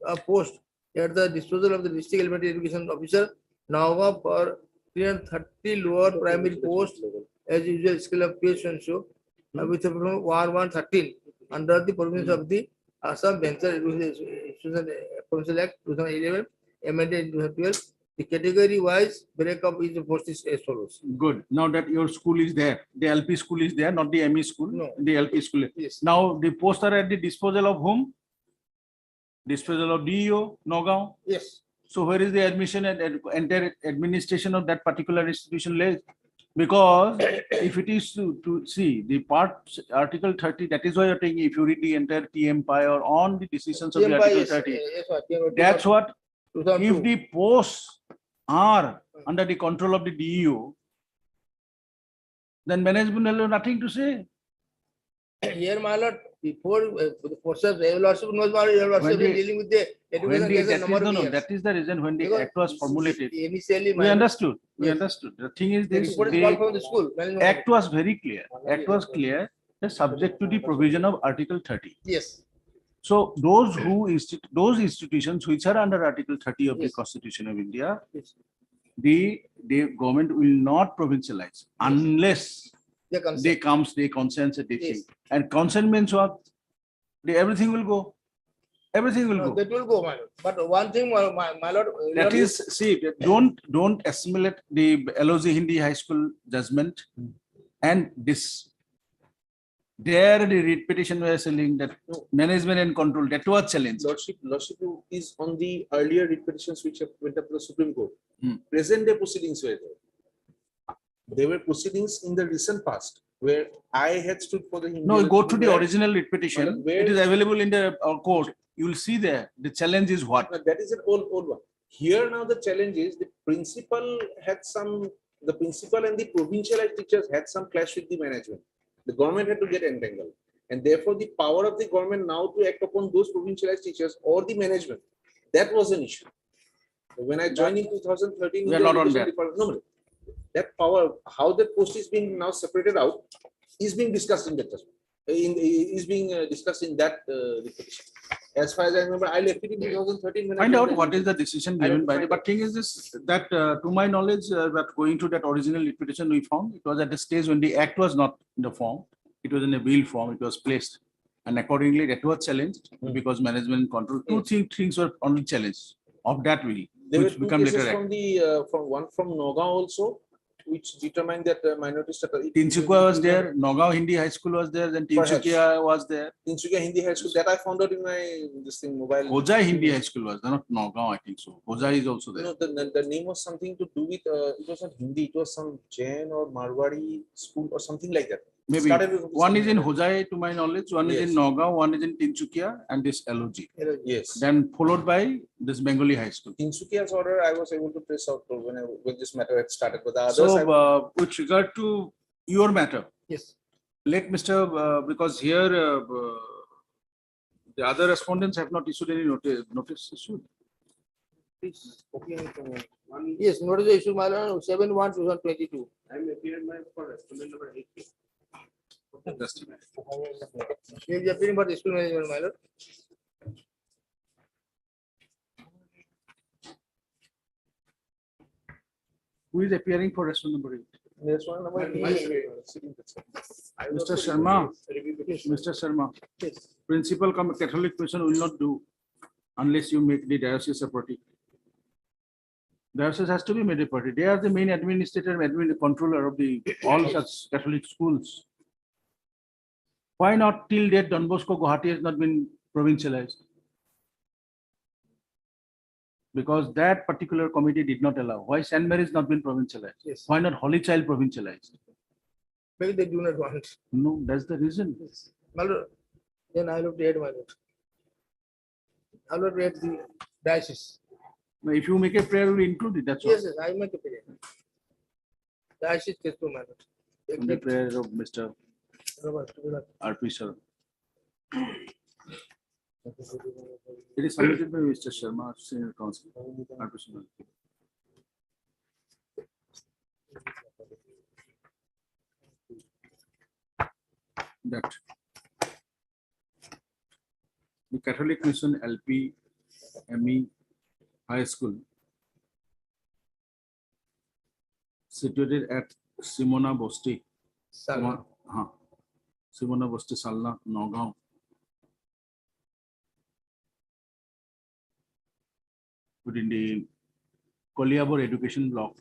of post at the disposal of the district elementary education officer, Nagaon, for 330 lower primary post as usual skill of PH and so with 113 under the provisions of the Assam Bachelor Education Provincial Act 2011, amended in 2012. The category wise breakup is the post is as follows. Good. Now that your school is there, the LP school is there, not the ME school, no. The LP school. Yes. Now the posts are at the disposal of whom? Disposal of DEO, Nagaon? Yes. So where is the admission and entire administration of that particular institution lays? Because if it is to see the part Article 30, that is why you're taking, if you read the entire TM or on the decisions of the Article 30, that's what, if the posts are under the control of the DEO, Then management will have nothing to say. Here, my lord, before the process, lordship knows about your lordship When is the- dealing with the When education the, case that a is, number no, of no, years. that is the reason when the Because act was formulated. Initially, We understood, we Yes. understood. The thing is The this, report is called from the the school. management act committee. was very clear. Act was clear, that subject to the provision of Article 30. Yes. So those those institutions which are under Article 30 of the Yes. Constitution of India, Yes. the government will not provincialize unless The consent. they consent a thing. Yes. And consent means what? Everything will go. Everything will No, go. that will go, my lord. But one thing, my lord. That your- is, see, don't assimilate the LOZ Hindi High School judgment and this. There the writ petition were selling that management and control, that was challenged. Lordship is on the earlier writ petitions which have went up to the Supreme Court. Hmm. Present day proceedings were there. There were proceedings in the recent past where I had stood for the Hindi. No, go to the where- original writ petition. Where- It is available in the court. You will see there. The challenge is what? That is an old one. Here now the challenge is the principal the principal and the provincialized teachers had some clash with the management. The government had to get entangled. And therefore the power of the government now to act upon those provincialized teachers or the management, that was an issue. When I joined in 2013. We are in the not on education that. department- No, that power, how that post is being now separated out, is being discussed in that judgment. Is being discussed in that petition. As far as I remember, I left it in 2013. when I Find joined out the what is the university. decision I given will by the, find but thing is this, that to my knowledge, that going to that original writ petition we found, it was at the stage when the act was not in the form, it was in a bill form, it was placed. And accordingly, that was challenged because management control, two things were only challenged of that will, There were which two become cases later act. from the, from one from Nogam also, which determined that minority status. Tinsukia was there, Nagaon Hindi High School was there, then Tinsukia was there. Tinsukia Hindi High School, that I found out in my, this thing, mobile. Hojai Hindi High School was there, not Nagaon, I think so. Hojai is also there. No, the name was something to do with, it was not Hindi, it was some Jain or Marwari school or something like that. Maybe Started with one is in something Hojai to my knowledge, one is in Yes. Nagaon, one is in Tinsukia and this LOG. Yes. Then followed by this Bengali High School. Tinsukia's order, I was able to trace out when this matter had started, but the others. I- So with regard to your matter, Yes. let Mr. Because here the other respondents have not issued any notice issued. Yes, notice the issue, my lord, 7/1/2022. I'm appearing for respondent number 8. Just a minute. He is appearing for the school management, my lord. Who is appearing for respondent number 8? Yes, one number. Mr. Sharma, Mr. Sharma, principal Catholic mission will not do unless you make the diocese a party. Diocese has to be made a party. They are the main administrator, controller of the all such Catholic schools. Why not till date Don Bosco Guwahati has not been provincialized? Because that particular committee did not allow. Why St. Mary's not been provincialized? Yes. Why not Holy Child provincialized? Maybe they do not want. No, that's the reason. My lord, then I will read, my lord. I will read the diocese. If you make a prayer, we include it. That's all. Yes, yes, I make a prayer. Diocese case to, my lord. The prayer of Mr. Robert, R.P. Sir. It is submitted by Mr. Sharma, Senior Counsel. R.P. Sharma. That the Catholic Mission LP ME High School situated at Simona Bosti. Salna. Simona Bosti Salna, Nagaon. Within the Koliabor Education Block,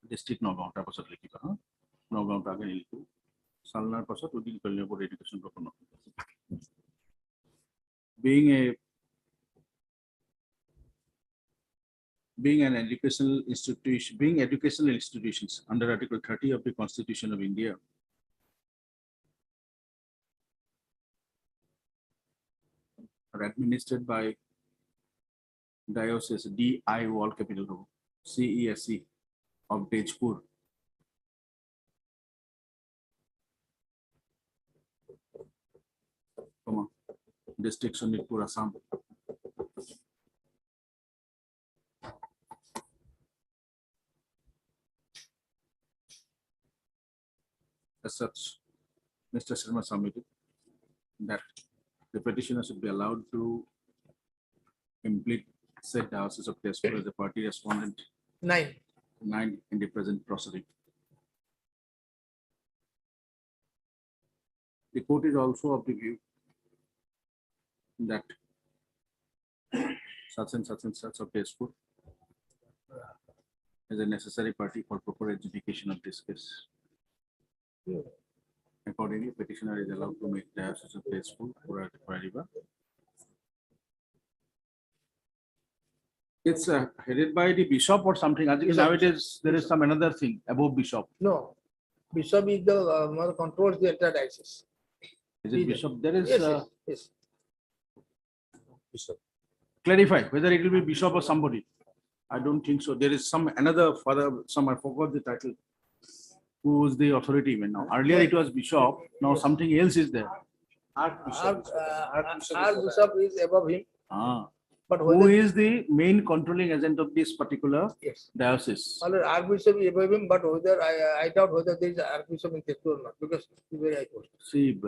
District Nagaon, Tapasat Lekita, Nagaon Tagan Ilku, Salna Pasat within Koliabor Education Block. Being an educational institution, being educational institutions under Article 30 of the Constitution of India, are administered by Diocese DI Wall Capital CESC of Tejpur. District Sonitpur, Assam. As such, Mr. Sharma submitted that the petitioner should be allowed to complete said diocese of Tezpur as a party respondent 9. in the present proceeding. The court is also of the view that such and such of Tezpur is a necessary party for proper adjudication of this case. Accordingly, petitioner is allowed to make diocese of Tezpur for River. It's headed by the bishop or something. I think nowadays there is some another thing above bishop. No, bishop is the one controls the entire diocese. Is it bishop? There is Yes. bishop. Clarify whether it will be bishop or somebody. I don't think so. There is some another father. I forgot the title. Who is the authority even now? Earlier it was bishop. Now something else is there. Archbishop is above him. But Who is the main controlling agent of this particular diocese? Archbishop is above him, but whether I doubt whether there is an Archbishop in Tezpur or not, because he's very high post. See,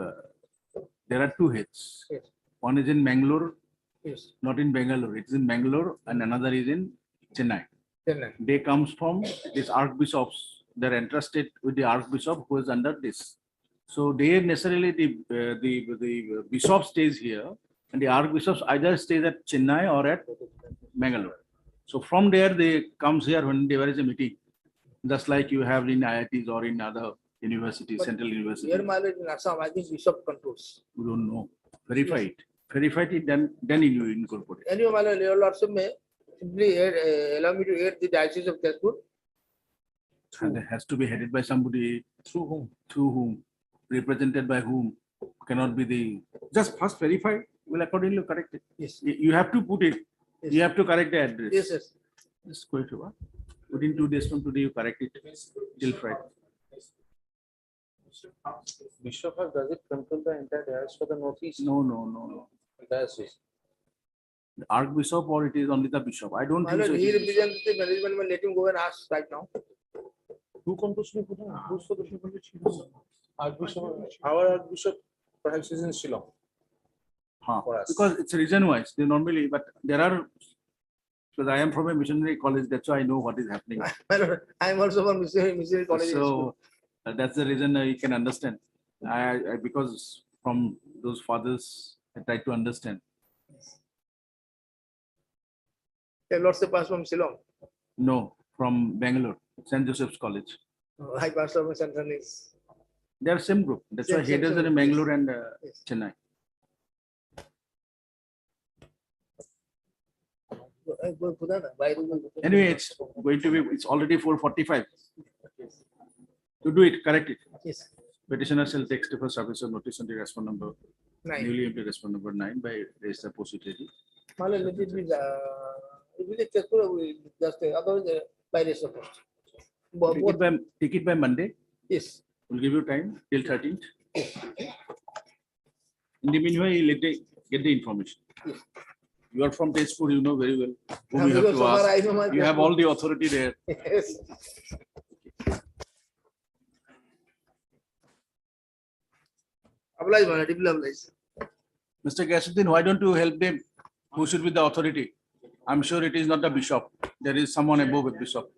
there are two heads. Yes. One is in Mangalore, Yes. not in Bangalore. It is in Bangalore, and another is in Chennai. Chennai. They comes from these archbishops. They're entrusted with the archbishop who is under this. So they necessarily the bishop stays here, and the archbishops either stays at Chennai or at Mangalore. So from there they comes here when there is a meeting, just like you have in IITs or in other universities, But central universities. Here, my lord, in Assam, I think bishop controls. You don't know. Verify it. Verify it, then you incorporate. Anyway, my lord, your lordship may simply allow me to aid the diocese of Tezpur. And it has to be headed by somebody. Through whom? Through whom? Represented by whom? Cannot be the. Just first verify. Will accordingly correct it. Yes. You have to put it. Yes. You have to correct the address. Yes, yes. Just go to within 2 days from today you correct it till Friday. Bishop does it control the entire diocese for the northeast? No. Diocese. The Archbishop or it is only the bishop. I don't My think lord, so. he represents the management, but let him go and ask right now. Who controls the who's for the Archbishop? Our Archbishop perhaps is in Shillong. For us. Because it's region wise. They normally, but there are. Because I am from a missionary college, that's why I know what is happening. My lord, I am also from missionary college. So that's the reason you can understand. I because from those fathers, I try to understand. Your lordship passed from Shillong. No, from Bangalore, St. Joseph's College. I passed from St. Anthony's. They are same group. That's Same- why same- headers are in same. Bangalore and Yes. Chennai. Anyway, it's going to be. It's already 4:45. To do it, correct it. Yes. Petitioner shall take step for service of notice on the respond number 9. newly empty respond number 9 by register positary. My lord, let it be if we get Tezpur, we just otherwise by rest of post. Take it by Monday. Yes. We'll give you time till 13th. In the meanwhile, get the information. You are from Tezpur, you know very well whom you have Because to ask. I know my You have all the authority there. Yes. Oblige, my lord, deeply oblige. Mr. Gasuddin, why don't you help them? Who should be the authority? I'm sure it is not the bishop. There is someone above a bishop.